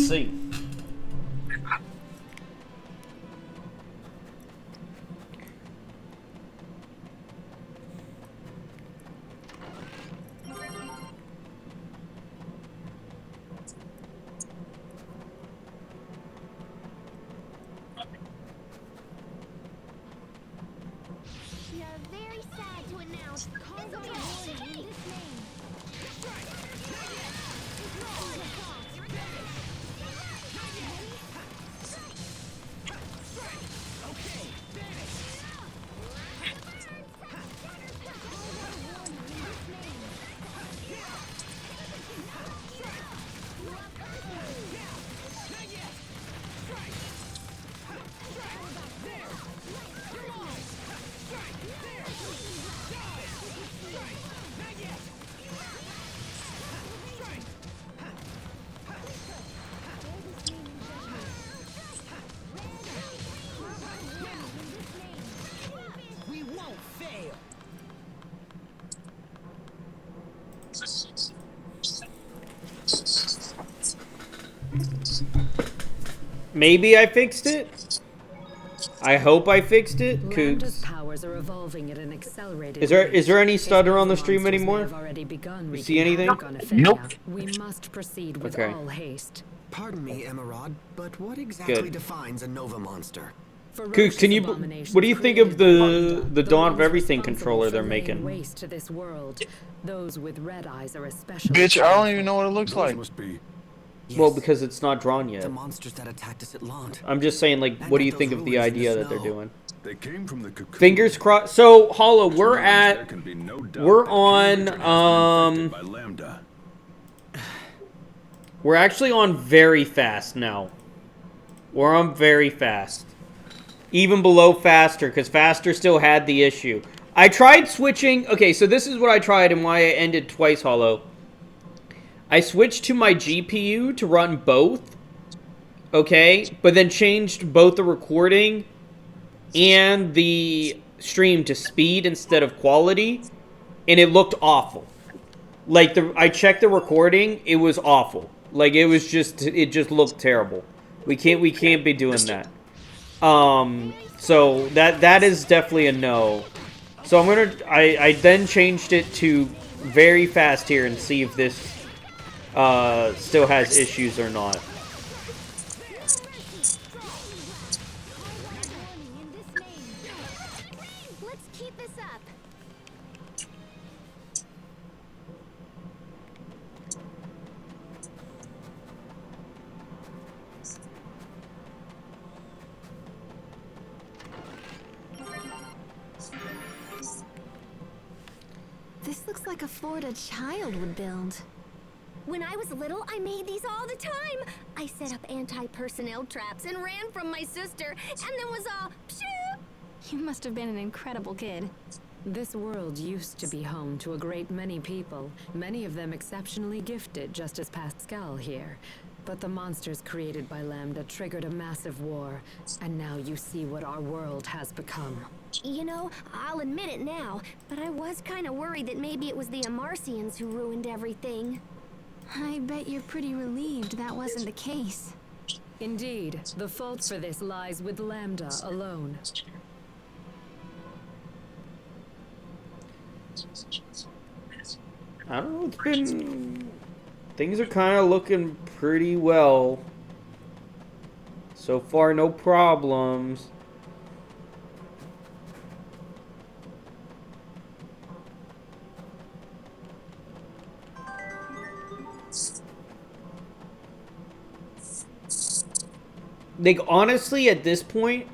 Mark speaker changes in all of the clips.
Speaker 1: see. Maybe I fixed it. I hope I fixed it.
Speaker 2: Powers are evolving at an accelerated
Speaker 1: is there any stutter on the stream anymore? You see anything?
Speaker 3: Nope.
Speaker 2: We must proceed with all haste.
Speaker 4: Pardon me, Emerald, but what exactly defines a Nova monster?
Speaker 1: Kooks, what do you think of the Dawn of Everything controller they're making?
Speaker 2: Waste to this world. Those with red eyes are especially.
Speaker 3: Bitch, I don't even know what it looks like.
Speaker 4: Must be.
Speaker 1: Yes. Well, because it's not drawn yet.
Speaker 4: The monsters that attacked us at Launch.
Speaker 1: I'm just saying, like, what do you think of the idea that they're doing?
Speaker 5: They came from the cocoon.
Speaker 1: Fingers crossed. So, Hollow, we're actually on very fast now. We're on very fast. Even below faster, because faster still had the issue. I tried switching. Okay, so this is what I tried and why I ended twice, Hollow. I switched to my GPU to run both, okay, but then changed both the recording and the stream to speed instead of quality, and it looked awful. Like, I checked the recording, it was awful. Like, it just looked terrible. We can't be doing that. So that is definitely a no. So I then changed it to very fast here and see if this still has issues or not.
Speaker 6: This looks like a fort a child would build.
Speaker 7: When I was little, I made these all the time. I set up anti-personnel traps and ran from my sister, and then was all pshoo.
Speaker 6: You must have been an incredible kid.
Speaker 2: This world used to be home to a great many people, many of them exceptionally gifted, just as Pascal here. But the monsters created by Lambda triggered a massive war, and now you see what our world has become.
Speaker 7: You know, I'll admit it now, but I was kind of worried that maybe it was the Amarcians who ruined everything.
Speaker 6: I bet you're pretty relieved that wasn't the case.
Speaker 2: Indeed, the fault for this lies with Lambda alone.
Speaker 1: I don't know, things are kind of looking pretty well. So far, no problems. Like, honestly, at this point,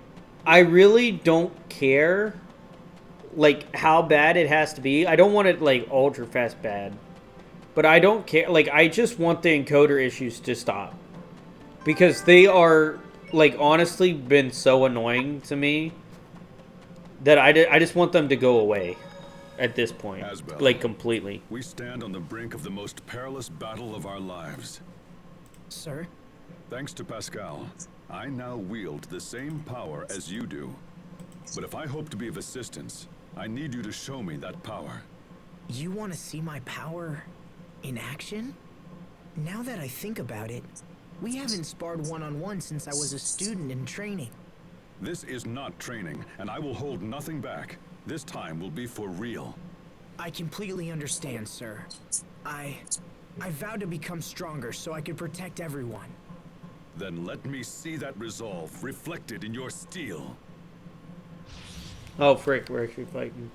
Speaker 1: I really don't care, like, how bad it has to be. I don't want it, like, ultra fast bad. But I don't care. Like, I just want the encoder issues to stop. Because they are, like, honestly been so annoying to me that I just want them to go away at this point.
Speaker 5: Asbel,
Speaker 1: like, completely.
Speaker 5: We stand on the brink of the most perilous battle of our lives.
Speaker 4: Sir?
Speaker 5: Thanks to Pascal, I now wield the same power as you do. But if I hope to be of assistance, I need you to show me that power.
Speaker 8: You want to see my power in action? Now that I think about it,
Speaker 4: We haven't sparred one-on-one since I was a student in training.
Speaker 5: This is not training, and I will hold nothing back. This time will be for real.
Speaker 4: I completely understand, sir. I vowed to become stronger so I could protect everyone.
Speaker 5: Then let me see that resolve reflected in your steel.
Speaker 1: Oh, frick, we're actually fighting.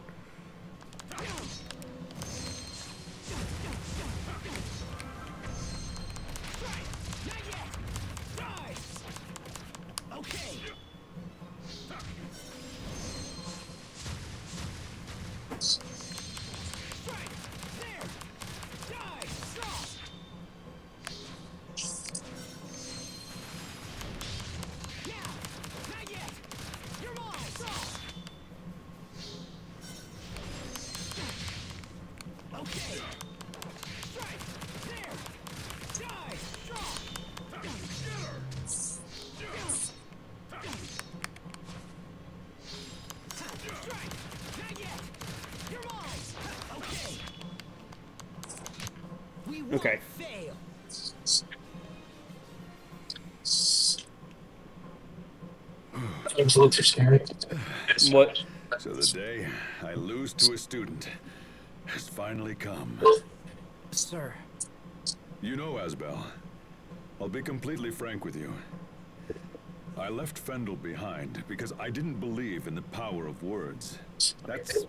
Speaker 1: Okay. What?
Speaker 5: So the day I lose to a student has finally come.
Speaker 4: Sir.
Speaker 5: You know, Asbel, I'll be completely frank with you. I left Fendel behind because I didn't believe in the power of words. That's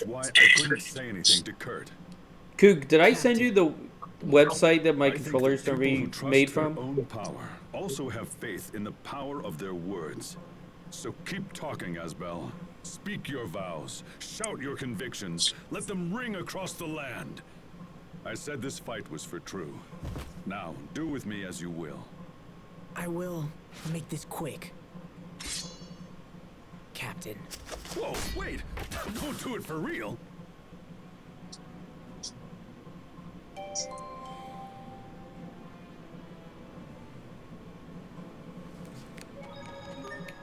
Speaker 5: why I couldn't say anything to Kurt.
Speaker 1: Coog, did I send you the website that my
Speaker 5: I think
Speaker 1: controllers
Speaker 5: that
Speaker 1: are
Speaker 5: people who
Speaker 1: being
Speaker 5: trust
Speaker 1: made
Speaker 5: their
Speaker 1: from?
Speaker 5: own power also have faith in the power of their words. So keep talking, Asbel. Speak your vows. Shout your convictions. Let them ring across the land. I said this fight was for true. Now, do with me as you will.
Speaker 4: I will make this quick. Captain.
Speaker 5: Whoa, wait! Don't do it for real!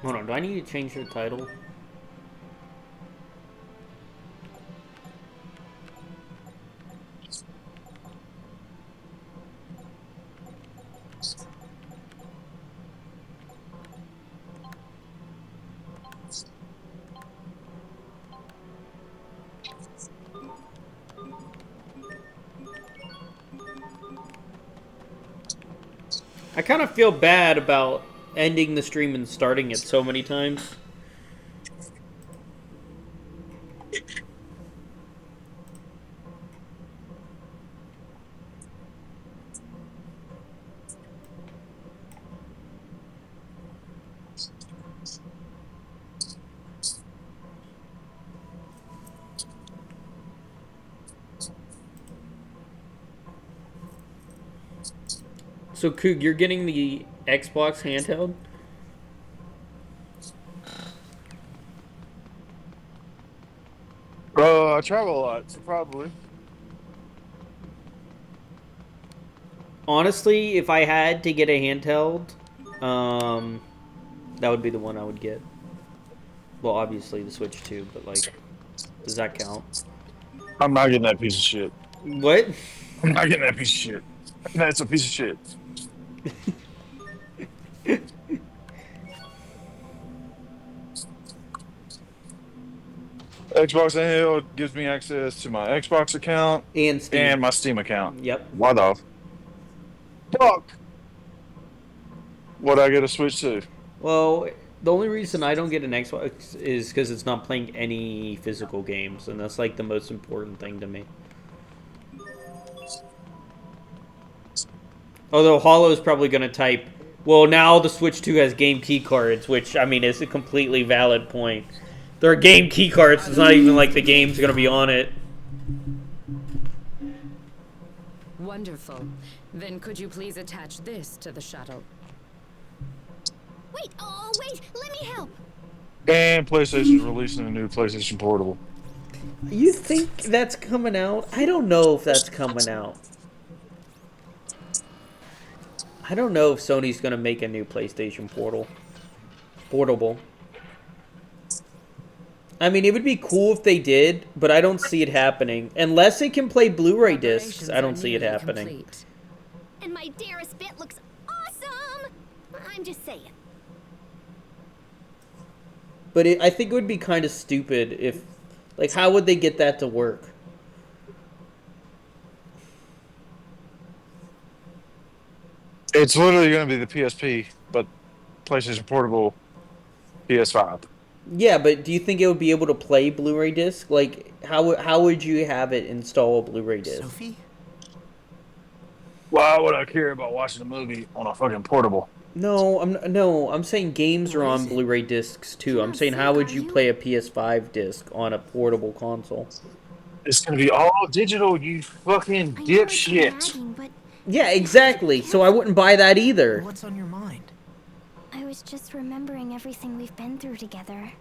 Speaker 1: Hold on, do I need to change the title? I kind of feel bad about ending the stream and starting it so many times. So, Coog, you're getting the Xbox handheld?
Speaker 3: I travel a lot, so probably.
Speaker 1: Honestly, if I had to get a handheld, that would be the one I would get. Well, obviously the Switch too, but like, does that count?
Speaker 3: I'm not getting that piece of shit.
Speaker 1: What?
Speaker 3: I'm not getting that piece of shit. That's a piece of shit. Xbox handheld gives me access to my Xbox account
Speaker 1: And Steam.
Speaker 3: and my Steam account.
Speaker 1: Yep.
Speaker 3: Why the fuck would I get a Switch to?
Speaker 1: Well, the only reason I don't get an Xbox is because it's not playing any physical games, and that's like the most important thing to me. Although Hollow's probably going to type, well, now the Switch 2 has game key cards, which, I mean, is a completely valid point. There are game key cards, it's not even like the game's going to be on it.
Speaker 2: Wonderful. Then could you please attach this to the shuttle?
Speaker 7: Wait, oh, wait, let me help.
Speaker 3: And PlayStation's releasing a new PlayStation Portable.
Speaker 1: You think that's coming out? I don't know if that's coming out. I don't know if Sony's going to make a new PlayStation Portable. I mean, it would be cool if they did, but I don't see it happening. Unless it can play Blu-ray discs, I don't see it happening.
Speaker 2: Complete.
Speaker 7: And my dearest bit looks I'm just saying.
Speaker 1: But I think it would be kind of stupid if, like, how would they get that to work?
Speaker 3: It's literally going to be the PSP, but PlayStation Portable PS5.
Speaker 1: Yeah, but do you think it would be able to play Blu-ray disc? Like, how would you have it install a Blu-ray disc?
Speaker 4: Sophie?
Speaker 3: Why would I care about watching a movie on a fucking portable?
Speaker 1: No, I'm saying games are on Blu-ray discs too. I'm saying how would you play a PS5 disc on a portable console?
Speaker 3: It's going to be all digital, you fucking
Speaker 6: I know it's
Speaker 3: dipshit.
Speaker 6: nagging, but
Speaker 1: Yeah, exactly. So I wouldn't buy that either.
Speaker 4: What's on your mind?
Speaker 6: I was just remembering everything we've been through together.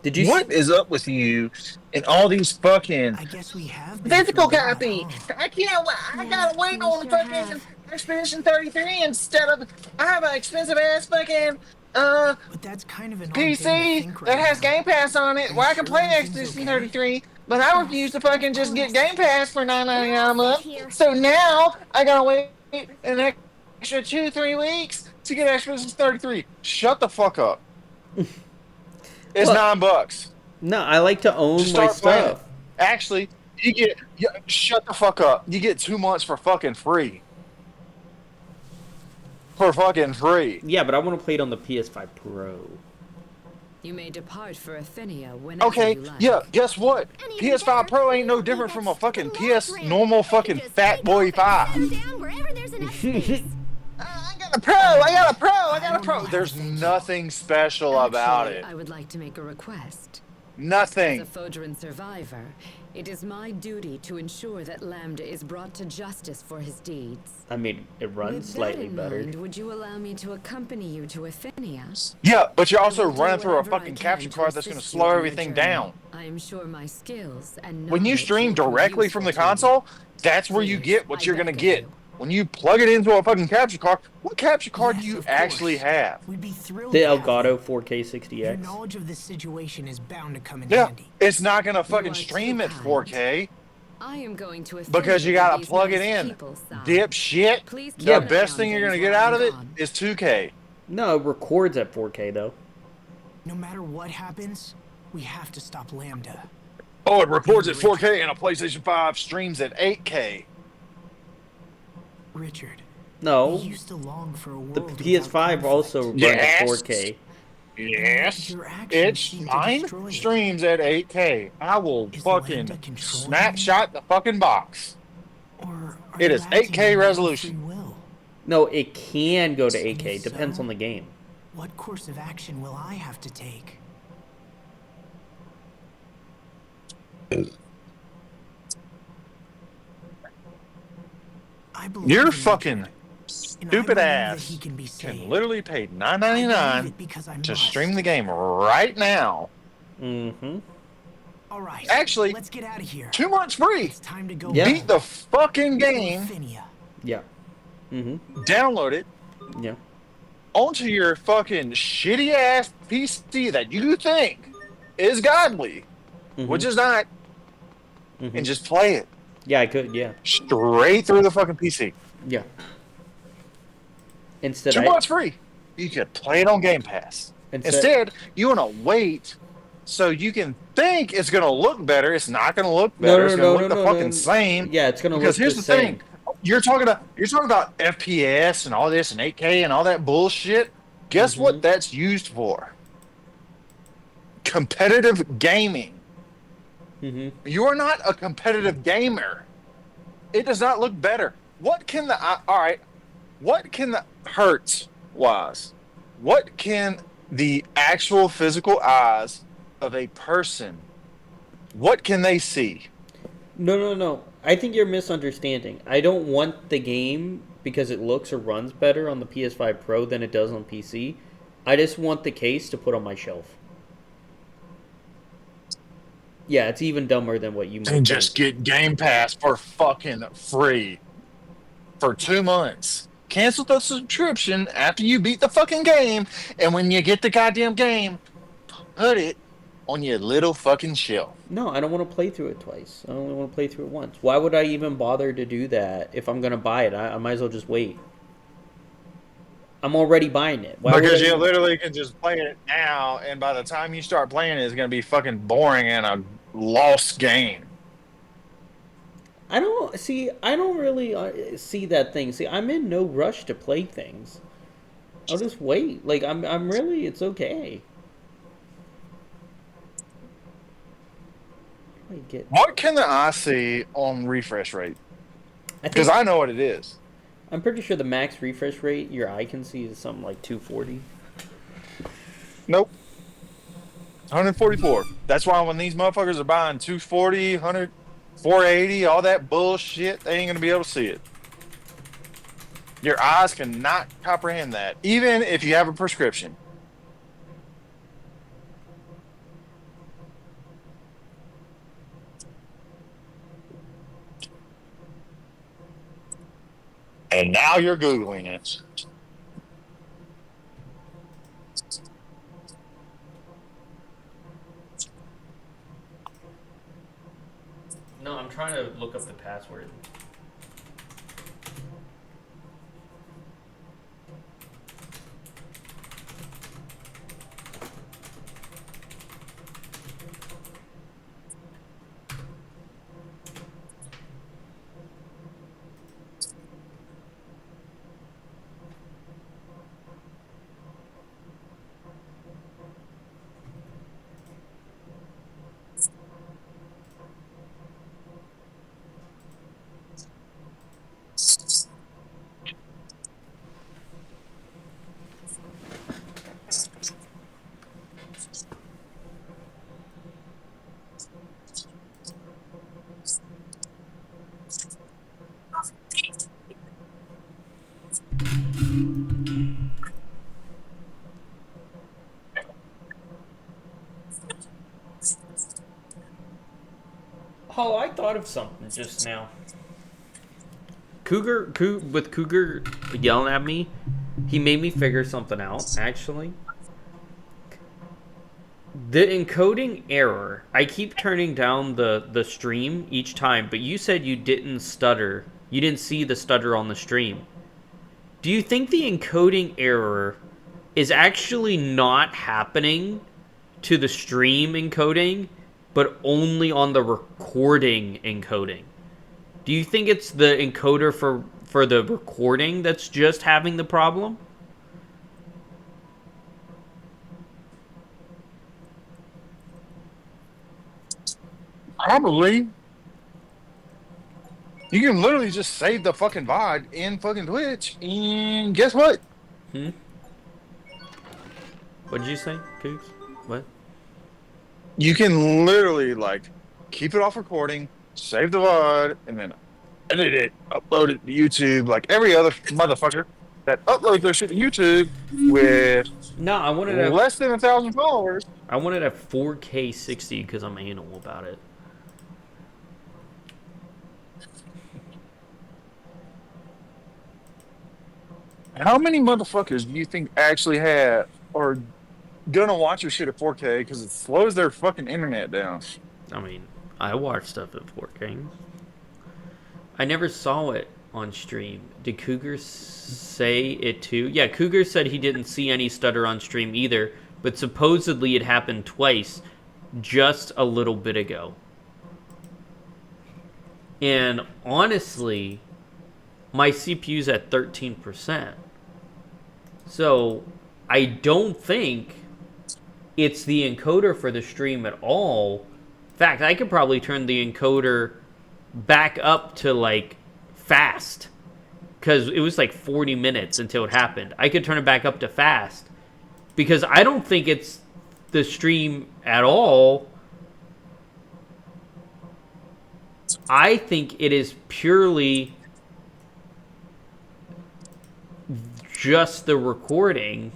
Speaker 1: Did you?
Speaker 8: What is up with you and all these fucking
Speaker 4: I guess we have been
Speaker 8: physical
Speaker 4: through a lot,
Speaker 8: copy?
Speaker 4: huh?
Speaker 8: I can't. I gotta
Speaker 6: Yeah,
Speaker 8: wait
Speaker 6: we
Speaker 8: on
Speaker 6: sure
Speaker 8: fucking
Speaker 6: have.
Speaker 8: Expedition 33 instead of. I have an expensive ass fucking
Speaker 4: But that's kind of an odd thing to
Speaker 8: PC
Speaker 4: think
Speaker 8: that
Speaker 4: right
Speaker 8: has
Speaker 4: now.
Speaker 8: Game Pass on it,
Speaker 4: Are
Speaker 8: where
Speaker 4: you
Speaker 8: I can
Speaker 4: sure
Speaker 8: play
Speaker 4: everything's
Speaker 8: Expedition
Speaker 4: okay?
Speaker 8: 33. But I refuse to fucking just get Game Pass for $9.99 a month.
Speaker 7: Here.
Speaker 8: So now I gotta wait an extra 2-3 weeks to get Expedition 33. Shut the fuck up. It's
Speaker 1: Well-
Speaker 8: $9.
Speaker 1: No, I like to own
Speaker 8: Just
Speaker 1: my
Speaker 8: start playing
Speaker 1: stuff.
Speaker 8: it. Actually, shut the fuck up. You get 2 months for fucking free. For fucking free.
Speaker 1: Yeah, but I want to play it on the PS5 Pro.
Speaker 2: You may depart for Athenia whenever
Speaker 8: Okay,
Speaker 2: you like.
Speaker 8: yeah, guess what?
Speaker 7: And even
Speaker 8: PS5 Pro
Speaker 7: better,
Speaker 8: ain't no
Speaker 7: we
Speaker 8: different
Speaker 7: got
Speaker 8: from a fucking
Speaker 7: stupid
Speaker 8: PS
Speaker 7: launch
Speaker 8: normal
Speaker 7: ramp.
Speaker 8: fucking
Speaker 7: Just
Speaker 8: Fat
Speaker 7: take
Speaker 8: Boy
Speaker 7: off
Speaker 8: 5.
Speaker 7: and sit down wherever there's enough space.
Speaker 8: I got a Pro, I got a Pro, I got a
Speaker 4: don't
Speaker 8: Pro.
Speaker 4: know how
Speaker 8: There's
Speaker 4: to thank you.
Speaker 8: nothing special about
Speaker 2: Actually,
Speaker 8: it.
Speaker 2: I would like to make a request. As a
Speaker 8: Nothing.
Speaker 2: Fodran survivor, it is my duty to ensure that Lambda is brought to justice for his deeds.
Speaker 1: I mean, it runs
Speaker 2: With
Speaker 1: slightly
Speaker 2: that in
Speaker 1: better.
Speaker 2: mind, would you allow me to accompany you to Athenia?
Speaker 8: Yeah, but you're also
Speaker 2: I will do
Speaker 8: running through a
Speaker 2: whatever I
Speaker 8: fucking
Speaker 2: can
Speaker 8: capture
Speaker 2: to
Speaker 8: card that's gonna
Speaker 2: assist you
Speaker 8: slow
Speaker 2: on your
Speaker 8: everything
Speaker 2: journey.
Speaker 8: down.
Speaker 2: I am sure my skills and
Speaker 8: When you
Speaker 2: knowledge
Speaker 8: stream
Speaker 2: will prove
Speaker 8: directly from the
Speaker 2: useful to you.
Speaker 8: console, that's where you
Speaker 2: Please,
Speaker 8: get what
Speaker 2: I
Speaker 8: you're gonna
Speaker 2: beg of
Speaker 8: get.
Speaker 2: you.
Speaker 8: When you plug it into a fucking capture card, what capture card
Speaker 4: Yes,
Speaker 8: do you
Speaker 4: of
Speaker 8: actually
Speaker 4: course.
Speaker 8: have?
Speaker 4: We'd be thrilled
Speaker 1: The
Speaker 4: to have
Speaker 1: Elgato
Speaker 4: you.
Speaker 1: 4K
Speaker 4: Your
Speaker 1: 60X.
Speaker 4: knowledge of this situation is bound to come in
Speaker 8: Yeah,
Speaker 4: handy.
Speaker 8: it's not gonna
Speaker 2: You
Speaker 8: fucking
Speaker 2: are
Speaker 8: stream
Speaker 2: too
Speaker 8: at
Speaker 2: kind.
Speaker 8: 4K
Speaker 2: I am going to Athenia
Speaker 8: because you
Speaker 2: with
Speaker 8: gotta
Speaker 2: these
Speaker 8: plug it
Speaker 2: nice
Speaker 8: in.
Speaker 2: people, Sai.
Speaker 8: Dipshit.
Speaker 2: Please keep
Speaker 8: The
Speaker 2: an eye
Speaker 8: best
Speaker 2: on
Speaker 8: thing you're
Speaker 2: things
Speaker 8: gonna get
Speaker 2: while
Speaker 8: out
Speaker 2: I'm
Speaker 8: of it
Speaker 2: gone.
Speaker 8: is 2K.
Speaker 1: No, it records at 4K though.
Speaker 4: No matter what happens, we have to stop Lambda.
Speaker 8: Oh, it records at 4K and a PlayStation 5 streams at 8K.
Speaker 4: Richard,
Speaker 1: No,
Speaker 4: we used to long for a world
Speaker 1: the
Speaker 4: without
Speaker 1: PS5 also runs
Speaker 4: conflict.
Speaker 1: at
Speaker 8: Yes.
Speaker 1: 4K.
Speaker 8: Yes,
Speaker 4: Your actions
Speaker 8: it's
Speaker 4: seem to
Speaker 8: mine
Speaker 4: destroy it.
Speaker 8: streams at 8K. I will
Speaker 4: Is
Speaker 8: fucking
Speaker 4: Lambda controlling
Speaker 8: snapshot the fucking box.
Speaker 4: Or are
Speaker 8: It
Speaker 4: you
Speaker 8: is
Speaker 4: acting
Speaker 8: 8K
Speaker 4: on your own
Speaker 8: resolution.
Speaker 4: free will?
Speaker 1: No, it can go to
Speaker 4: And
Speaker 1: 8K.
Speaker 4: if
Speaker 1: Depends
Speaker 4: so,
Speaker 1: on the game.
Speaker 4: What course of action will I have to take? I believe
Speaker 8: Your
Speaker 4: in
Speaker 8: fucking
Speaker 4: Richard, and I
Speaker 8: stupid
Speaker 4: believe that
Speaker 8: ass
Speaker 4: he can be saved.
Speaker 8: can literally pay
Speaker 4: I believe
Speaker 8: $9.99
Speaker 4: it because I
Speaker 8: to
Speaker 4: must.
Speaker 8: stream the game right now.
Speaker 1: Mm-hmm.
Speaker 4: All right.
Speaker 8: Actually,
Speaker 4: let's get out of here.
Speaker 8: 2 months free.
Speaker 4: It's time to go.
Speaker 1: Yeah.
Speaker 8: Beat the fucking
Speaker 4: to
Speaker 8: game,
Speaker 4: Athenia.
Speaker 1: Yeah. Mm-hmm.
Speaker 8: download it
Speaker 1: Yeah.
Speaker 8: onto your fucking shitty ass PC that you think is godly,
Speaker 1: Mhm.
Speaker 8: which is not,
Speaker 1: Mhm.
Speaker 8: and just play it
Speaker 1: Yeah, I could. Yeah.
Speaker 8: straight through the fucking PC.
Speaker 1: Yeah. Instead,
Speaker 8: 2 months free. You could play it on Game Pass. Instead, you want to wait so you can think it's going to look better. It's not going to look better. It's going to look the fucking same.
Speaker 1: Yeah, it's gonna
Speaker 8: Because
Speaker 1: look
Speaker 8: here's
Speaker 1: the
Speaker 8: the
Speaker 1: same.
Speaker 8: thing. You're talking about FPS and all this and 8K and all that bullshit. Guess
Speaker 1: Mm-hmm.
Speaker 8: what that's used for? Competitive gaming.
Speaker 1: Mm-hmm.
Speaker 8: You are not a competitive gamer. It does not look better. What can the all right? What can the Hertz wise? What can the actual physical eyes of a person? What can they see?
Speaker 1: No. I think you're misunderstanding. I don't want the game because it looks or runs better on the PS5 Pro than it does on PC. I just want the case to put on my shelf. Yeah, it's even dumber than what you might
Speaker 8: And
Speaker 1: think.
Speaker 8: just get Game Pass for fucking free for 2 months. Cancel the subscription after you beat the fucking game, and when you get the goddamn game, put it on your little fucking shelf.
Speaker 1: No, I don't want to play through it twice. I only want to play through it once. Why would I even bother to do that if I'm going to buy it? I might as well just wait. I'm already buying it. Why would
Speaker 8: Because
Speaker 1: I?
Speaker 8: you literally can just play it now, and by the time you start playing it, it's going to be fucking boring and a lost game.
Speaker 1: I don't see. I don't really see that thing. See, I'm in no rush to play things. I'll just wait. Like I'm really. It's okay. I get.
Speaker 8: What can the eye see on refresh rate?
Speaker 1: I
Speaker 8: Because
Speaker 1: think
Speaker 8: I know what it is.
Speaker 1: I'm pretty sure the max refresh rate your eye can see is something like 240.
Speaker 8: Nope. 144. That's why when these motherfuckers are buying 240, 100, 480, all that bullshit, they ain't going to be able to see it. Your eyes cannot comprehend that, even if you have a prescription. And now you're Googling it.
Speaker 1: No, I'm trying to look up the password. Oh, I thought of something just now. With Cougar yelling at me, he made me figure something out, actually. The encoding error, I keep turning down the stream each time, but you said you didn't stutter. You didn't see the stutter on the stream. Do you think the encoding error is actually not happening to the stream encoding, but only on the recording encoding? Do you think it's the encoder for the recording that's just having the problem?
Speaker 8: Probably. You can literally just save the fucking VOD in fucking Twitch, and guess what?
Speaker 1: What did you say, Coops? What?
Speaker 8: You can literally, like, keep it off recording, save the VOD, and then edit it, upload it to YouTube, like every other motherfucker that uploads their shit to YouTube with
Speaker 1: No, I wanted to.
Speaker 8: less than 1,000 followers.
Speaker 1: I wanted a 4K 60 because I'm anal about it.
Speaker 8: How many motherfuckers do you think actually have or gonna watch your shit at 4K because it slows their fucking internet down?
Speaker 1: I mean, I watch stuff at 4K. I never saw it on stream. Did Cougar say it too? Yeah, Cougar said he didn't see any stutter on stream either, but supposedly it happened twice just a little bit ago. And honestly, my CPU's at 13%. So I don't think it's the encoder for the stream at all. In fact, I could probably turn the encoder back up to like fast, because it was like 40 minutes until it happened. I could turn it back up to fast because I don't think it's the stream at all. I think it is purely just the recording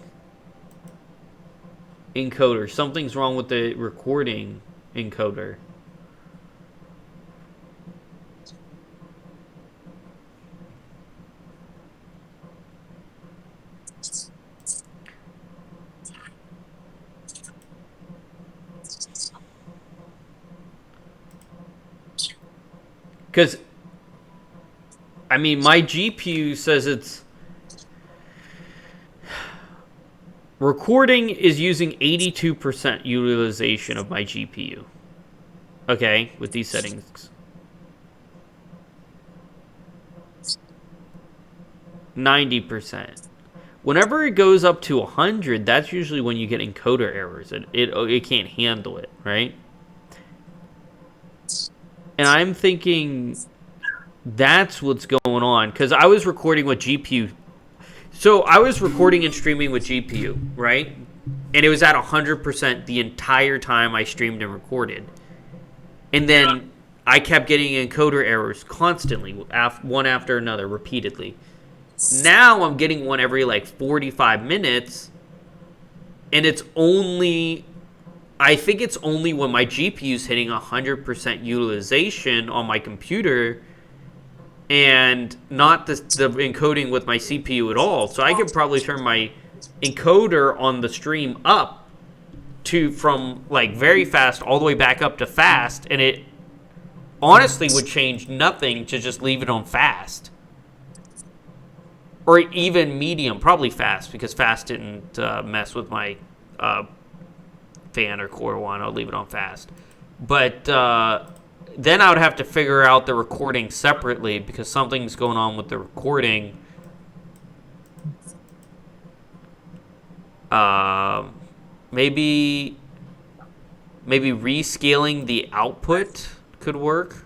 Speaker 1: encoder. Something's wrong with the recording encoder. Because, I mean, my GPU says it's Recording is using 82% utilization of my GPU. Okay, with these settings. 90%. Whenever it goes up to 100, that's usually when you get encoder errors. It can't handle it, right? And I'm thinking that's what's going on. Because I was recording with GPU. So I was recording and streaming with GPU, right? And it was at 100% the entire time I streamed and recorded. And then I kept getting encoder errors constantly, one after another, repeatedly. Now I'm getting one every like 45 minutes. And it's only... I think it's only when my GPU's hitting 100% utilization on my computer and not the encoding with my CPU at all. So I could probably turn my encoder on the stream up from like very fast all the way back up to fast, and it honestly would change nothing to just leave it on fast. Or even medium, probably fast, because fast didn't mess with my fan or core one. I'll leave it on fast. But then I would have to figure out the recording separately because something's going on with the recording. Maybe rescaling the output could work.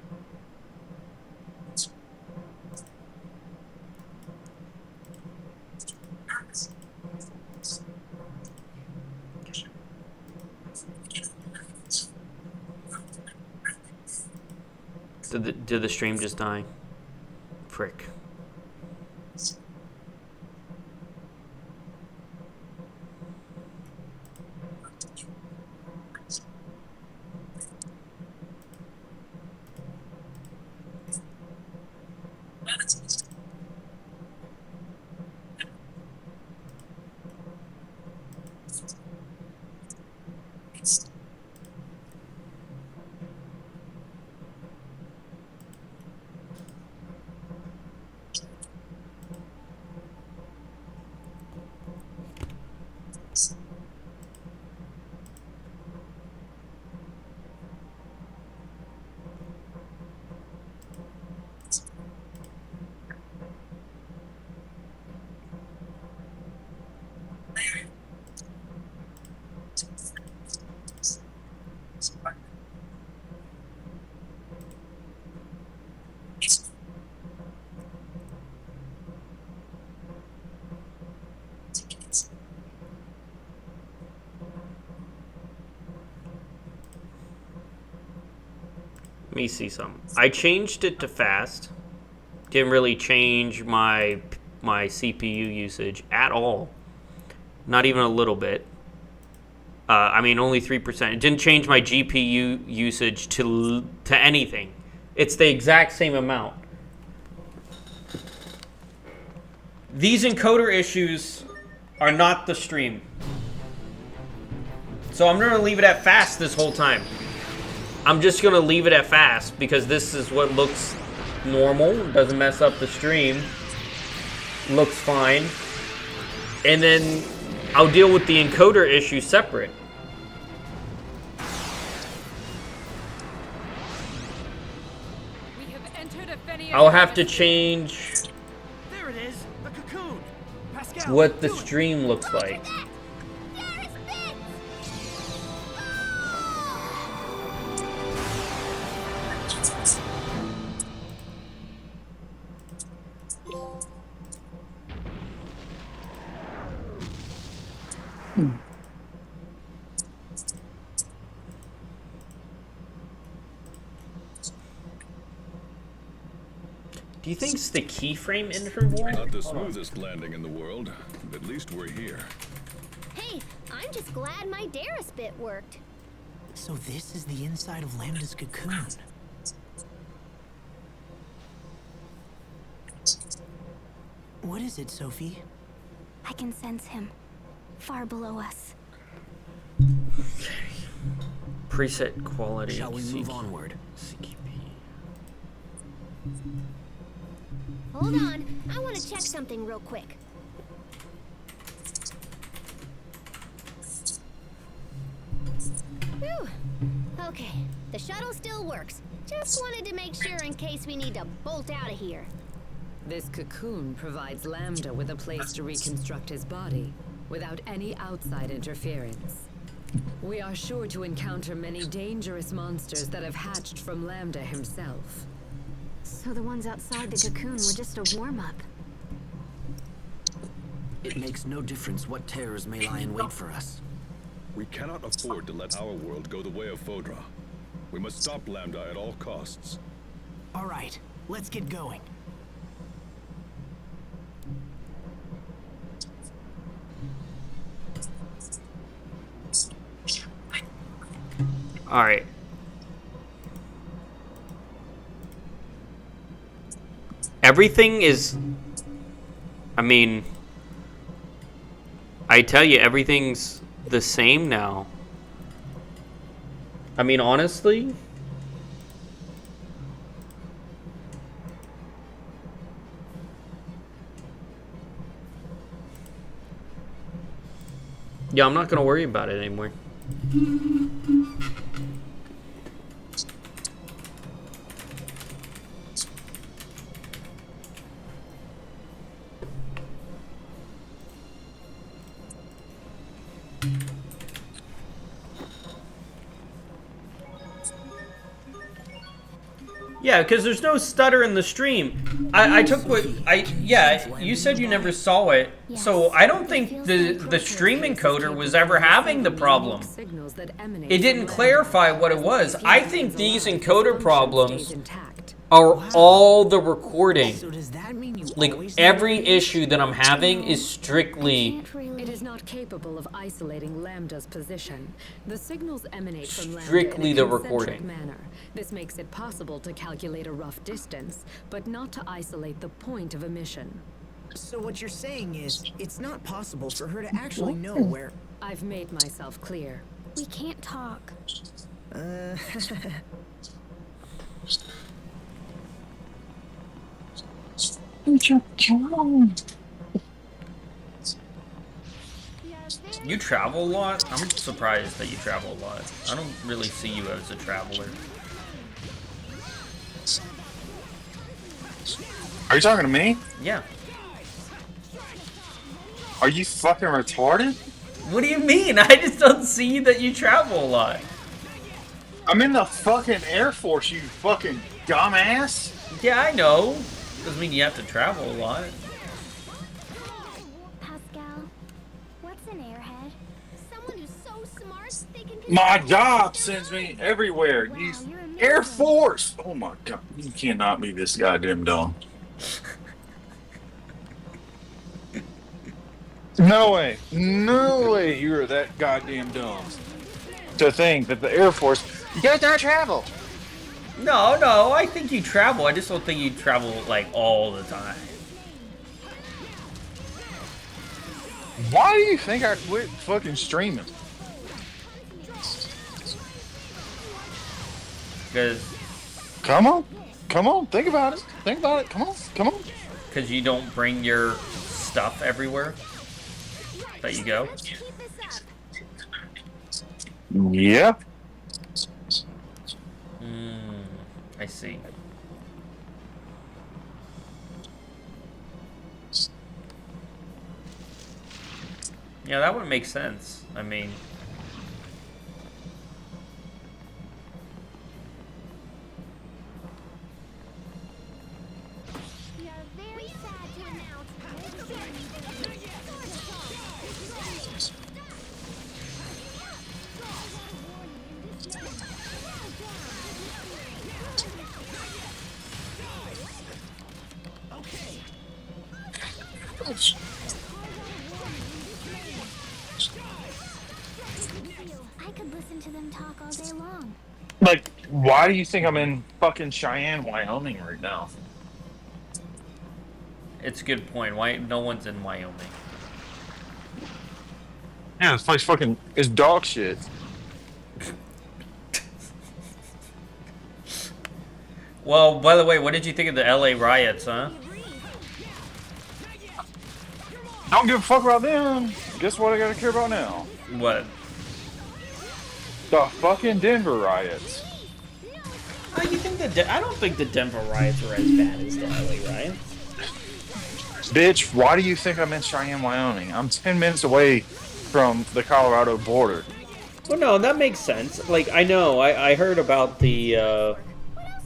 Speaker 1: Did the stream just die? Frick. Let me see something. I changed it to fast. Didn't really change my CPU usage at all. Not even a little bit. I mean, only 3%. It didn't change my GPU usage to anything. It's the exact same amount. These encoder issues are not the stream. So I'm going to leave it at fast this whole time. I'm just going to leave it at fast because this is what looks normal. Doesn't mess up the stream. Looks fine. And then I'll deal with the encoder issue separate. I'll have to change
Speaker 4: There it is, the cocoon. Pascal,
Speaker 1: what the stream looks like. Do you think it's the keyframe interval?
Speaker 5: Not the smoothest landing in the world, but at least we're here.
Speaker 7: Hey, I'm just glad my Darius bit worked.
Speaker 4: So this is the inside of Lambda's cocoon. What is it, Sophie?
Speaker 6: I can sense him. Far below us.
Speaker 1: Preset quality.
Speaker 4: Shall we move onward?
Speaker 1: CKP.
Speaker 7: Hold on, I want to check something real quick. Okay, the shuttle still works. Just wanted to make sure in case we need to bolt out of here.
Speaker 2: This cocoon provides Lambda with a place to reconstruct his body without any outside interference. We are sure to encounter many dangerous monsters that have hatched from Lambda himself.
Speaker 6: So the ones outside the cocoon were just a warm-up.
Speaker 9: It makes no difference what terrors may lie in wait for us.
Speaker 5: We cannot afford to let our world go the way of Fodra. We must stop Lambda at all costs.
Speaker 4: All right, let's get going.
Speaker 1: All right. Everything is, I mean, I tell you, everything's the same now. I mean, honestly. Yeah, I'm not gonna worry about it anymore. Yeah, because there's no stutter in the stream. I took what yeah, you said you never saw it, so I don't think the stream encoder was ever having the problem. It didn't clarify what it was. I think these encoder problems are all the recording. Like, every issue that I'm having is strictly...
Speaker 2: It is not capable of isolating Lambda's position. The signals emanate from Lambda
Speaker 1: Strictly
Speaker 2: in a
Speaker 1: the
Speaker 2: concentric
Speaker 1: recording.
Speaker 2: manner. This makes it possible to calculate a rough distance, but not to isolate the point of emission.
Speaker 4: So what you're saying is, it's not possible for her to actually know where...
Speaker 2: I've made myself clear.
Speaker 6: We can't talk.
Speaker 1: You travel a lot? I'm surprised that you travel a lot. I don't really see you as a traveler.
Speaker 8: Are you talking to me?
Speaker 1: Yeah.
Speaker 8: Are you fucking retarded?
Speaker 1: What do you mean? I just don't see that you travel a lot.
Speaker 8: I'm in the fucking Air Force, you fucking dumbass.
Speaker 1: Yeah, I know. Doesn't mean you have to travel a lot.
Speaker 7: Pascal, what's an airhead? Someone who's so smart they can...
Speaker 8: My job sends me everywhere. You
Speaker 7: you're amazing.
Speaker 8: Air Force. Oh my god, you cannot be this goddamn dumb. No way, no way you're that goddamn dumb to think that the Air Force. You guys don't travel.
Speaker 1: No, I think you travel. I just don't think you travel, like, all the time.
Speaker 8: Why do you think I quit fucking streaming?
Speaker 1: Because
Speaker 8: Come on, think about it. Think about it. Come on.
Speaker 1: you don't bring your stuff everywhere that you go.
Speaker 7: Keep this up.
Speaker 8: Yeah.
Speaker 1: I see. Yeah, that would make sense. I mean...
Speaker 7: We are very sad to announce... I could listen to them talk all day long.
Speaker 8: Like, why do you think I'm in fucking Cheyenne, Wyoming right now?
Speaker 1: It's a good point. Why no one's in Wyoming?
Speaker 8: Yeah, this place fucking is dog shit.
Speaker 1: Well, by the way, what did you think of the LA riots, huh?
Speaker 8: I don't give a fuck about them. Guess what I gotta care about now?
Speaker 1: What?
Speaker 3: The fucking Denver riots.
Speaker 1: You think I don't think the Denver riots are as bad as the LA riots.
Speaker 3: Bitch, why do you think I'm in Cheyenne, Wyoming? I'm 10 minutes away from the Colorado border.
Speaker 1: Well, no, that makes sense. Like, I know, I heard about the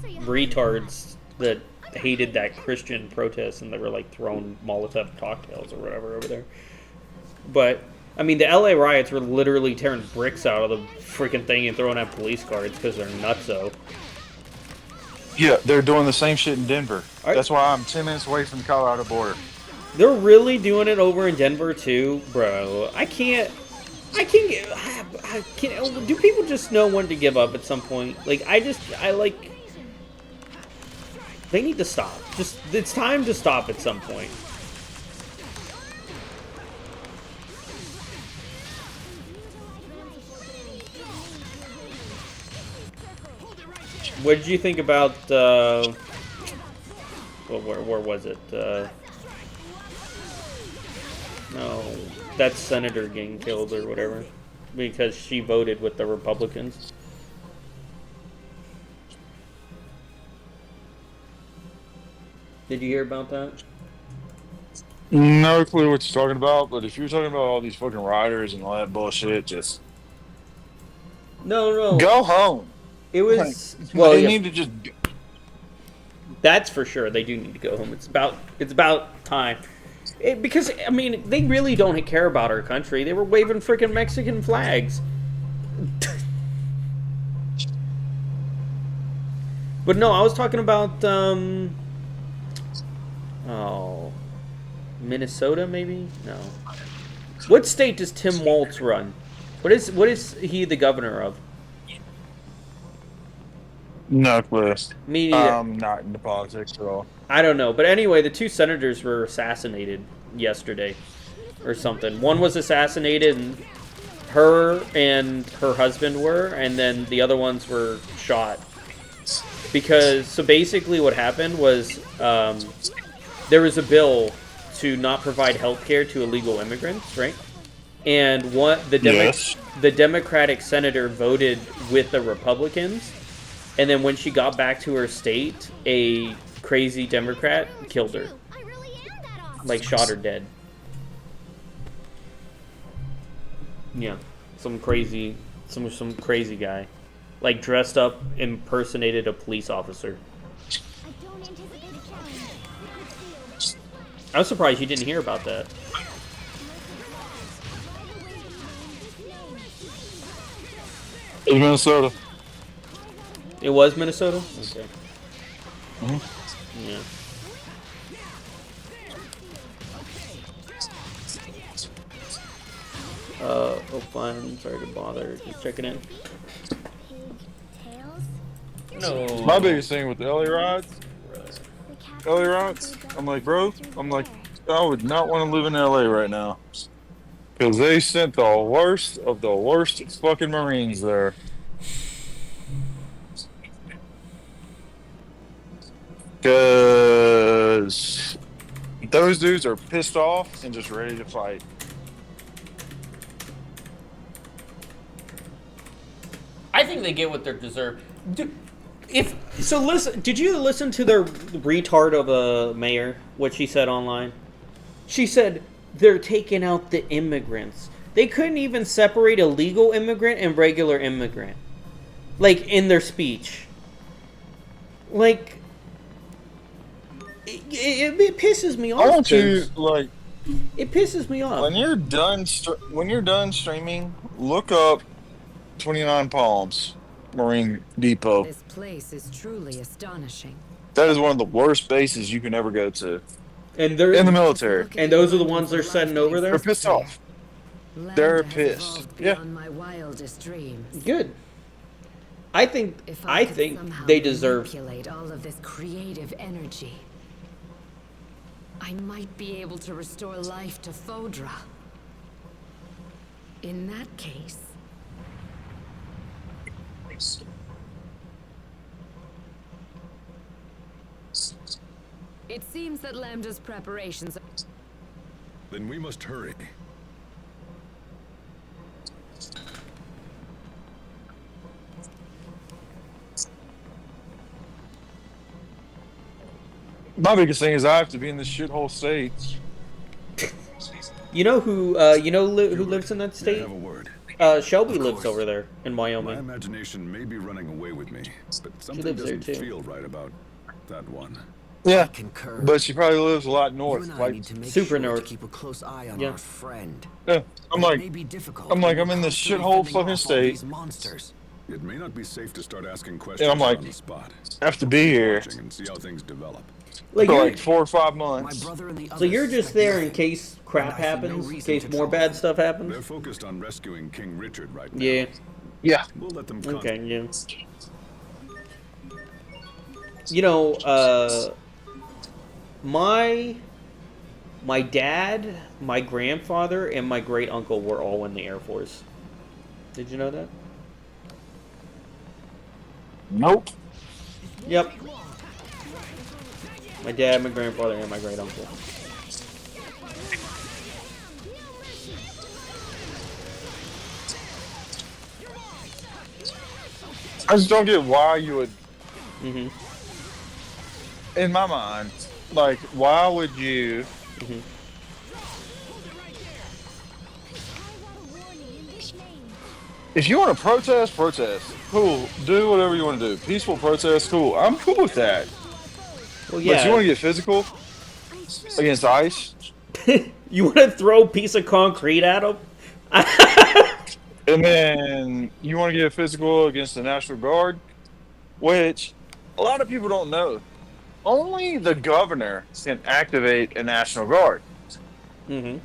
Speaker 1: retards that hated that Christian protest and they were like throwing Molotov cocktails or whatever over there. But I mean, the LA riots were literally tearing bricks out of the freaking thing and throwing at police cars because they're nutso.
Speaker 3: Yeah, they're doing the same shit in Denver.
Speaker 1: Right.
Speaker 3: That's why I'm 10 minutes away from the Colorado border.
Speaker 1: They're really doing it over in Denver too, bro. I can't do people just know when to give up at some point? Like, they need to stop. Just, it's time to stop at some point. What did you think about, well, where was it? No, that senator getting killed or whatever, because she voted with the Republicans. Did you hear about that?
Speaker 3: No clue what you're talking about, but if you're talking about all these fucking rioters and all that bullshit, just
Speaker 1: No.
Speaker 3: go home.
Speaker 1: It was
Speaker 3: They need to just.
Speaker 1: That's for sure. They do need to go home. It's about time. Because I mean, they really don't care about our country. They were waving freaking Mexican flags. But no, I was talking about Minnesota maybe? No. What state does Tim Walz run? What is he the governor of?
Speaker 3: No clue.
Speaker 1: Me neither.
Speaker 3: Not into politics at all.
Speaker 1: I don't know. But anyway, the two senators were assassinated yesterday or something. One was assassinated, and her husband were, and then the other ones were shot. So basically what happened was there was a bill to not provide health care to illegal immigrants, right? And the Democratic senator voted with the Republicans. And then when she got back to her state, a crazy Democrat killed her. Like, shot her dead. Yeah. Some crazy guy. Like, dressed up, impersonated a police officer. I was surprised you didn't hear about that.
Speaker 3: It's Minnesota.
Speaker 1: It was Minnesota? Okay.
Speaker 3: Mm-hmm.
Speaker 1: Yeah. Oh, fine. Sorry to bother. Just checking in. No.
Speaker 3: My biggest thing with the LA riots, I'm like, bro, I would not want to live in LA right now. Because they sent the worst of the worst fucking Marines there. Because those dudes are pissed off and just ready to fight.
Speaker 1: I think they get what they deserve. Listen. Did you listen to the retard of a mayor? What she said online? She said they're taking out the immigrants. They couldn't even separate a legal immigrant and regular immigrant, like in their speech. Like, it pisses me off.
Speaker 3: I want you
Speaker 1: It pisses me off.
Speaker 3: when you're done streaming, look up 29 Palms Marine Depot.
Speaker 2: This place is truly astonishing.
Speaker 3: That is one of the worst bases you can ever go to.
Speaker 1: And they're
Speaker 3: in the military.
Speaker 1: And those are the ones they're sending over there?
Speaker 3: They're pissed off. They're pissed. Yeah.
Speaker 2: My wildest dreams.
Speaker 1: Good. I think they deserve
Speaker 2: manipulate all of this creative energy. I might be able to restore life to Fodra. In that case, it seems that Lambda's preparations.
Speaker 5: Then we must hurry.
Speaker 3: My biggest thing is I have to be in this shithole state.
Speaker 1: You know who? Who lives in that
Speaker 5: May I
Speaker 1: state?
Speaker 5: have a word?
Speaker 1: Shelby lives over there in
Speaker 5: My
Speaker 1: Wyoming.
Speaker 5: imagination may be running away with me, but something
Speaker 1: lives there,
Speaker 5: doesn't
Speaker 1: too.
Speaker 5: feel right about that one.
Speaker 3: Yeah,
Speaker 9: Concur.
Speaker 3: but she probably lives a lot
Speaker 9: You
Speaker 3: north.
Speaker 9: and I
Speaker 3: Like,
Speaker 9: need to make
Speaker 1: super
Speaker 9: sure
Speaker 1: north.
Speaker 9: to keep a close eye on
Speaker 1: Yeah.
Speaker 9: our friend.
Speaker 3: yeah, I'm
Speaker 9: It may
Speaker 3: like,
Speaker 9: be difficult,
Speaker 3: I'm
Speaker 9: but
Speaker 3: in
Speaker 9: we're
Speaker 3: this
Speaker 9: constantly
Speaker 3: shithole
Speaker 9: fending
Speaker 3: fucking
Speaker 9: off all
Speaker 3: state.
Speaker 9: these monsters.
Speaker 5: It may not be safe to start asking
Speaker 3: And
Speaker 5: questions
Speaker 3: I'm like,
Speaker 5: on the spot.
Speaker 3: I have to be here
Speaker 5: Watching and see how things develop.
Speaker 1: Like
Speaker 3: for
Speaker 1: you're,
Speaker 3: like 4 or 5
Speaker 9: My
Speaker 3: months.
Speaker 9: brother and the
Speaker 1: so
Speaker 9: others
Speaker 1: you're just
Speaker 9: suspect
Speaker 1: there in
Speaker 9: nothing.
Speaker 1: case crap
Speaker 9: And I see no
Speaker 1: happens, in
Speaker 9: reason
Speaker 1: case
Speaker 9: to
Speaker 1: more
Speaker 9: trouble
Speaker 1: bad
Speaker 9: them.
Speaker 1: stuff happens.
Speaker 5: They're focused on rescuing King Richard right now.
Speaker 1: Yeah.
Speaker 3: Yeah.
Speaker 5: We'll let them
Speaker 1: Okay. Yeah. You know, my dad, my grandfather, and my great uncle were all in the Air Force. Did you know that?
Speaker 3: Nope.
Speaker 1: Yep. My dad, my grandfather, and my great uncle.
Speaker 3: I just don't get why you would,
Speaker 1: Mhm.
Speaker 3: in my mind, like, why would you,
Speaker 1: Mhm.
Speaker 3: if you want to protest, protest. Cool. Do whatever you want to do. Peaceful protest, cool. I'm cool with that.
Speaker 1: Well,
Speaker 3: But if you want to
Speaker 1: yeah.
Speaker 3: get physical against ICE,
Speaker 1: You want to throw a piece of concrete at him?
Speaker 3: and then you want to get physical against the National Guard, which a lot of people don't know. Only the governor can activate a National Guard.
Speaker 1: Mm-hmm.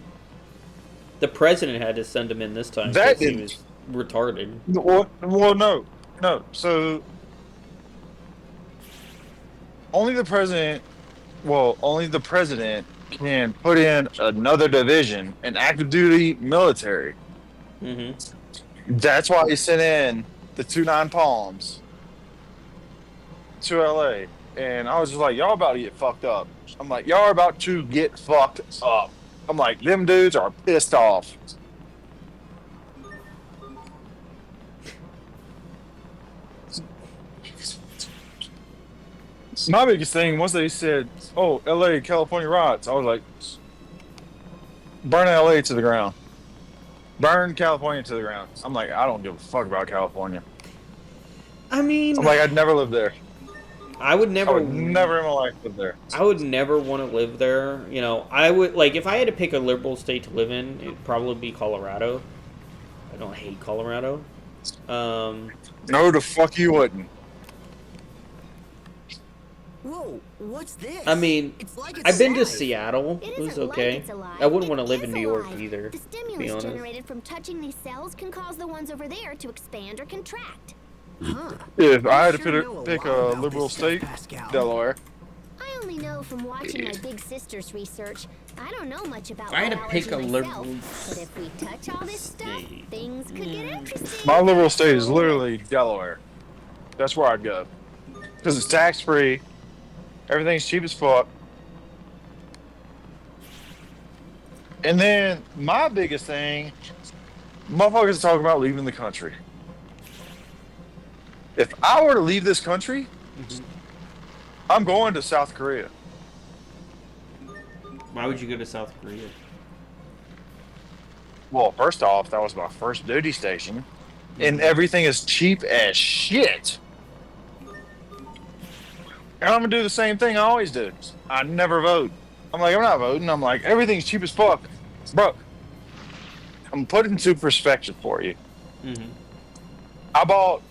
Speaker 1: The president had to send him in this time
Speaker 3: That
Speaker 1: because he
Speaker 3: didn't.
Speaker 1: was retarded.
Speaker 3: Well, no. So only the president. Well, only the president can put in another division, an active duty military.
Speaker 1: Mm-hmm.
Speaker 3: That's why he sent in the 2-9 Palms to LA. And I was just like, y'all about to get fucked up. I'm like, y'all are about to get fucked up. I'm like, them dudes are pissed off. My biggest thing, once they said, oh, LA, California riots, I was like, burn LA to the ground. Burn California to the ground. I'm like, I don't give a fuck about California.
Speaker 1: I mean,
Speaker 3: I'm like, I'd never live there.
Speaker 1: I would
Speaker 3: I
Speaker 1: never.
Speaker 3: would never in my life live there.
Speaker 1: I would never want to live there. You know, I would like if I had to pick a liberal state to live in, it'd probably be Colorado. I don't hate Colorado.
Speaker 3: No, the fuck you wouldn't.
Speaker 9: Whoa, what's this?
Speaker 1: I mean,
Speaker 9: It's like it's
Speaker 1: I've been to
Speaker 9: alive.
Speaker 1: Seattle.
Speaker 7: It
Speaker 1: It was
Speaker 7: isn't
Speaker 1: okay.
Speaker 7: like it's alive.
Speaker 1: I wouldn't want to
Speaker 7: It
Speaker 1: live
Speaker 7: is
Speaker 1: in New York
Speaker 7: alive.
Speaker 1: either.
Speaker 7: The
Speaker 1: To be
Speaker 7: stimulus
Speaker 1: honest.
Speaker 7: generated from touching these cells can cause the ones over there to expand or contract.
Speaker 9: Huh.
Speaker 3: If I had to
Speaker 9: sure know
Speaker 3: pick
Speaker 9: lot
Speaker 3: a
Speaker 9: about
Speaker 3: liberal
Speaker 9: this stuff,
Speaker 3: state,
Speaker 9: Pascal.
Speaker 3: Delaware.
Speaker 7: I only know from watching my big sister's research. I don't know much about
Speaker 1: If I had to
Speaker 7: biology
Speaker 1: pick a
Speaker 7: myself,
Speaker 1: liberal
Speaker 7: but if we touch all this stuff,
Speaker 1: state.
Speaker 7: things could get interesting.
Speaker 3: My liberal state is literally Delaware. That's where I'd go. Because it's tax free. Everything's cheap as fuck. And then my biggest thing, motherfuckers talking about leaving the country. If I were to leave this country, I'm going to South Korea.
Speaker 1: Why would you go to South Korea?
Speaker 3: Well, first off, that was my first duty station. And everything is cheap as shit. And I'm gonna do the same thing I always do. I never vote. I'm like, I'm not voting. I'm like, everything's cheap as fuck. Bro, I'm putting into perspective for you.
Speaker 1: Mm-hmm.
Speaker 3: I bought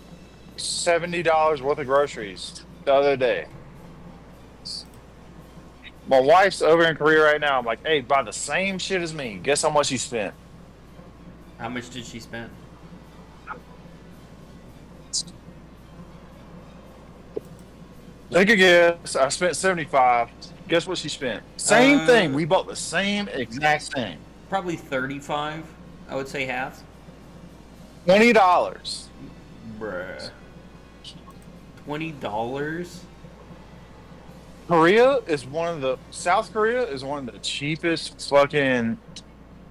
Speaker 3: $70 worth of groceries the other day. My wife's over in Korea right now. I'm like, hey, buy the same shit as me. Guess how much you spent?
Speaker 1: How much did she spend?
Speaker 3: Take a guess. I spent 75. Guess what she spent? Same thing. We bought the same exact thing.
Speaker 1: Probably 35. I would say half.
Speaker 3: $20.
Speaker 1: Bruh. $20?
Speaker 3: South Korea is one of the cheapest fucking,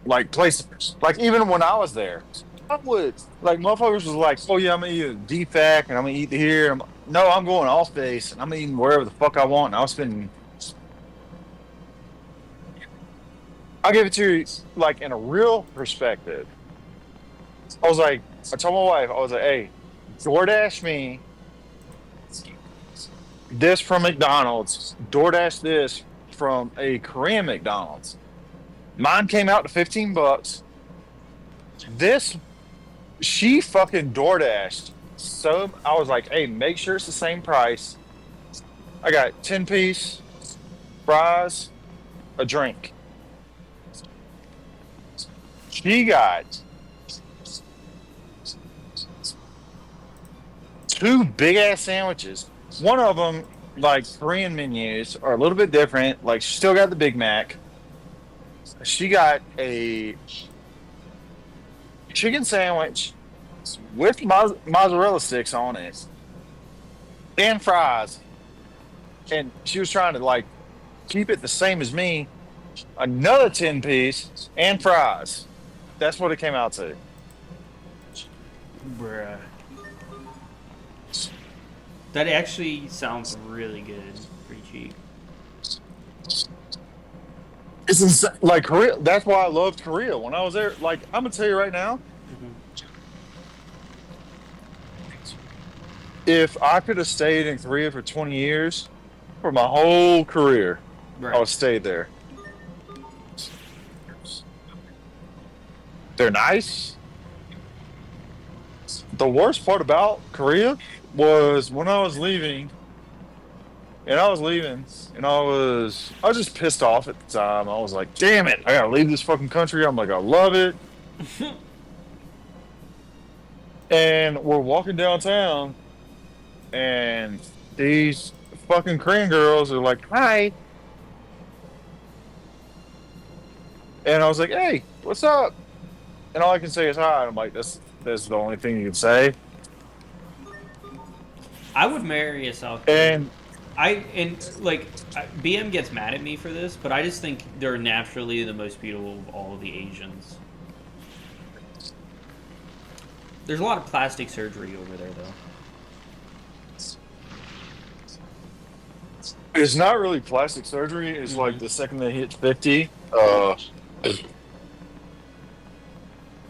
Speaker 3: like, places. Like, even when I was there, I would, like, motherfuckers was like, oh yeah, I'm gonna eat a DFAC and I'm gonna eat here. No, I'm going off base and I'm eating wherever the fuck I want. And I was spending
Speaker 8: I'll give it to you like in a real perspective. I was like, I told my wife, I was like, hey, DoorDash me this from McDonald's, DoorDash this from a Korean McDonald's. Mine came out to $15. This, she fucking DoorDashed. So I was like, hey, make sure it's the same price. I got 10-piece, fries, a drink. She got 2 big ass sandwiches. One of them, like Korean menus, are a little bit different. Like, she still got the Big Mac. She got a chicken sandwich with mozzarella sticks on it and fries. And she was trying to like keep it the same as me. Another 10-piece and fries. That's what it came out to.
Speaker 1: Bruh. That actually sounds really good. Pretty cheap.
Speaker 8: It's insane. Like Korea. That's why I loved Korea when I was there. Like, I'm gonna tell you right now, if I could have stayed in Korea for 20 years, for my whole career, I would have stayed there. They're nice. The worst part about Korea was when I was leaving, and I was just pissed off at the time. I was like, damn it, I gotta leave this fucking country. I'm like, I love it. And we're walking downtown, and these fucking Korean girls are like, hi. And I was like, hey, what's up? And all I can say is hi. And I'm like, that's the only thing you can say.
Speaker 1: I would marry a South
Speaker 8: Korean.
Speaker 1: BM gets mad at me for this, but I just think they're naturally the most beautiful of all of the Asians. There's a lot of plastic surgery over there, though.
Speaker 8: It's not really plastic surgery. It's like the second they hit 50,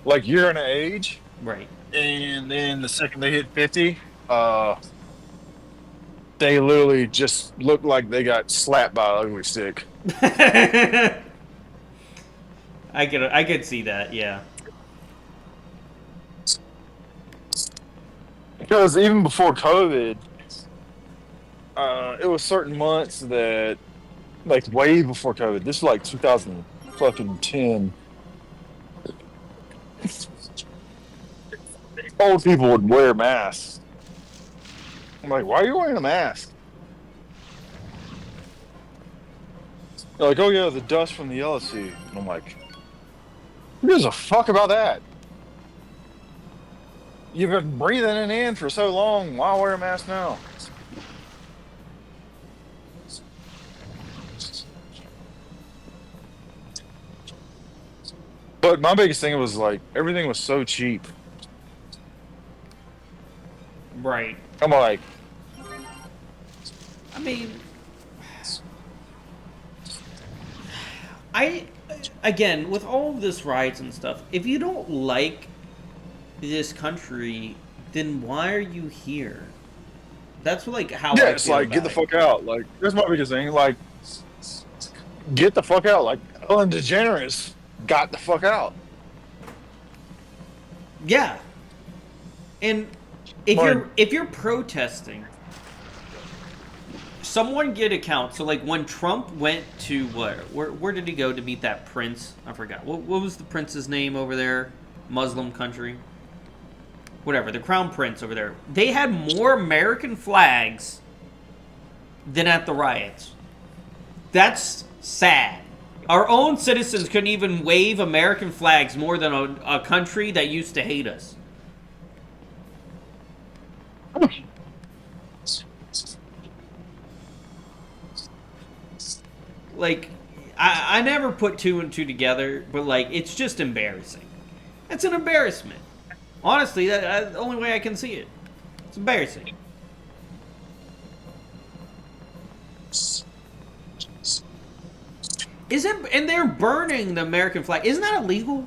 Speaker 8: like you're gonna age,
Speaker 1: right?
Speaker 8: And then the second they hit 50, they literally just look like they got slapped by an ugly stick.
Speaker 1: I could see that, yeah.
Speaker 8: Because even before COVID, it was certain months that, like way before COVID, this is like 2010. Old people would wear masks. I'm like, why are you wearing a mask? They're like, oh yeah, the dust from the LSE. And I'm like, who gives a fuck about that? You've been breathing it in for so long. Why wear a mask now? But my biggest thing was like, everything was so cheap.
Speaker 1: Right.
Speaker 8: I'm like,
Speaker 1: I mean, again, with all of this riots and stuff, if you don't like this country, then why are you here? That's like how I
Speaker 8: it's
Speaker 1: feel
Speaker 8: like,
Speaker 1: about
Speaker 8: get the
Speaker 1: it.
Speaker 8: fuck out. Like, that's my biggest thing. Like, get the fuck out. Like, Ellen DeGeneres got the fuck out.
Speaker 1: Yeah. And if you're protesting, someone get a count. So like when Trump went to where did he go to meet that prince? I forgot. What was the prince's name over there? Muslim country. Whatever, the crown prince over there. They had more American flags than at the riots. That's sad. Our own citizens couldn't even wave American flags more than a country that used to hate us. Like, I never put 2 and 2 together, but like, it's just embarrassing. It's an embarrassment. Honestly, that's the only way I can see it. It's embarrassing. And they're burning the American flag. Isn't that illegal?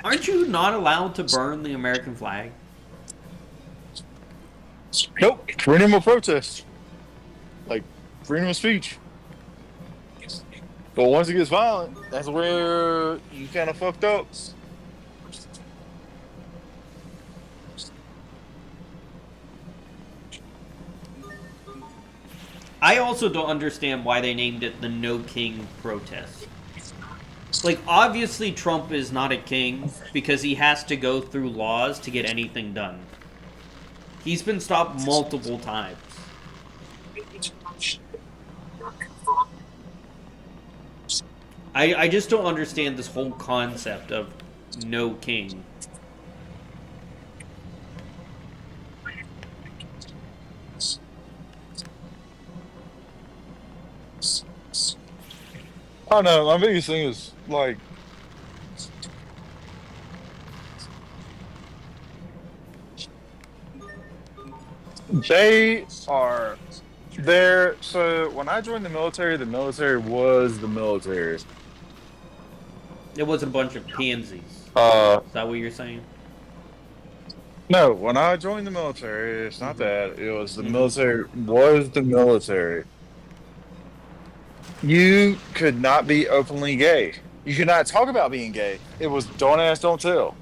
Speaker 1: Aren't you not allowed to burn the American flag?
Speaker 3: Nope. Freedom of protest. Like, freedom of speech. But once it gets violent, that's where you kind of fucked up.
Speaker 1: I also don't understand why they named it the No King protest. Like, obviously Trump is not a king because he has to go through laws to get anything done. He's been stopped multiple times. I just don't understand this whole concept of no king.
Speaker 3: I don't know. My biggest thing is like, they are there. So when I joined the military was the military.
Speaker 1: It was a bunch of pansies. Is that what you're saying?
Speaker 3: No, when I joined the military, it's not that. It was the military was the military. You could not be openly gay. You could not talk about being gay. It was don't ask, don't tell.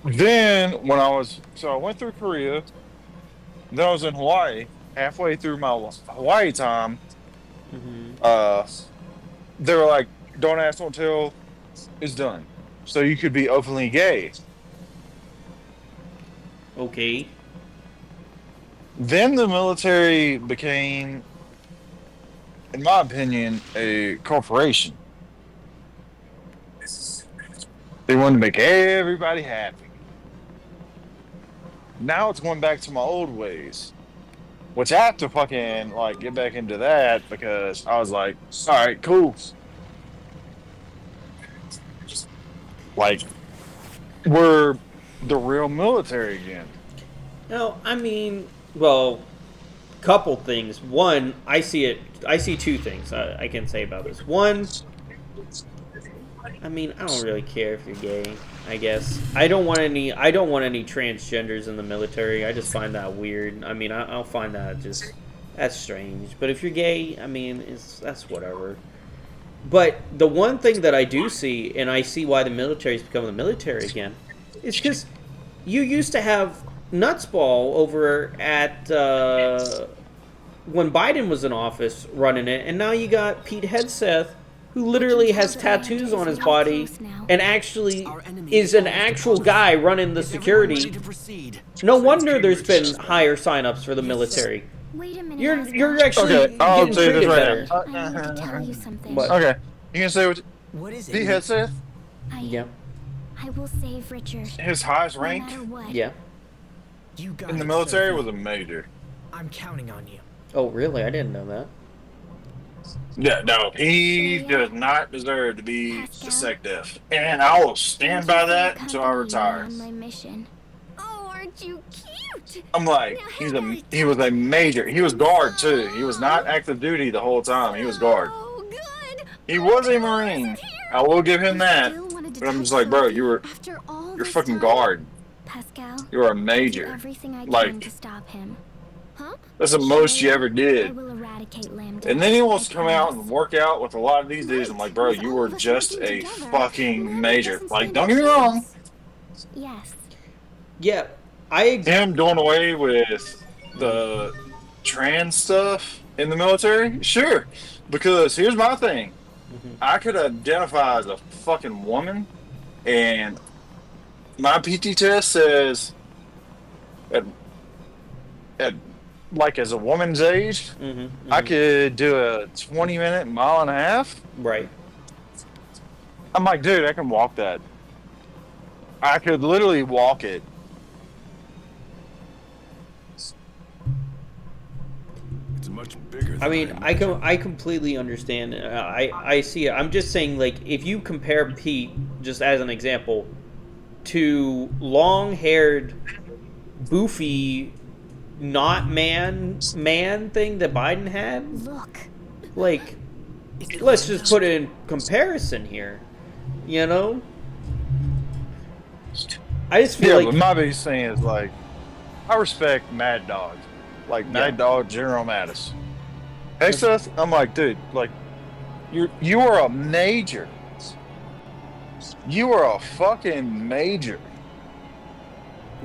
Speaker 3: Then when I went through Korea, then I was in Hawaii. Halfway through my Hawaii time, they were like, don't ask, don't tell is done. So you could be openly gay.
Speaker 1: Okay.
Speaker 3: Then the military became, in my opinion, a corporation. They wanted to make everybody happy. Now it's going back to my old ways, which I have to fucking like get back into that because I was like, all right, cool. Like, we're the real military again.
Speaker 1: No, I mean, well, couple things. One, I see two things I can say about this. One, I mean, I don't really care if you're gay, I guess. I don't want any transgenders in the military. I just find that weird. I mean, I'll find that that's strange. But if you're gay, I mean, that's whatever. But the one thing that I do see, and I see why the military's becoming the military again, is because you used to have Nutsball over at when Biden was in office running it, and now you got Pete Hegseth, who literally has tattoos on his body and actually is an actual guy running the security. No wonder there's been higher signups for the military.
Speaker 7: Wait a minute.
Speaker 1: You're actually getting treated better.
Speaker 7: I need to tell you something.
Speaker 1: What?
Speaker 3: Okay, you can say
Speaker 4: What is it?
Speaker 3: Pete Hegseth,
Speaker 1: Yeah.
Speaker 7: I will save Richard.
Speaker 3: his highest
Speaker 7: No
Speaker 3: rank
Speaker 7: matter what.
Speaker 1: Yeah.
Speaker 4: You got
Speaker 3: in the
Speaker 4: it,
Speaker 3: military
Speaker 4: Sophie.
Speaker 3: was a major.
Speaker 4: I'm counting on you.
Speaker 1: Oh, really? I didn't know that.
Speaker 3: Yeah, no, he does not deserve to be the SecDef, and I will stand by that until I retire.
Speaker 7: On my mission. Oh, aren't you cute?
Speaker 3: I'm like, he was a major. He was guard too. He was not active duty the whole time. He was guard.
Speaker 7: Oh, good.
Speaker 3: He was a Marine. I will give him that.
Speaker 7: Still wanted to
Speaker 3: But I'm
Speaker 7: touch
Speaker 3: just like, bro,
Speaker 7: Sophie after all
Speaker 3: you're
Speaker 7: this
Speaker 3: fucking
Speaker 7: time?
Speaker 3: guard.
Speaker 7: Pascal.
Speaker 3: You're a
Speaker 7: Do
Speaker 3: major.
Speaker 7: everything I can
Speaker 3: Like,
Speaker 7: to stop him. Huh?
Speaker 3: that's the most you ever
Speaker 7: I
Speaker 3: did.
Speaker 7: will eradicate Lambda.
Speaker 3: And then he wants
Speaker 7: I
Speaker 3: to come out
Speaker 7: promise.
Speaker 3: and work out with a lot of these dudes. I'm like, bro, you were just a fucking major. Like, don't get me wrong.
Speaker 7: Yes.
Speaker 1: Yeah, I agree.
Speaker 3: Him doing away with the trans stuff in the military, sure. Because here's my thing. I could identify as a fucking woman, and my PT test says at like as a woman's age, I could do a 20-minute mile and a half.
Speaker 1: Right.
Speaker 3: I'm like, dude, I can walk that. I could literally walk it.
Speaker 5: It's much bigger than
Speaker 1: I mean,
Speaker 5: imagined.
Speaker 1: I completely understand. I see it. I'm just saying, like, if you compare Pete, just as an example, to long-haired, boofy, not man thing that Biden had,
Speaker 7: Look.
Speaker 1: Like, let's just put it in comparison here. You know? I just feel
Speaker 3: Yeah,
Speaker 1: like...
Speaker 3: but my biggest thing is, like, I respect Mad Dog. Like, Mad Dog, General Mattis. Excess, I'm like, dude, like, you are a major. You are a fucking major.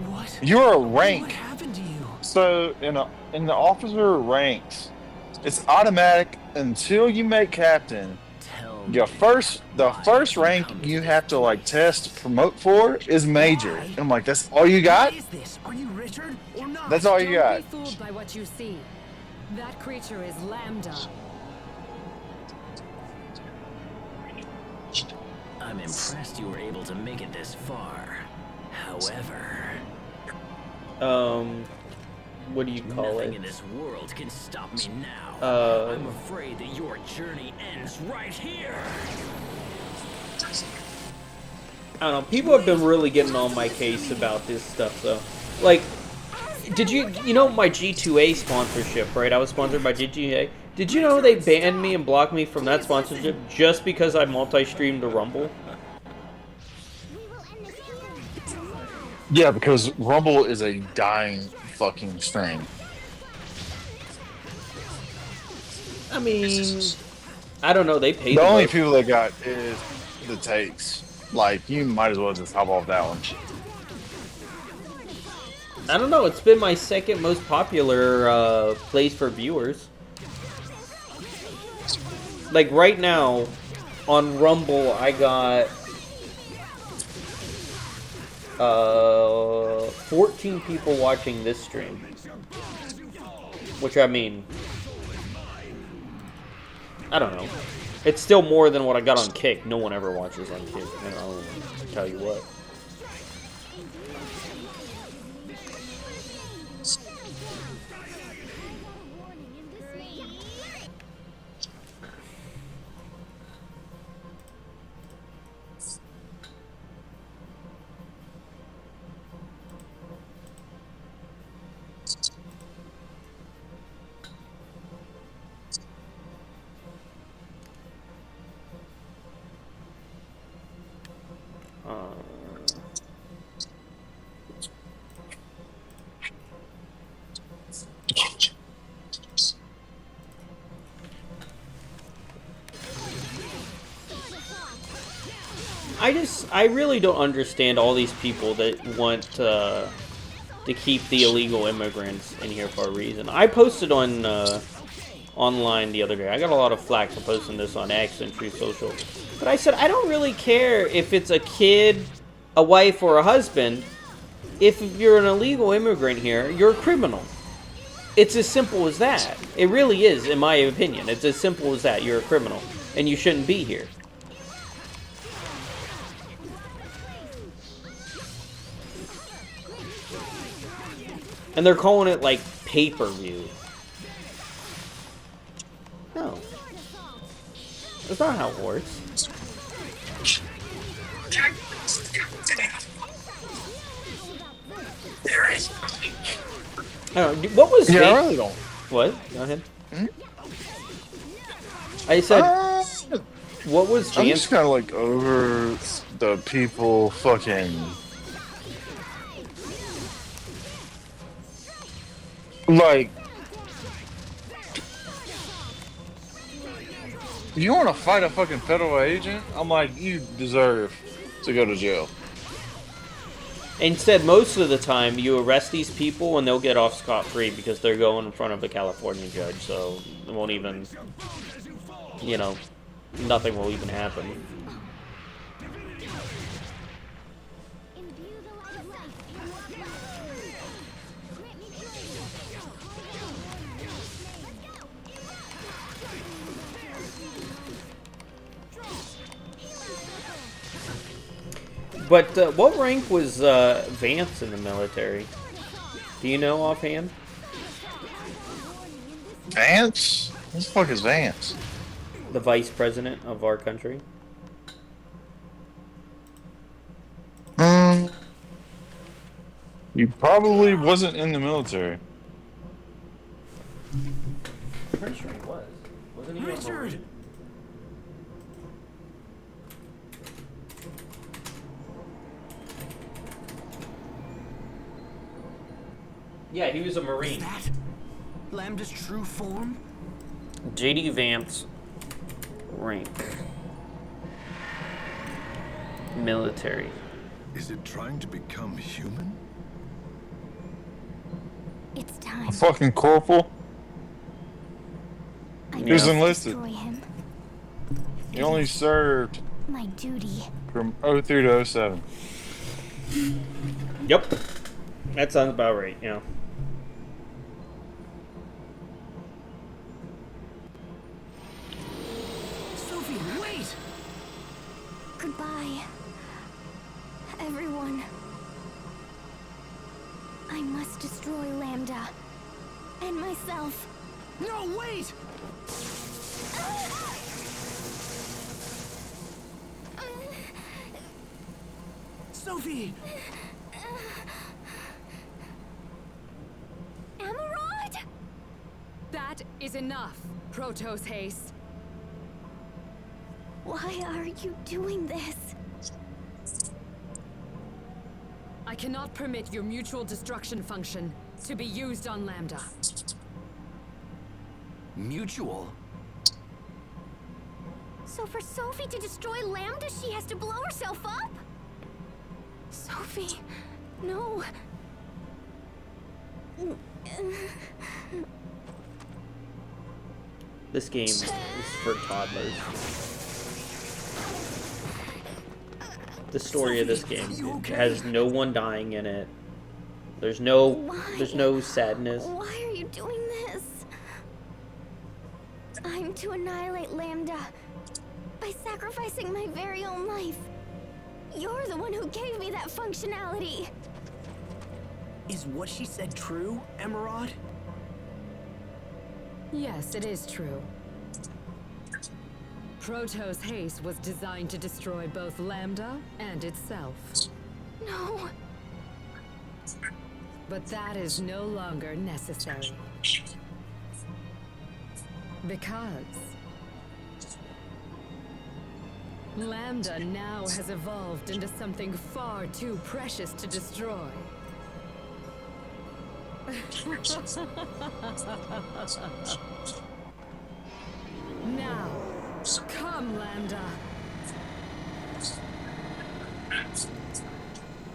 Speaker 4: What?
Speaker 3: You're a rank.
Speaker 4: What happened to you?
Speaker 3: So in the officer ranks, it's automatic until you make captain. The first rank you have to like test promote for is major. And I'm like, that's all you got?
Speaker 4: What is this? Are you Richard or not?
Speaker 3: That's all you got.
Speaker 2: Don't be fooled by what you see. That creature is Lambda.
Speaker 9: I'm impressed you were able to make it this far. However,
Speaker 1: what do you call
Speaker 9: nothing
Speaker 1: it?
Speaker 9: in this world can stop me now.
Speaker 1: Uh,
Speaker 9: I'm afraid that your journey ends right here.
Speaker 1: I don't know. People have been really getting on my case about this stuff, though. Like, did you know my G2A sponsorship, right? I was sponsored by G2A. Did you know they banned me and blocked me from that sponsorship just because I multi-streamed to Rumble?
Speaker 3: Yeah, because Rumble is a dying fucking thing.
Speaker 1: I mean, I don't know. They paid
Speaker 3: The
Speaker 1: the
Speaker 3: only
Speaker 1: most.
Speaker 3: people that got is the takes. Like, you might as well just hop off that one.
Speaker 1: I don't know. It's been my second most popular place for viewers. Like right now, on Rumble, I got 14 people watching this stream. Which, I mean, I don't know. It's still more than what I got on Kick. No one ever watches on Kick. I'll tell you what. I really don't understand all these people that want to keep the illegal immigrants in here for a reason. I posted on online the other day. I got a lot of flack for posting this on X and True Social. But I said, I don't really care if it's a kid, a wife, or a husband. If you're an illegal immigrant here, you're a criminal. It's as simple as that. It really is, in my opinion. It's as simple as that. You're a criminal, and you shouldn't be here. And they're calling it, like, pay-per-view. No. That's not how it works. I don't know, what was...
Speaker 3: Yeah, I really don't.
Speaker 1: What? Go ahead. I said... what was
Speaker 3: I'm
Speaker 1: Jan's...
Speaker 3: just kind of, like, over the people fucking... Like, you want to fight a fucking federal agent? I'm like, you deserve to go to jail.
Speaker 1: Instead, most of the time, you arrest these people and they'll get off scot-free because they're going in front of a California judge, so it won't even, you know, nothing will even happen. But what rank was Vance in the military? Do you know offhand?
Speaker 3: Vance? What the fuck is Vance?
Speaker 1: The vice president of our country.
Speaker 3: He probably wasn't in the military.
Speaker 1: Pretty sure he was. Wasn't he a
Speaker 4: Richard!
Speaker 1: Marine? Yeah, he was a
Speaker 4: Is
Speaker 1: Marine.
Speaker 4: that Lambda's true form?
Speaker 1: JD Vance rank. Military.
Speaker 5: Is it trying to become human?
Speaker 7: It's time.
Speaker 3: A fucking corporal?
Speaker 7: I
Speaker 3: Who's
Speaker 7: must
Speaker 3: enlisted?
Speaker 7: destroy him.
Speaker 3: He only served
Speaker 7: My duty.
Speaker 3: from 03 to 07.
Speaker 1: Yep. That sounds about right, yeah.
Speaker 4: Sophie, wait!
Speaker 7: Goodbye, everyone. I must destroy Lambda. And myself.
Speaker 4: No, wait! Sophie!
Speaker 7: Emerald?
Speaker 2: That is enough, Protos Haste.
Speaker 7: Why are you doing this?
Speaker 2: I cannot permit your mutual destruction function to be used on Lambda.
Speaker 4: Mutual?
Speaker 7: So for Sophie to destroy Lambda, she has to blow herself up? Sophie, no.
Speaker 1: This game is for toddlers. The story of this game has no one dying in it. There's no sadness.
Speaker 7: Why are you doing this? I'm to annihilate Lambda by sacrificing my very own life. You're the one who gave me that functionality.
Speaker 4: Is what she said true, Emerald?
Speaker 2: Yes, it is true. Protos Haste was designed to destroy both Lambda and itself.
Speaker 7: No.
Speaker 2: But that is no longer necessary. Because Lambda now has evolved into something far too precious to destroy. Now, come, Lambda.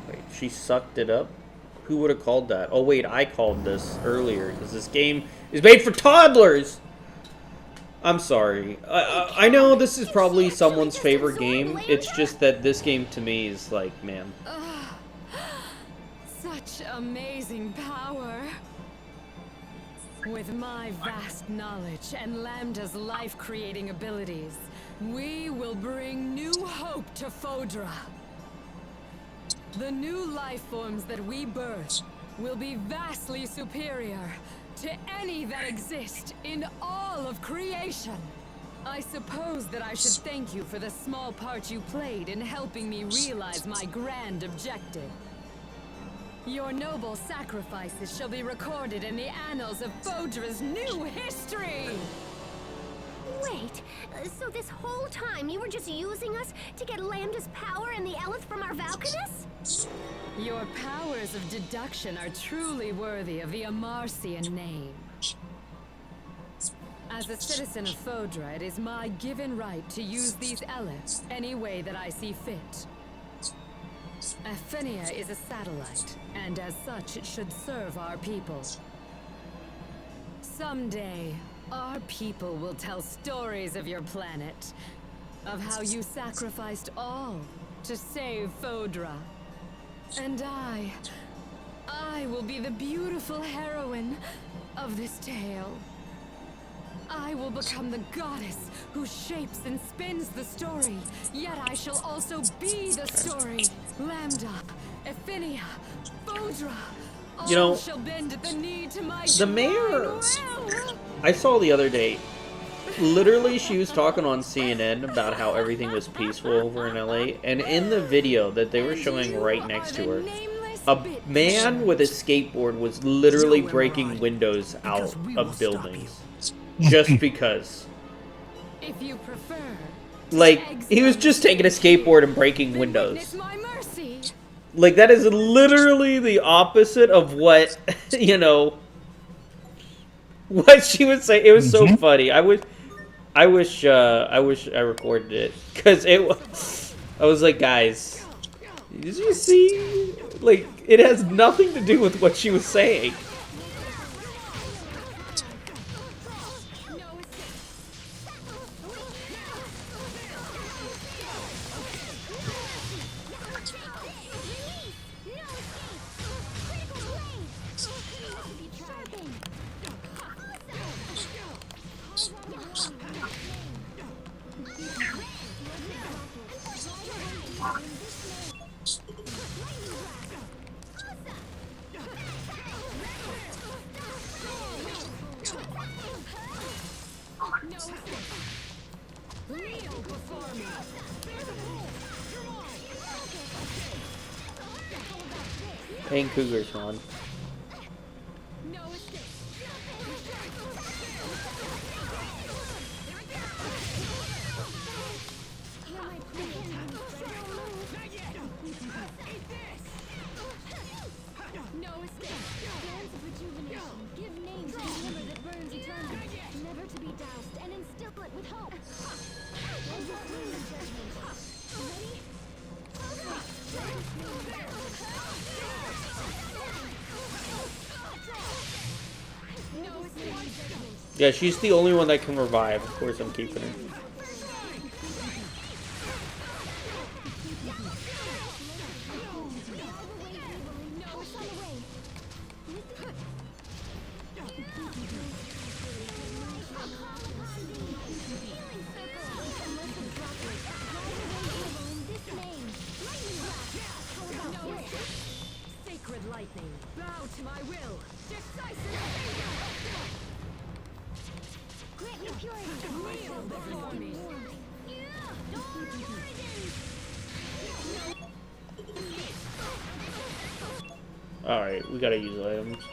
Speaker 1: Wait, she sucked it up? Who would have called that? Oh wait, I called this earlier because this game is made for toddlers! I'm sorry. I know this is probably someone's favorite game. It's just that this game to me is like, man.
Speaker 2: Such amazing power. With my vast knowledge and Lambda's life-creating abilities, we will bring new hope to Fodra. The new life forms that we birth will be vastly superior to any that exist in all of creation. I suppose that I should thank you for the small part you played in helping me realize my grand objective. Your noble sacrifices shall be recorded in the annals of Fodra's new history!
Speaker 7: Wait, so this whole time you were just using us to get Lambda's power and the Elith from our Valkanus?
Speaker 2: Your powers of deduction are truly worthy of the Amarcian name. As a citizen of Fodra, it is my given right to use these Eliths any way that I see fit. Aphenia is a satellite, and as such it should serve our people. Someday, our people will tell stories of your planet, of how you sacrificed all to save Fodra. And I will be the beautiful heroine of this tale. I will become the goddess who shapes and spins the story, yet I shall also be the story. Lambda, Aphenia, Fodra, all
Speaker 1: You know,
Speaker 2: shall bend at the knee to my
Speaker 1: the mayor,
Speaker 2: divine will.
Speaker 1: I saw the other day, literally she was talking on CNN about how everything was peaceful over in LA, and in the video that they were showing right next to her, a man with a skateboard was literally breaking windows out of buildings. Just because.
Speaker 2: If you prefer.
Speaker 1: Like, he was just taking a skateboard and breaking windows. Like, that is literally the opposite of what, you know, what she would say. It was so funny. I wish I recorded it. Because I was like, guys, did you see? Like, it has nothing to do with what she was saying. Paying Cougars on. Yeah, she's the only one that can revive. Of course, I'm keeping her.
Speaker 2: Sacred lightning, bow to my will. Decisive.
Speaker 7: Grant me purity.
Speaker 2: Kneel before me.
Speaker 1: Alright, we gotta use items.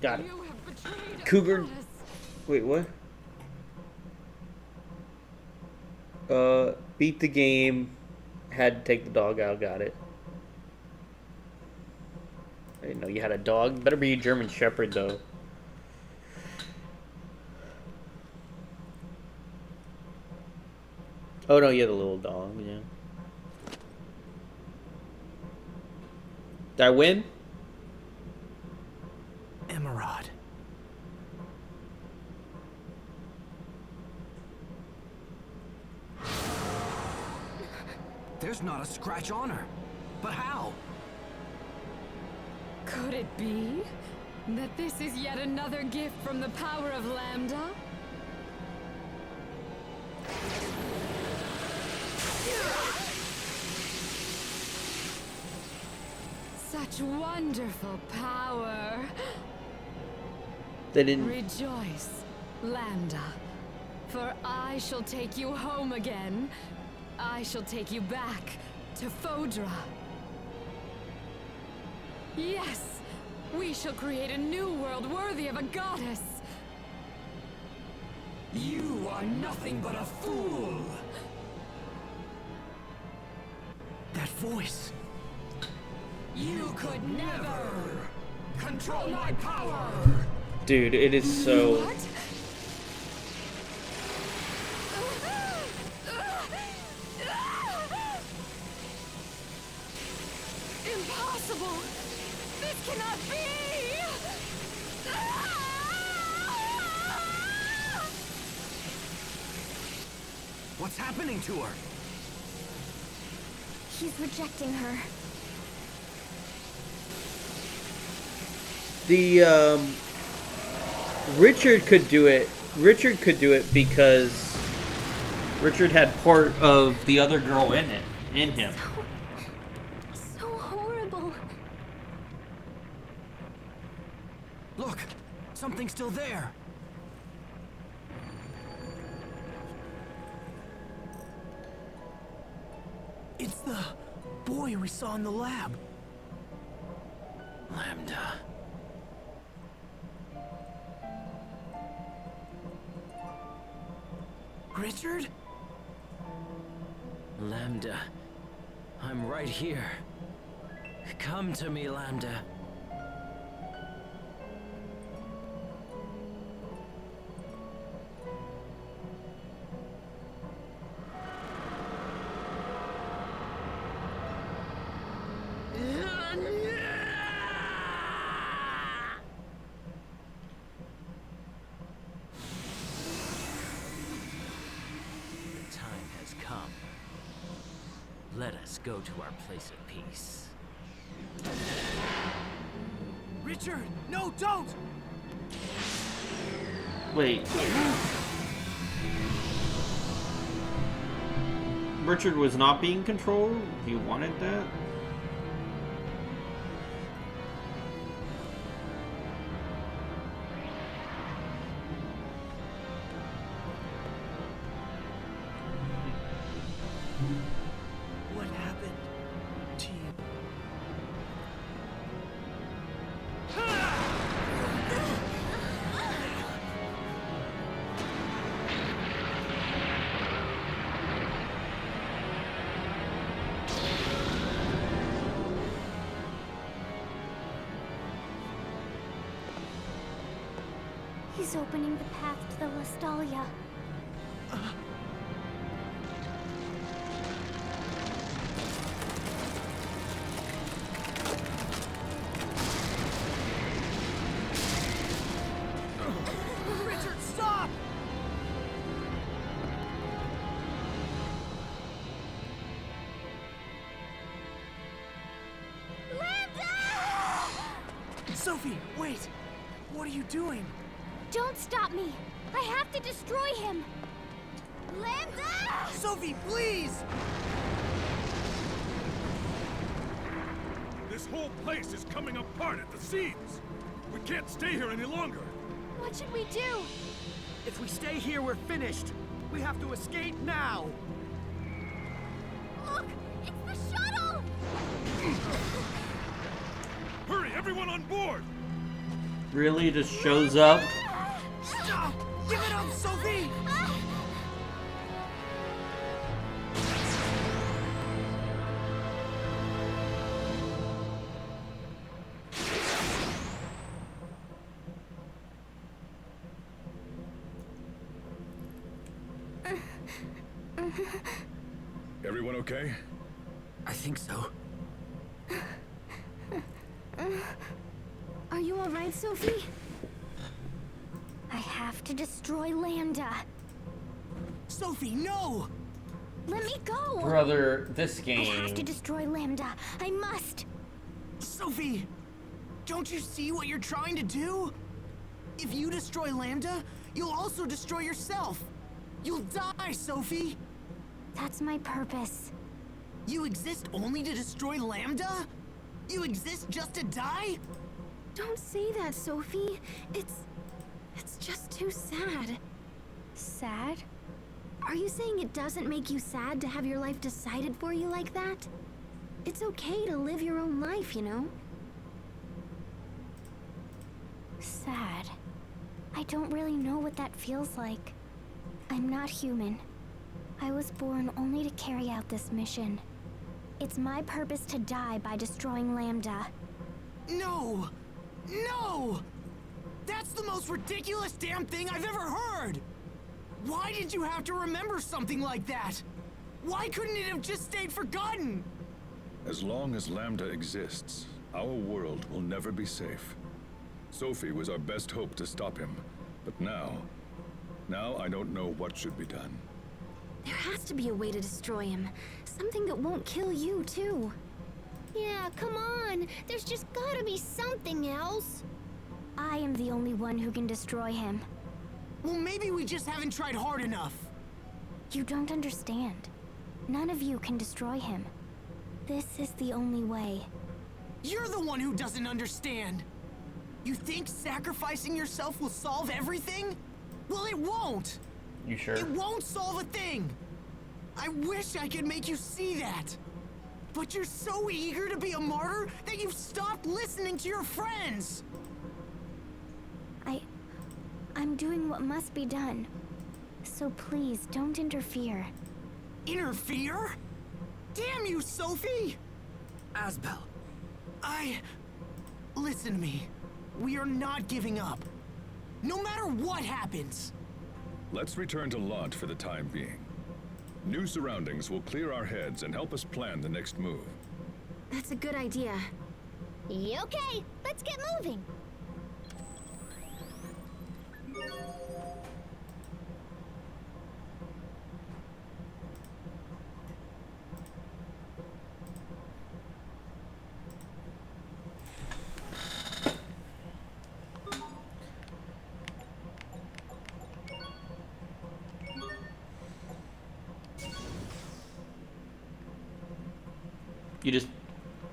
Speaker 1: Got it. Cougar. Wait, what? Beat the game. Had to take the dog out. Got it. I didn't know you had a dog. Better be a German Shepherd, though. Oh, no, you had a little dog, yeah. Did I win?
Speaker 4: Emerald. There's not a scratch on her. But how?
Speaker 2: Could it be that this is yet another gift from the power of Lambda? Such wonderful power.
Speaker 1: They didn't.
Speaker 2: Rejoice, Lambda, for I shall take you home again. I shall take you back to Fodra. Yes, we shall create a new world worthy of a goddess.
Speaker 4: You are nothing but a fool. That voice.
Speaker 2: You could never
Speaker 4: Control my power.
Speaker 1: Dude, it is so.
Speaker 2: What? Impossible! This cannot be!
Speaker 4: What's happening to her?
Speaker 7: He's rejecting her.
Speaker 1: The Richard could do it. Richard could do it because Richard had part of the other girl in him.
Speaker 7: So horrible.
Speaker 4: Look, something's still there. It's the boy we saw in the lab.
Speaker 9: Lambda.
Speaker 4: Richard?
Speaker 9: Lambda. I'm right here. Come to me, Lambda. Let us go to our place of peace.
Speaker 4: Richard! No, don't!
Speaker 1: Wait. Richard was not being controlled? He wanted that?
Speaker 4: What happened to you?
Speaker 7: He's opening the path to the Lestalia.
Speaker 4: Richard, stop! Sophie, wait! What are you doing?
Speaker 7: Don't stop me! I have to destroy him! Lambda!
Speaker 4: Sophie, please!
Speaker 5: This whole place is coming apart at the seams. We can't stay here any longer.
Speaker 7: What should we do?
Speaker 4: If we stay here, we're finished. We have to escape now.
Speaker 7: Look! It's the shuttle!
Speaker 5: Hurry, everyone on board!
Speaker 1: Really? Just shows up?
Speaker 4: Stop! Give it up, Sophie!
Speaker 5: Everyone okay?
Speaker 4: I think so.
Speaker 7: Are you alright, Sophie? I have to destroy Lambda.
Speaker 4: Sophie, no!
Speaker 7: Let me go!
Speaker 1: Brother, this
Speaker 7: I
Speaker 1: game.
Speaker 7: have to destroy Lambda. I must!
Speaker 4: Sophie! Don't you see what you're trying to do? If you destroy Lambda, you'll also destroy yourself. You'll die, Sophie!
Speaker 7: That's my purpose.
Speaker 4: You exist only to destroy Lambda? You exist just to die?
Speaker 7: Don't say that, Sophie. It's just too sad. Sad? Are you saying it doesn't make you sad to have your life decided for you like that? It's okay to live your own life, you know? Sad. I don't really know what that feels like. I'm not human. I was born only to carry out this mission. It's my purpose to die by destroying Lambda.
Speaker 4: No! No! That's the most ridiculous damn thing I've ever heard! Why did you have to remember something like that? Why couldn't it have just stayed forgotten?
Speaker 5: As long as Lambda exists, our world will never be safe. Sophie was our best hope to stop him, but now I don't know what should be done.
Speaker 7: There has to be a way to destroy him. Something that won't kill you, too. Yeah, come on. There's just gotta be something else. I am the only one who can destroy him.
Speaker 4: Well, maybe we just haven't tried hard enough.
Speaker 7: You don't understand. None of you can destroy him. This is the only way.
Speaker 4: You're the one who doesn't understand. You think sacrificing yourself will solve everything? Well, it won't.
Speaker 1: You sure?
Speaker 4: It won't solve a thing. I wish I could make you see that. But you're so eager to be a martyr that you've stopped listening to your friends.
Speaker 7: I'm doing what must be done. So please, don't interfere.
Speaker 4: Interfere? Damn you, Sophie! Asbel, Listen to me. We are not giving up. No matter what happens.
Speaker 5: Let's return to launch for the time being. New surroundings will clear our heads and help us plan the next move.
Speaker 7: That's a good idea. Okay, let's get moving.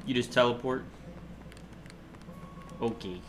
Speaker 1: You just teleport? Okay.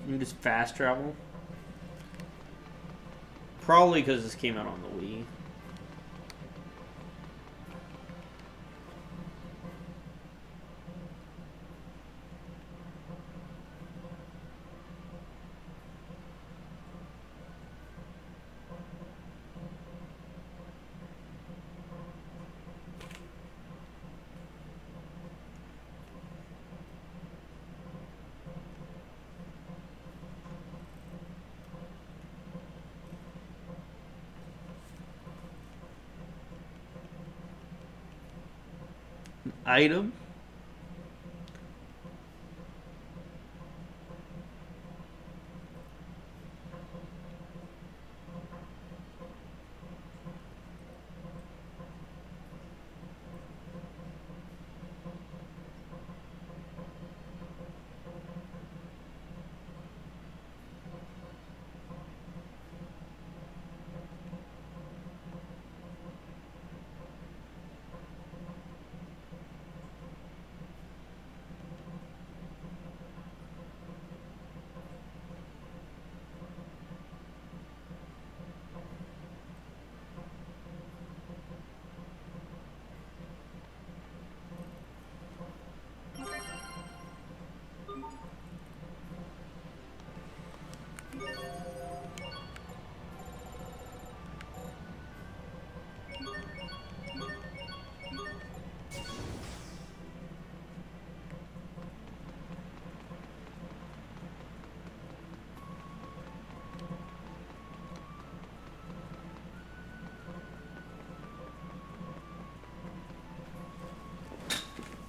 Speaker 1: You can just fast travel. Probably because this came out on the Wii. Item.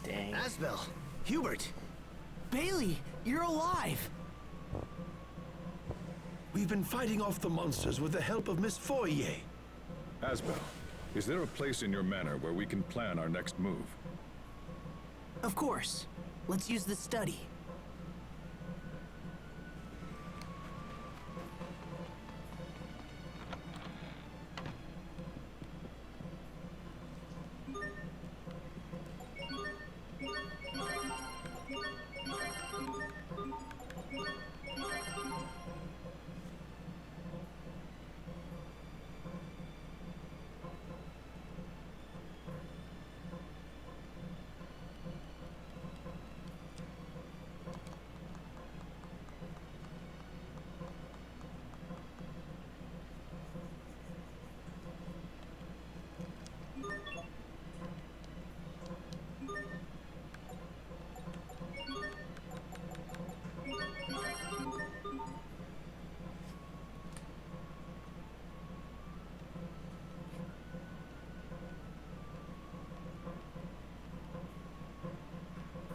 Speaker 1: Dang.
Speaker 4: Asbel, Hubert, Bailey, you're alive.
Speaker 10: We've been fighting off the monsters with the help of Miss Foyer.
Speaker 5: Asbel, is there a place in your manor where we can plan our next move?
Speaker 4: Of course. Let's use the study.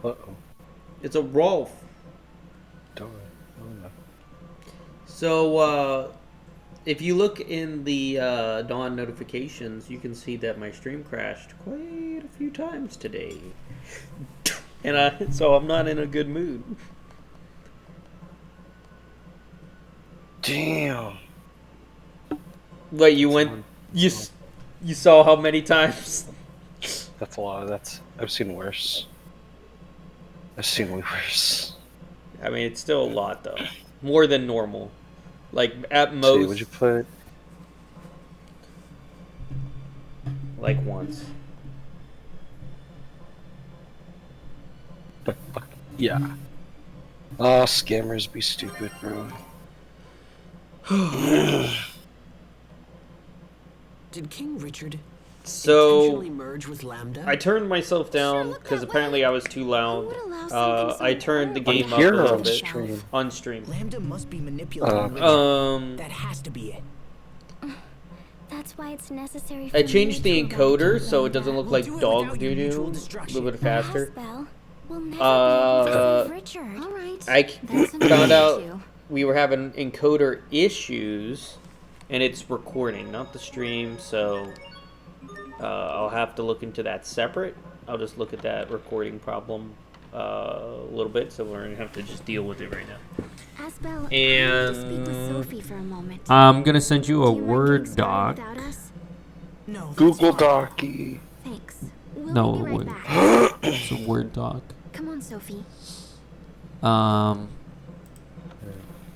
Speaker 11: Uh-oh.
Speaker 1: It's a Rolf.
Speaker 11: Darn. Oh, no.
Speaker 1: So, if you look in the Dawn notifications, you can see that my stream crashed quite a few times today. And so I'm not in a good mood.
Speaker 11: Damn.
Speaker 1: But you went, you saw how many times?
Speaker 11: That's a lot. I've seen worse. I've seen way worse.
Speaker 1: I mean, it's still a lot though. More than normal. Like at
Speaker 11: See,
Speaker 1: most.
Speaker 11: would you put?
Speaker 1: Like once.
Speaker 11: But fuck yeah. Oh, scammers be stupid, bro.
Speaker 4: Did King Richard
Speaker 1: So
Speaker 4: intentionally merge with Lambda?
Speaker 1: I turned myself down because apparently I was too loud. I turned the game up a
Speaker 11: Here
Speaker 1: little
Speaker 11: on
Speaker 1: bit
Speaker 11: stream.
Speaker 1: on stream.
Speaker 4: Lambda must be manipulating Richard. That has to be it.
Speaker 7: That's why it's necessary.
Speaker 1: I changed the encoder so it doesn't look like dog doo-doo. A little bit faster. I found out we were having encoder issues, and it's recording, not the stream, so I'll have to look into that separate. I'll just look at that recording problem a little bit, so we're going to have to just deal with it right now.
Speaker 7: Asbel,
Speaker 1: And I'm going to send you a Word doc.
Speaker 4: No,
Speaker 11: Google Docky.
Speaker 7: Thanks.
Speaker 1: No, it's a Word doc.
Speaker 7: Come on, Sophie.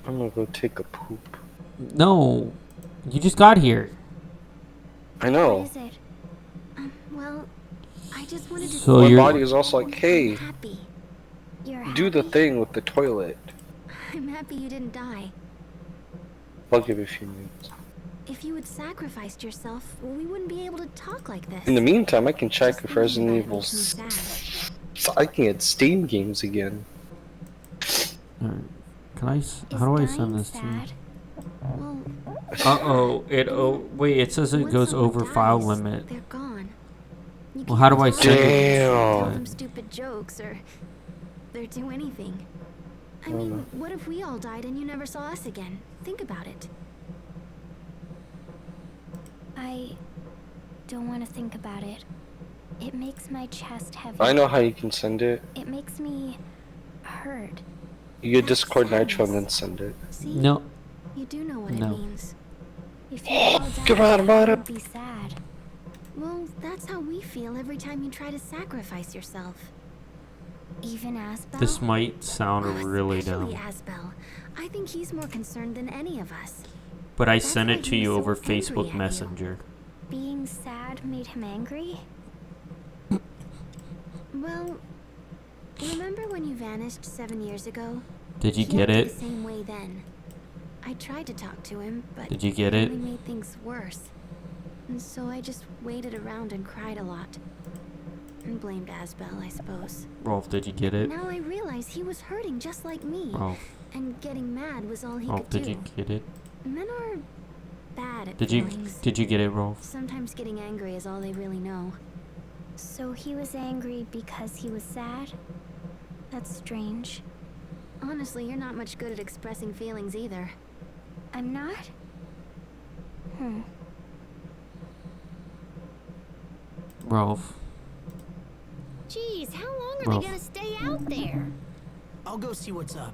Speaker 11: I'm gonna go take a poop.
Speaker 1: No, you just got here.
Speaker 11: I know.
Speaker 7: What is it? Well, I just wanted to
Speaker 1: So
Speaker 11: My
Speaker 1: you're-
Speaker 11: body is also like, hey,
Speaker 7: I'm happy. You're
Speaker 11: do the
Speaker 7: happy?
Speaker 11: thing with the toilet.
Speaker 7: I'm happy you didn't die.
Speaker 11: I'll give it a few minutes.
Speaker 7: If you had sacrificed yourself, we wouldn't be able to talk like this.
Speaker 11: In the meantime, I can check
Speaker 7: Just
Speaker 11: if Resident
Speaker 7: thinking about it
Speaker 11: Evil.
Speaker 7: makes me sad.
Speaker 11: So I can get Steam games again.
Speaker 1: Can I?
Speaker 7: Is
Speaker 1: How do I
Speaker 7: dying
Speaker 1: send this to you?
Speaker 7: sad? Well,
Speaker 1: Uh-oh. Wait, it says it
Speaker 7: when
Speaker 1: goes
Speaker 7: someone
Speaker 1: over file
Speaker 7: dies,
Speaker 1: limit.
Speaker 7: They're gone. You
Speaker 1: Well, how do I
Speaker 7: can't
Speaker 1: send
Speaker 7: talk
Speaker 1: it?
Speaker 7: to them, tell
Speaker 11: Damn.
Speaker 7: them stupid jokes or do anything. I mean, what if we all died and you never saw us again? Think about it. I don't want to think about it. It makes my chest heavy.
Speaker 11: I know how you can send it.
Speaker 7: It makes me hurt.
Speaker 11: You get Discord Nitro and then send it.
Speaker 7: See?
Speaker 1: No.
Speaker 7: You do know what
Speaker 1: No.
Speaker 7: it means. If you all
Speaker 11: Get
Speaker 7: died,
Speaker 11: out about
Speaker 7: it
Speaker 11: it.
Speaker 7: would be sad. Well, that's how we feel every time you try to sacrifice yourself. Even Asbel?
Speaker 1: This might sound really
Speaker 7: especially
Speaker 1: dumb,
Speaker 7: Asbel. I think he's more concerned than any of us.
Speaker 1: but I
Speaker 7: That's
Speaker 1: sent
Speaker 7: why
Speaker 1: it to
Speaker 7: he
Speaker 1: you
Speaker 7: was so
Speaker 1: over
Speaker 7: angry at
Speaker 1: Facebook
Speaker 7: you.
Speaker 1: Messenger.
Speaker 7: Being sad made him angry? Well, remember when you vanished 7 years ago?
Speaker 1: Did you
Speaker 7: He
Speaker 1: get
Speaker 7: acted
Speaker 1: it?
Speaker 7: the same way then. I tried to talk to him, but
Speaker 1: Did you get
Speaker 7: it
Speaker 1: it?
Speaker 7: only made things worse. And so I just waited around and cried a lot. And blamed Asbel, I suppose.
Speaker 1: Rolf, did you get it?
Speaker 7: Now I realize he was hurting just like me.
Speaker 1: Rolf,
Speaker 7: And getting mad was all he
Speaker 1: Rolf,
Speaker 7: could do.
Speaker 1: did you get it?
Speaker 7: Men are bad at
Speaker 1: Did you
Speaker 7: feelings.
Speaker 1: did you get it, Rolf?
Speaker 7: Sometimes getting angry is all they really know. So he was angry because he was sad? That's strange. Honestly, you're not much good at expressing feelings either. I'm not?
Speaker 1: Rolf.
Speaker 7: Geez, how long are
Speaker 1: Rolf.
Speaker 7: they gonna stay out there?
Speaker 4: I'll go see what's up.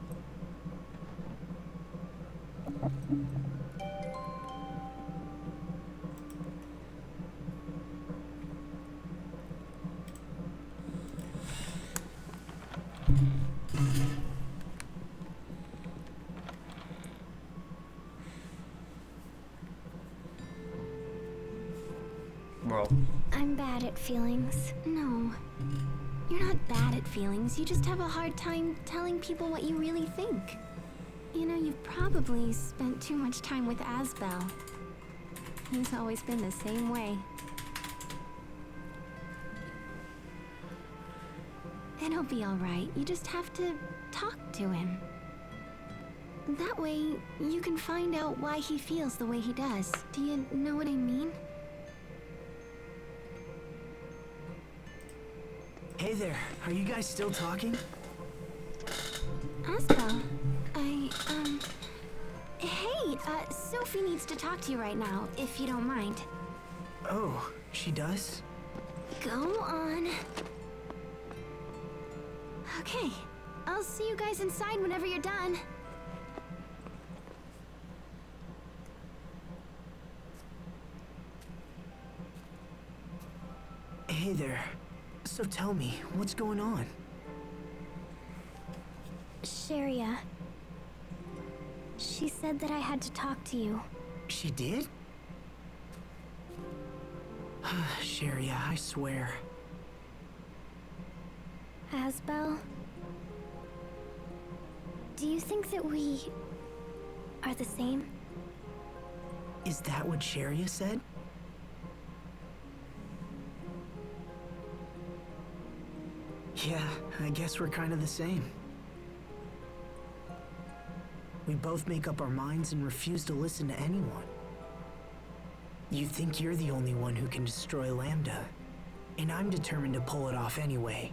Speaker 1: Rolf.
Speaker 7: I'm bad at feelings. No. You're not bad at feelings. You just have a hard time telling people what you really think. You know, you've probably spent too much time with Asbel. He's always been the same way. It'll be alright. You just have to talk to him. That way, you can find out why he feels the way he does. Do you know what I mean?
Speaker 4: Hey there, are you guys still talking?
Speaker 7: Asbel, hey, Sophie needs to talk to you right now, if you don't mind.
Speaker 4: Oh, she does?
Speaker 7: Go on. Okay, I'll see you guys inside whenever you're done.
Speaker 4: Hey there. So tell me, what's going on?
Speaker 7: Sharia. She said that I had to talk to you.
Speaker 4: She did? Sharia, I swear.
Speaker 7: Asbel? Do you think that we are the same?
Speaker 4: Is that what Sharia said? Yeah, I guess we're kind of the same. We both make up our minds and refuse to listen to anyone. You think you're the only one who can destroy Lambda, and I'm determined to pull it off anyway.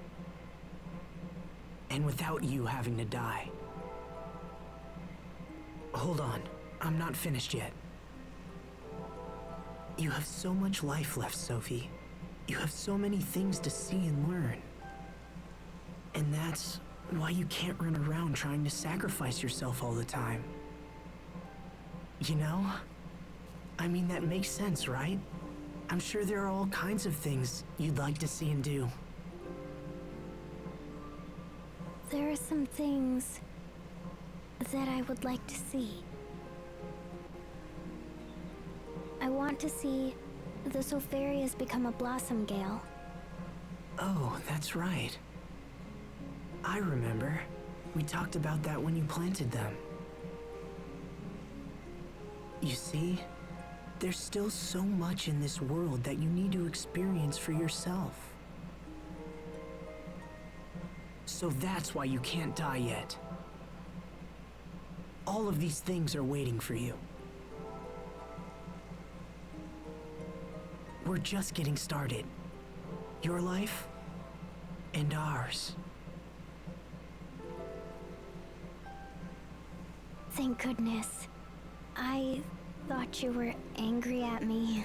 Speaker 4: And without you having to die. Hold on, I'm not finished yet. You have so much life left, Sophie. You have so many things to see and learn. And that's why you can't run around trying to sacrifice yourself all the time. You know? I mean, that makes sense, right? I'm sure there are all kinds of things you'd like to see and do.
Speaker 7: There are some things that I would like to see. I want to see the Sulfurias become a blossom gale.
Speaker 4: Oh, that's right. I remember. We talked about that when you planted them. You see, there's still so much in this world that you need to experience for yourself. So that's why you can't die yet. All of these things are waiting for you. We're just getting started. Your life and ours.
Speaker 7: Thank goodness. I thought you were angry at me.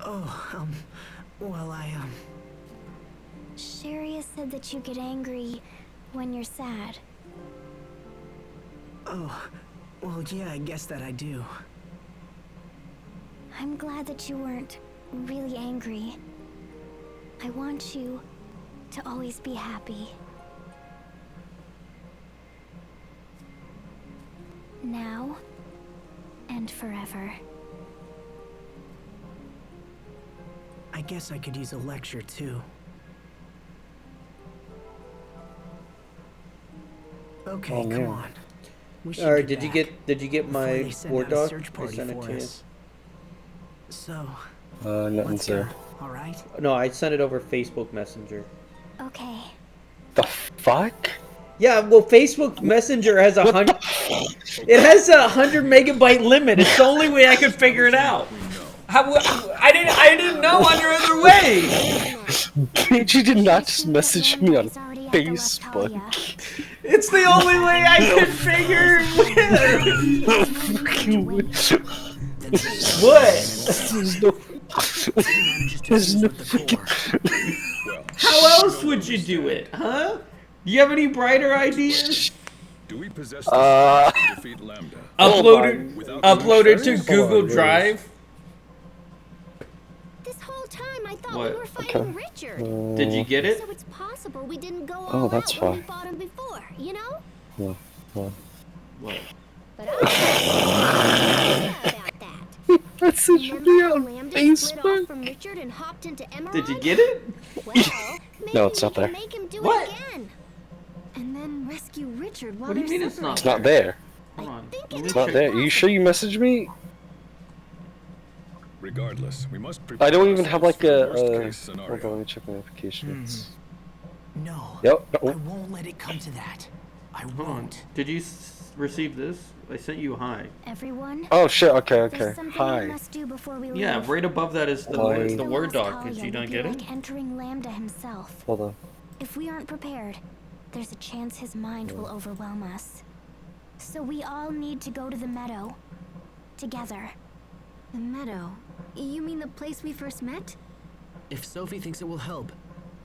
Speaker 4: Oh, well,
Speaker 7: Sherry has said that you get angry when you're sad.
Speaker 4: Oh, well, yeah, I guess that I do.
Speaker 7: I'm glad that you weren't really angry. I want you to always be happy. Now and forever.
Speaker 4: I guess I could use a lecture too. Okay,
Speaker 11: Oh,
Speaker 4: come
Speaker 11: man.
Speaker 4: on. We should
Speaker 1: Alright,
Speaker 4: get
Speaker 1: did you get
Speaker 4: before
Speaker 1: my
Speaker 4: they send
Speaker 1: Word
Speaker 4: out a
Speaker 1: doc?
Speaker 4: search
Speaker 1: I
Speaker 4: party
Speaker 1: sent it
Speaker 4: for
Speaker 1: to you.
Speaker 4: us. So,
Speaker 11: Nothing's
Speaker 4: let's go,
Speaker 11: there.
Speaker 4: alright?
Speaker 1: No, I sent it over Facebook Messenger.
Speaker 7: Okay.
Speaker 11: The fuck?
Speaker 1: Yeah, well, Facebook Messenger has 100. It has a 100 MB limit. It's the only way I could figure it out. I didn't know under other way.
Speaker 11: You did not just message me on Facebook.
Speaker 1: It's the only way I could figure it. What?
Speaker 11: There's no freaking.
Speaker 1: How else would you do it, huh? Do you have any brighter ideas?
Speaker 5: Do we possess the strength to defeat Lambda?
Speaker 1: Upload it to Google Drive.
Speaker 7: This whole time I thought
Speaker 1: What?
Speaker 7: we were fighting Richard.
Speaker 1: Did you get it?
Speaker 7: So it's possible we didn't go all
Speaker 11: Oh, that's
Speaker 7: out when we
Speaker 11: fine.
Speaker 7: fought him before, you know?
Speaker 11: Yeah, yeah.
Speaker 1: What?
Speaker 7: But I about that.
Speaker 11: Message
Speaker 7: Remember
Speaker 11: me
Speaker 7: how
Speaker 11: on
Speaker 7: Lambda split off
Speaker 11: Facebook.
Speaker 7: from Richard and hopped into Emerald?
Speaker 1: Did you get it?
Speaker 7: Well, maybe
Speaker 11: No, it's
Speaker 7: we
Speaker 11: not
Speaker 7: can
Speaker 11: there.
Speaker 7: make him do
Speaker 1: What?
Speaker 7: it again. And then rescue Richard while
Speaker 1: What do you
Speaker 7: they're
Speaker 1: mean it's not?
Speaker 11: It's not there.
Speaker 1: Hold on.
Speaker 7: think
Speaker 1: Let me
Speaker 11: It's not
Speaker 1: check.
Speaker 11: there. You sure you messaged me?
Speaker 5: Regardless, we must prepare
Speaker 11: I don't even have like
Speaker 5: ourselves for the
Speaker 11: a.
Speaker 5: worst-case
Speaker 11: Hold
Speaker 5: scenario.
Speaker 11: on, let me check my notifications.
Speaker 4: No.
Speaker 11: Yep.
Speaker 4: I
Speaker 11: Oh,
Speaker 4: won't let it come to that. I
Speaker 1: Hold on.
Speaker 4: won't.
Speaker 1: Did you receive this? I sent you a hi.
Speaker 7: Everyone,
Speaker 11: oh shit. Okay. Okay.
Speaker 7: there's something we
Speaker 11: Hi.
Speaker 7: must do before we leave.
Speaker 1: Yeah, right above that is the
Speaker 11: Hi.
Speaker 1: the Word
Speaker 7: lost
Speaker 1: doc. Did
Speaker 7: Talia
Speaker 1: you
Speaker 7: will
Speaker 1: not
Speaker 7: be
Speaker 1: get it?
Speaker 7: like entering Lambda himself.
Speaker 11: Hold on.
Speaker 7: If we aren't prepared, there's a chance his mind will overwhelm us. So we all need to go to the meadow. Together.
Speaker 6: The meadow? You mean the place we first met?
Speaker 4: If Sophie thinks it will help,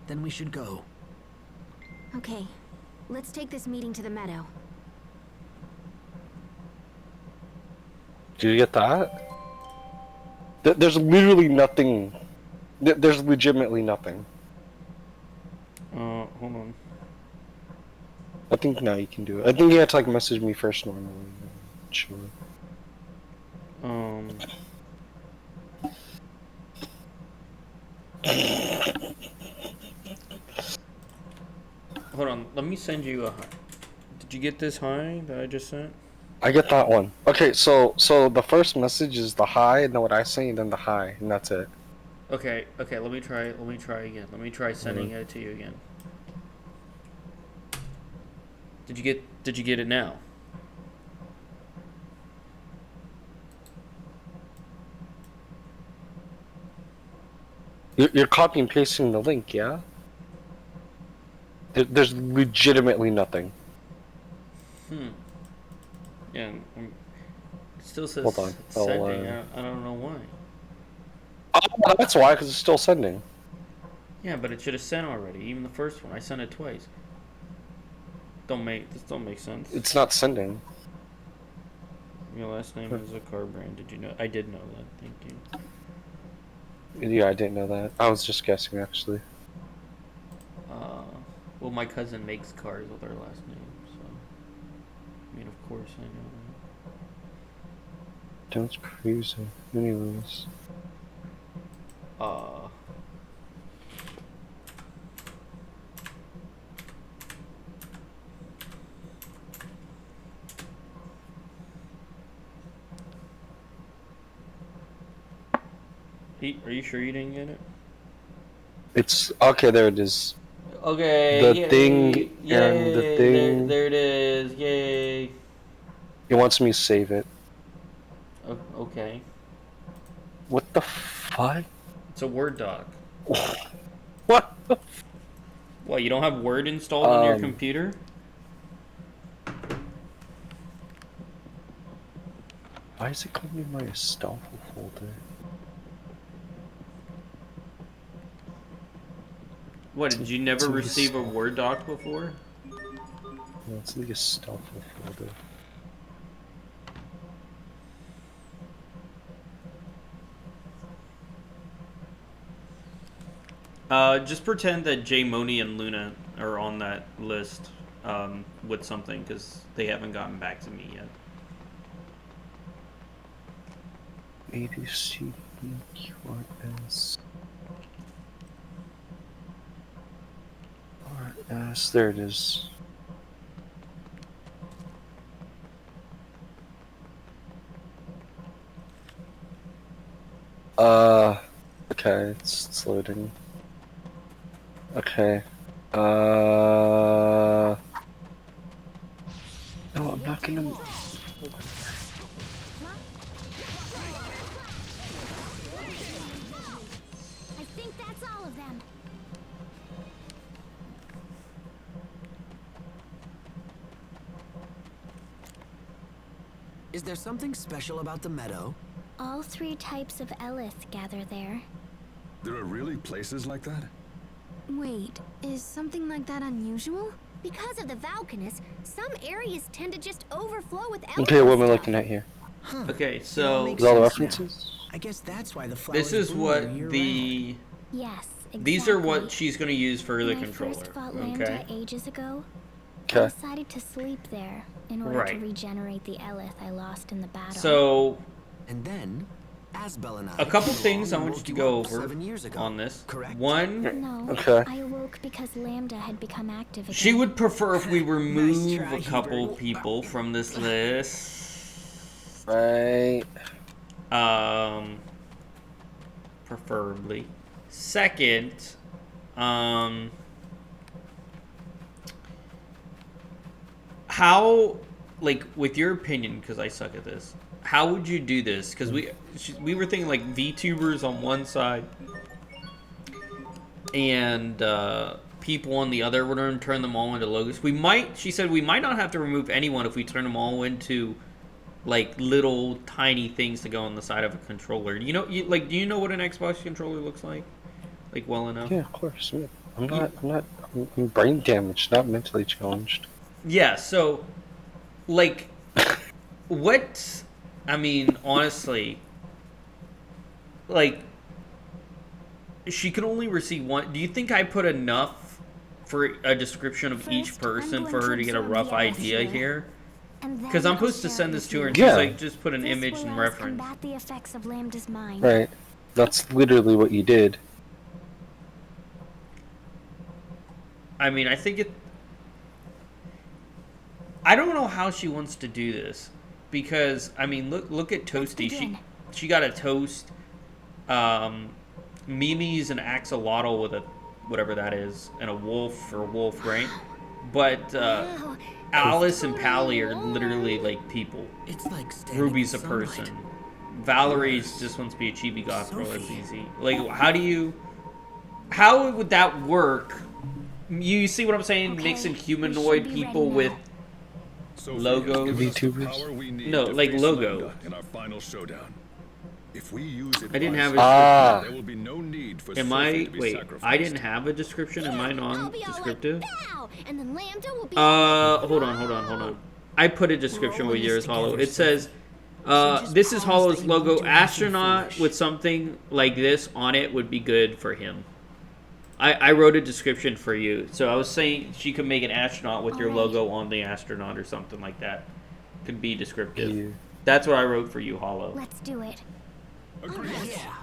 Speaker 4: then we should go.
Speaker 6: Okay, let's take this meeting to the meadow.
Speaker 11: Did you get that? There's literally nothing. There's legitimately nothing.
Speaker 1: Hold on.
Speaker 11: I think now you can do it. I think you have to like message me first normally. Sure.
Speaker 1: Hold on. Let me send you a hi. Did you get this hi that I just sent?
Speaker 11: I get that one. Okay, so the first message is the hi, and then what I say, and then the hi, and that's it.
Speaker 1: Okay. Okay. Let me try again. Let me try sending it to you again. Did you get it now?
Speaker 11: You're copy and pasting the link, yeah? There's legitimately nothing.
Speaker 1: Yeah. It still says
Speaker 11: Hold on. I'll,
Speaker 1: sending. I don't know why.
Speaker 11: Oh, that's why, because it's still sending.
Speaker 1: Yeah, but it should have sent already. Even the first one, I sent it twice. This don't make sense.
Speaker 11: It's not sending.
Speaker 1: Your last name is a car brand. Did you know? I did know that. Thank you.
Speaker 11: Yeah, I didn't know that. I was just guessing, actually.
Speaker 1: Well, my cousin makes cars with her last name, so
Speaker 11: Don't cruiser. Anyways.
Speaker 1: Pete, are you sure you didn't get it?
Speaker 11: It's okay. There it is.
Speaker 1: Okay.
Speaker 11: The
Speaker 1: yay,
Speaker 11: thing
Speaker 1: yay,
Speaker 11: and the thing.
Speaker 1: There it is. Yay.
Speaker 11: It wants me to save it.
Speaker 1: Okay.
Speaker 11: What the fuck?
Speaker 1: It's a Word doc.
Speaker 11: What?
Speaker 1: What? You don't have Word installed on your computer?
Speaker 11: Why is it calling me my Estoppo folder?
Speaker 1: What, did you never receive a Word doc before?
Speaker 11: No, it's the Estoppo folder.
Speaker 1: Just pretend that Jay Money and Luna are on that list with something, because they haven't gotten back to me yet.
Speaker 11: ABC QRS RS. There it is. Okay, it's loading. Okay. No, I'm not gonna.
Speaker 7: I think that's all of them.
Speaker 4: Is there something special about the meadow?
Speaker 7: All 3 types of Elith gather there.
Speaker 5: There are really places like that?
Speaker 6: Wait, is something like that unusual?
Speaker 7: Because of the Valkanus, some areas tend to just overflow with Elith.
Speaker 11: Okay, what am I looking at here?
Speaker 4: Huh.
Speaker 1: Okay, so
Speaker 11: Is all the references?
Speaker 4: I guess that's why the flowers
Speaker 1: this is
Speaker 4: bloom
Speaker 1: what
Speaker 4: year
Speaker 1: the...
Speaker 7: Yes, exactly.
Speaker 1: These are what she's going to use for the
Speaker 7: When
Speaker 1: controller.
Speaker 7: I first fought
Speaker 1: Okay.
Speaker 7: Lambda ages ago, I
Speaker 11: Okay.
Speaker 7: decided to sleep there in order to
Speaker 1: Right.
Speaker 7: regenerate the Elith I lost in the battle.
Speaker 1: So,
Speaker 4: And then, Asbel and I
Speaker 1: a couple
Speaker 4: came
Speaker 1: things I
Speaker 4: along and
Speaker 1: want you to
Speaker 4: woke
Speaker 1: go
Speaker 4: up
Speaker 1: over
Speaker 4: 7 years ago,
Speaker 1: on this.
Speaker 4: correct?
Speaker 1: One,
Speaker 7: No,
Speaker 11: Okay.
Speaker 7: I awoke because Lambda had become active again.
Speaker 1: she would prefer if we remove
Speaker 4: try,
Speaker 1: a couple
Speaker 4: Hubert.
Speaker 1: people from this list.
Speaker 11: Right.
Speaker 1: Preferably. Second, how, like, with your opinion, because I suck at this, how would you do this? Because we were thinking like VTubers on one side and people on the other. We're going to turn them all into logos. She said we might not have to remove anyone if we turn them all into like little tiny things to go on the side of a controller. Do you know what an Xbox controller looks like well enough?
Speaker 11: Yeah, of course. Yeah. I'm brain damaged, not mentally challenged.
Speaker 1: Yeah, so like what, I mean, honestly, like, she can only receive one. Do you think I put enough for a description of each
Speaker 7: First,
Speaker 1: person
Speaker 7: I'm
Speaker 1: for
Speaker 7: going
Speaker 1: her
Speaker 7: to
Speaker 1: to get a
Speaker 7: absorb
Speaker 1: rough
Speaker 7: the
Speaker 1: idea
Speaker 7: Elith
Speaker 1: here?
Speaker 7: And
Speaker 1: Because
Speaker 7: then
Speaker 1: I'm supposed to
Speaker 7: I'll
Speaker 1: send
Speaker 7: share
Speaker 1: this
Speaker 7: it
Speaker 1: to her and
Speaker 7: with
Speaker 1: she's
Speaker 11: Yeah.
Speaker 1: like, just put an
Speaker 7: you.
Speaker 1: image
Speaker 7: This
Speaker 1: and
Speaker 7: will let us
Speaker 1: reference.
Speaker 7: combat the effects of Lambda's mind.
Speaker 11: Right. That's literally what you did.
Speaker 1: I mean, I think I don't know how she wants to do this, because I mean, look at Toasty. She got a toast. Mimi's an axolotl with a whatever that is, and a wolf, right? But
Speaker 7: Wow,
Speaker 1: Alice and
Speaker 7: totally
Speaker 1: Pally are
Speaker 7: warm.
Speaker 1: literally like people.
Speaker 4: It's like standing
Speaker 1: Ruby's a
Speaker 4: in sunlight.
Speaker 1: person. Valerie's just wants to be a chibi goth girl. That's easy. Like, how would that work? You see what I'm saying?
Speaker 7: Okay,
Speaker 1: Mixing
Speaker 7: we
Speaker 1: humanoid
Speaker 7: should be
Speaker 1: people
Speaker 7: ready
Speaker 1: with
Speaker 7: now.
Speaker 5: Sophia,
Speaker 1: logos.
Speaker 5: give us the
Speaker 11: VTubers?
Speaker 5: power we need
Speaker 1: No,
Speaker 5: to
Speaker 1: like
Speaker 5: face
Speaker 1: logo.
Speaker 5: Lambda in our final showdown. If we use it
Speaker 1: I didn't have
Speaker 5: wisely,
Speaker 1: a
Speaker 5: there will be no need for
Speaker 1: Am
Speaker 5: Sophie
Speaker 1: I
Speaker 5: to be
Speaker 1: wait?
Speaker 5: sacrificed.
Speaker 1: I didn't have a description. Am I
Speaker 7: I'll be all like,
Speaker 1: non-descriptive?
Speaker 7: "Pow!" And then Lambda will be
Speaker 1: Hold on. I put a description with yours, Hollow. It says, this is Hollow's logo. Astronaut with something like this on it would be good for him. I wrote a description for you. So I was saying she could make an astronaut with your
Speaker 7: Alright.
Speaker 1: logo on the astronaut or something like that. could be descriptive.
Speaker 11: Yeah.
Speaker 1: That's what I wrote for you, Hollow.
Speaker 7: Let's do it.
Speaker 4: Yeah.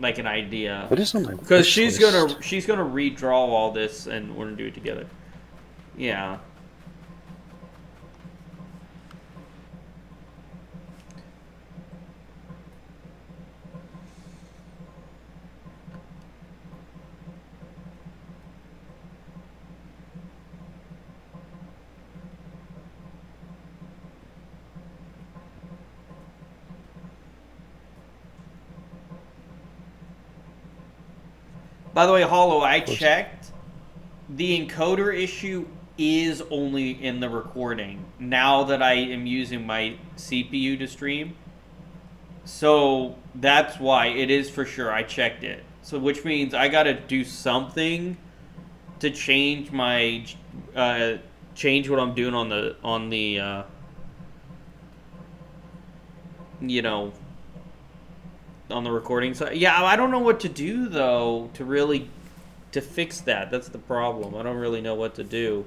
Speaker 1: Like an idea.
Speaker 11: What is on my
Speaker 1: Because
Speaker 11: wish
Speaker 1: she's
Speaker 11: list?
Speaker 1: gonna redraw all this and we're gonna do it together. Yeah. By the way, Hollow, I checked. The encoder issue is only in the recording now that I am using my CPU to stream. So that's why it is for sure. I checked it. So which means I gotta do something to change my change what I'm doing on the you know, on the recording side. Yeah, I don't know what to do though to fix that. That's the problem. I don't really know what to do.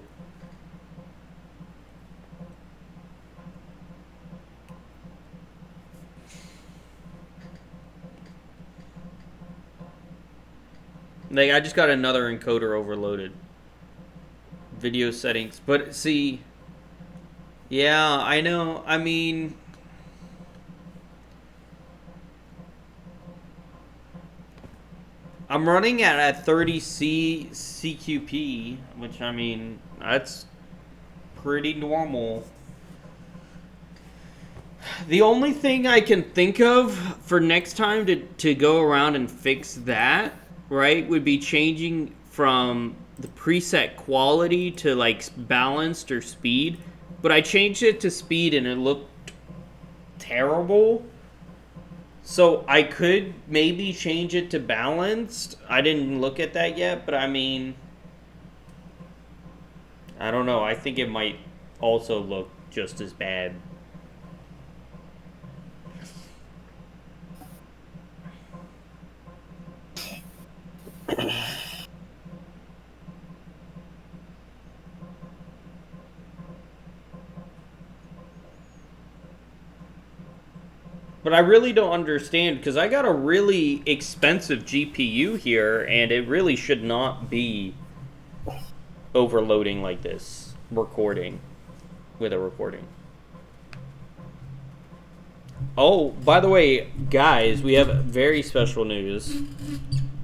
Speaker 1: Like, I just got another encoder overloaded. Video settings. But see, yeah, I know. I mean, I'm running at a 30C CQP, which, I mean, that's pretty normal. The only thing I can think of for next time to go around and fix that, right, would be changing from the preset quality to, like, balanced or speed. But I changed it to speed and it looked terrible. So I could maybe change it to balanced. I didn't look at that yet, but I mean, I don't know. I think it might also look just as bad. But I really don't understand, because I got a really expensive GPU here, and it really should not be overloading like this, with a recording. Oh, by the way, guys, we have very special news.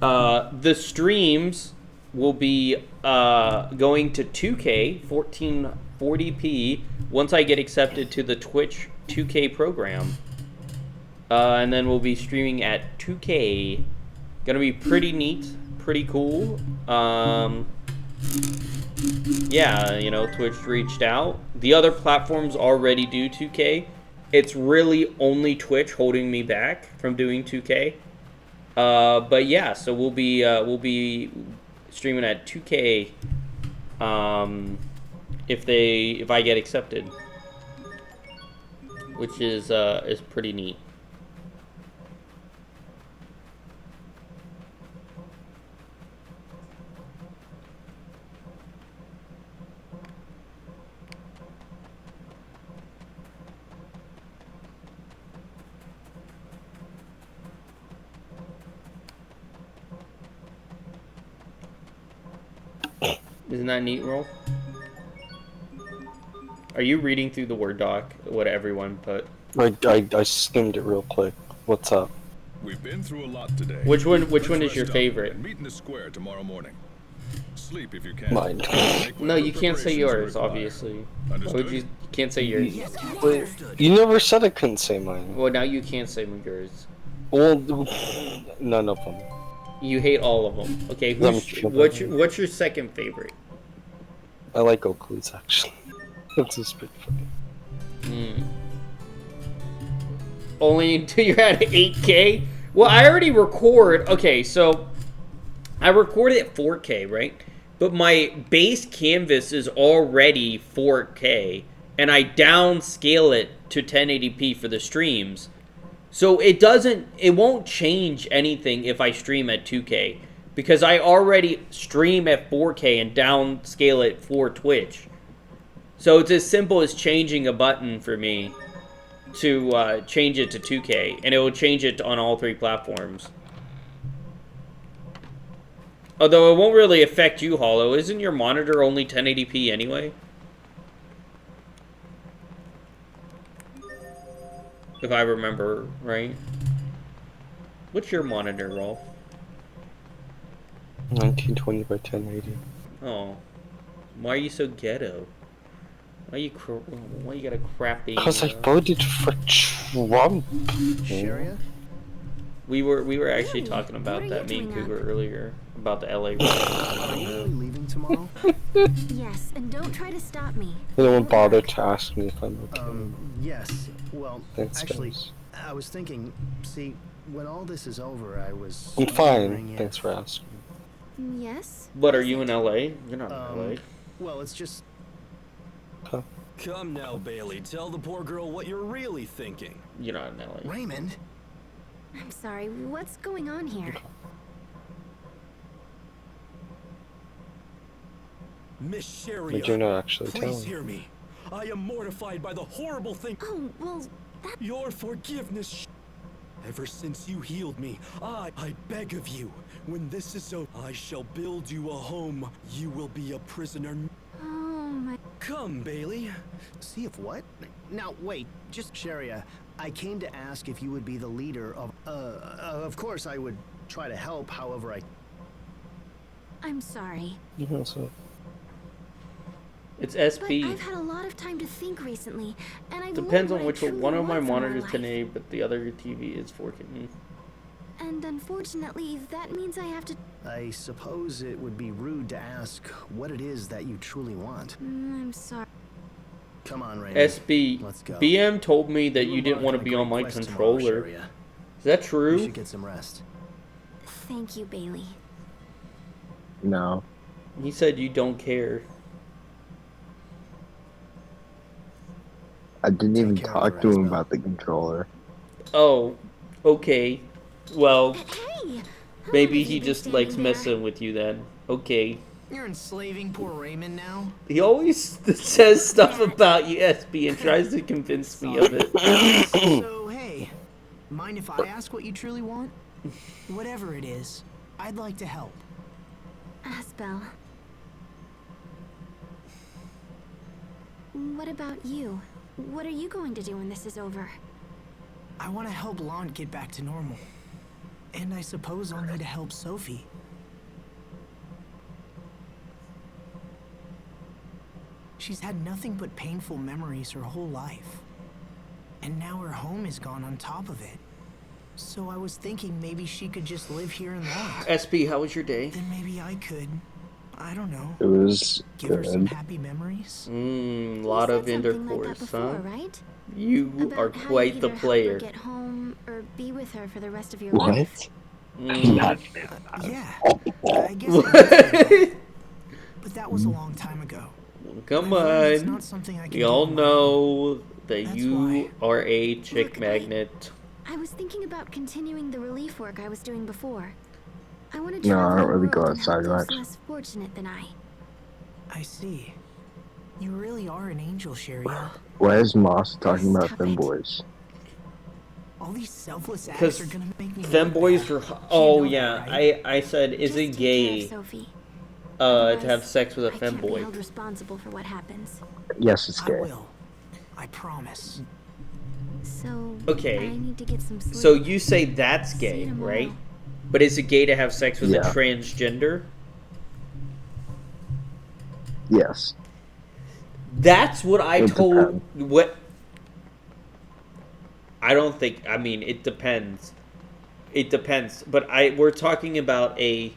Speaker 1: The streams will be going to 2K, 1440p, once I get accepted to the Twitch 2K program. And then we'll be streaming at 2K. Gonna be pretty neat, pretty cool. Yeah, you know, Twitch reached out. The other platforms already do 2K. It's really only Twitch holding me back from doing 2K. But yeah, so we'll be streaming at 2K. If I get accepted, which is pretty neat. Isn't that neat, Rolf? Are you reading through the Word doc, what everyone put?
Speaker 11: I skimmed it real quick. What's up?
Speaker 5: We've been through a lot today.
Speaker 1: Which one is your favorite?
Speaker 5: And meet in the square tomorrow morning. Sleep if you can.
Speaker 11: Mine.
Speaker 1: No, you can't say yours, obviously. You can't say yours.
Speaker 11: Wait, you never said I couldn't say mine.
Speaker 1: Well, now you can't say yours.
Speaker 11: Well, none of them.
Speaker 1: You hate all of them. Okay, what's your second favorite?
Speaker 11: I like Oakley's, actually. That's just pretty funny.
Speaker 1: Only until you're at 8K? Well, I already record. Okay, so I record it at 4K, right? But my base canvas is already 4K, and I downscale it to 1080p for the streams. So it won't change anything if I stream at 2K, because I already stream at 4K and downscale it for Twitch. So it's as simple as changing a button for me to change it to 2K, and it will change it on all 3 platforms. Although it won't really affect you, Hollow. Isn't your monitor only 1080p anyway? If I remember right. What's your monitor, Rolf?
Speaker 11: 1920 by 1080.
Speaker 1: Oh. Why are you so ghetto? Why you got a crappy...
Speaker 11: Because I voted for Trump.
Speaker 4: Sharia?
Speaker 1: We were actually
Speaker 7: Really?
Speaker 1: talking about
Speaker 7: What are
Speaker 1: that,
Speaker 7: you
Speaker 1: me and
Speaker 7: doing
Speaker 1: Cougar, earlier. About the LA
Speaker 4: Are you really leaving tomorrow?
Speaker 7: Yes, and don't try to stop me.
Speaker 11: No one bothered to ask me if I'm okay.
Speaker 4: Yes. Well,
Speaker 11: Thanks,
Speaker 4: actually,
Speaker 11: guys.
Speaker 4: I was thinking, see, when all this is over, I was
Speaker 11: I'm fine.
Speaker 4: wondering if-
Speaker 11: Thanks for asking.
Speaker 7: Yes?
Speaker 1: But are you in LA? You're not in LA.
Speaker 4: Well, it's just...
Speaker 9: Come now, Bailey. Tell the poor girl what you're really thinking.
Speaker 1: You're not in LA.
Speaker 4: Raymond?
Speaker 7: I'm sorry, what's going on here?
Speaker 9: Miss Sharia,
Speaker 11: I do not actually
Speaker 9: please
Speaker 11: tell.
Speaker 9: hear me. I am mortified by the horrible thing.
Speaker 7: Oh, well, that...
Speaker 9: Your forgiveness. Ever since you healed me, I beg of you, when this is over, I shall build you a home. You will be a prisoner.
Speaker 7: Oh, my...
Speaker 9: Come, Bailey.
Speaker 4: See if what? Now, wait, just Sharia, I came to ask if you would be the leader of course I would try to help however I...
Speaker 7: I'm sorry.
Speaker 11: Yeah, so
Speaker 1: It's
Speaker 7: But
Speaker 1: SB.
Speaker 7: I've had a lot of time to think recently, and I
Speaker 1: Depends
Speaker 7: learned
Speaker 1: on
Speaker 7: what
Speaker 1: which
Speaker 7: I
Speaker 1: one.
Speaker 7: truly
Speaker 1: One of my
Speaker 7: want from my
Speaker 1: monitors
Speaker 7: life.
Speaker 1: 1080, but the other TV is 4K.
Speaker 7: And unfortunately, that means I have to...
Speaker 4: I suppose it would be rude to ask what it is that you truly want.
Speaker 7: I'm sorry.
Speaker 4: Come on, Raymond.
Speaker 1: SB.
Speaker 4: Let's go.
Speaker 1: BM told me that you
Speaker 4: embark
Speaker 1: didn't want to
Speaker 4: on a
Speaker 1: be
Speaker 4: great
Speaker 1: on my
Speaker 4: quest tomorrow,
Speaker 1: controller.
Speaker 4: Sharia.
Speaker 1: Is that
Speaker 4: You
Speaker 1: true?
Speaker 4: should get some rest.
Speaker 7: Thank you, Bailey.
Speaker 8: No.
Speaker 1: He said you don't care.
Speaker 8: I didn't
Speaker 4: Take
Speaker 8: even
Speaker 4: care of
Speaker 8: talk
Speaker 4: her,
Speaker 8: to him
Speaker 4: Asbel.
Speaker 8: about the controller.
Speaker 1: Oh, okay. Well,
Speaker 7: Hey!
Speaker 1: maybe
Speaker 7: Who
Speaker 1: he
Speaker 7: would
Speaker 1: just
Speaker 7: be
Speaker 1: likes
Speaker 7: standing there?
Speaker 1: messing with you then. Okay.
Speaker 4: You're enslaving poor Raymond now?
Speaker 1: He always says stuff about you, SB, and tries to convince me of it.
Speaker 4: So, hey, mind if I ask what you truly want? Whatever it is, I'd like to help.
Speaker 7: Asbel. What about you? What are you going to do when this is over?
Speaker 4: I want to help Lon get back to normal. And I suppose I'll need to help Sophie. She's had nothing but painful memories her whole life. And now her home is gone on top of it. So I was thinking maybe she could just live here in Lon.
Speaker 1: SB, how was your day?
Speaker 4: Then maybe I could, I don't know,
Speaker 8: It was
Speaker 4: give her some
Speaker 8: good.
Speaker 4: happy memories.
Speaker 1: A
Speaker 7: You
Speaker 1: lot of
Speaker 7: said something like that
Speaker 1: intercourse,
Speaker 7: before,
Speaker 1: huh?
Speaker 7: right?
Speaker 1: You
Speaker 7: About
Speaker 1: are
Speaker 7: how you
Speaker 1: quite
Speaker 7: could
Speaker 1: the
Speaker 7: either help her
Speaker 1: player.
Speaker 7: get home or be with her for the rest of your life.
Speaker 8: What?
Speaker 1: Mm.
Speaker 8: Not
Speaker 4: Yeah, I guess I could say that. But that was a long time ago.
Speaker 1: Come
Speaker 4: I've learned it's
Speaker 1: on.
Speaker 4: not something I can
Speaker 1: We
Speaker 4: do
Speaker 1: all
Speaker 4: on my own.
Speaker 1: know that
Speaker 4: That's
Speaker 1: you
Speaker 4: why.
Speaker 1: are a chick
Speaker 7: Look,
Speaker 1: magnet.
Speaker 7: I was thinking about continuing the relief work I was doing before. I want to
Speaker 8: No,
Speaker 7: travel
Speaker 8: I don't
Speaker 7: the
Speaker 8: really
Speaker 7: world
Speaker 8: go
Speaker 7: and help
Speaker 8: outside
Speaker 7: those
Speaker 8: much.
Speaker 7: less fortunate than I.
Speaker 4: I see. You really are an angel, Sharia.
Speaker 8: Why is Moss talking about
Speaker 7: Stop
Speaker 8: them
Speaker 7: it.
Speaker 8: boys?
Speaker 4: All these selfless acts
Speaker 1: Because
Speaker 4: are gonna make me look
Speaker 1: femboys
Speaker 4: bad.
Speaker 1: are...
Speaker 4: You
Speaker 1: Oh,
Speaker 4: know that,
Speaker 1: yeah.
Speaker 4: right?
Speaker 1: I said, is
Speaker 7: Just
Speaker 1: it
Speaker 7: take care of
Speaker 1: gay
Speaker 7: Sophie.
Speaker 1: to
Speaker 7: Otherwise,
Speaker 1: have sex with a
Speaker 7: I can't be
Speaker 1: femboy?
Speaker 7: held responsible for what happens.
Speaker 8: Yes, it's
Speaker 4: I
Speaker 8: gay.
Speaker 4: will. I promise.
Speaker 7: So
Speaker 1: Okay.
Speaker 7: I need to get some sleep.
Speaker 1: So you say that's
Speaker 7: See
Speaker 1: gay,
Speaker 7: you tomorrow.
Speaker 1: right? But is it gay to have sex with a
Speaker 8: Yeah.
Speaker 1: transgender?
Speaker 8: Yes.
Speaker 1: That's what I
Speaker 8: It
Speaker 1: told...
Speaker 8: depends.
Speaker 1: What... I don't think... I mean, it depends. It depends. But we're talking about a...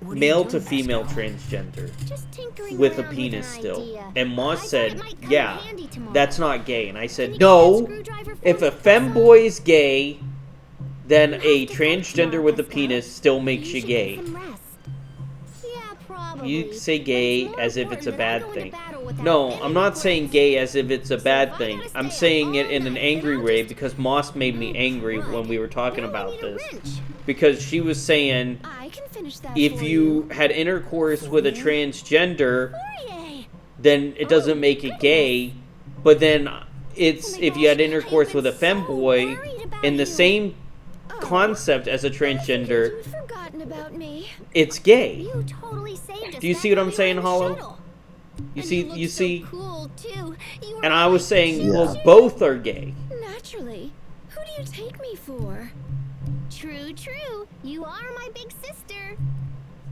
Speaker 4: What are you
Speaker 1: male
Speaker 4: doing,
Speaker 1: to female
Speaker 4: Pascal?
Speaker 1: transgender
Speaker 7: Just tinkering
Speaker 1: with a
Speaker 7: around
Speaker 1: penis
Speaker 7: an
Speaker 1: still.
Speaker 7: idea.
Speaker 1: And
Speaker 7: I
Speaker 1: Moss
Speaker 7: thought
Speaker 1: said,
Speaker 7: it might come
Speaker 1: yeah,
Speaker 7: handy tomorrow.
Speaker 1: that's not gay. And I
Speaker 7: Can
Speaker 1: said,
Speaker 7: you
Speaker 1: no,
Speaker 7: get that screwdriver for
Speaker 1: if
Speaker 7: me,
Speaker 1: a
Speaker 7: Pascal?
Speaker 1: femboy is gay, then
Speaker 7: You
Speaker 1: a
Speaker 7: have to go
Speaker 1: transgender
Speaker 7: tomorrow,
Speaker 1: with a
Speaker 7: Pascal.
Speaker 1: penis still makes you
Speaker 7: should
Speaker 1: gay.
Speaker 7: get some rest. Yeah, probably.
Speaker 1: You say
Speaker 7: But
Speaker 1: gay
Speaker 7: it's more
Speaker 1: as if it's a
Speaker 7: important that I
Speaker 1: bad
Speaker 7: go into
Speaker 1: thing.
Speaker 7: battle without
Speaker 1: No,
Speaker 7: any
Speaker 1: I'm not saying
Speaker 7: regrets.
Speaker 1: gay as if it's a
Speaker 7: So
Speaker 1: bad
Speaker 7: if I
Speaker 1: thing.
Speaker 7: gotta
Speaker 1: I'm
Speaker 7: stay
Speaker 1: saying
Speaker 7: up
Speaker 1: it
Speaker 7: all
Speaker 1: in an
Speaker 7: night, then
Speaker 1: angry
Speaker 7: I'll
Speaker 1: way
Speaker 7: just-
Speaker 1: because Moss made me angry
Speaker 7: Right.
Speaker 1: when we were talking
Speaker 7: Now I
Speaker 1: about
Speaker 7: need a
Speaker 1: this.
Speaker 7: wrench.
Speaker 1: because she was saying
Speaker 7: I can finish that
Speaker 1: if
Speaker 7: for
Speaker 1: you had intercourse with a transgender,
Speaker 7: Fourier.
Speaker 1: then it doesn't make it gay. But then it's if you had intercourse with a femboy in the same concept as a transgender,
Speaker 7: You'd forgotten about me.
Speaker 1: it's gay.
Speaker 7: You totally saved us.
Speaker 1: Do you see what I'm saying, Hollow? You see,
Speaker 7: So cool too. You were
Speaker 1: and I was
Speaker 7: my
Speaker 1: saying, well,
Speaker 7: sister.
Speaker 1: both are gay.
Speaker 7: Naturally. Who do you take me for? True, true. You are my big sister.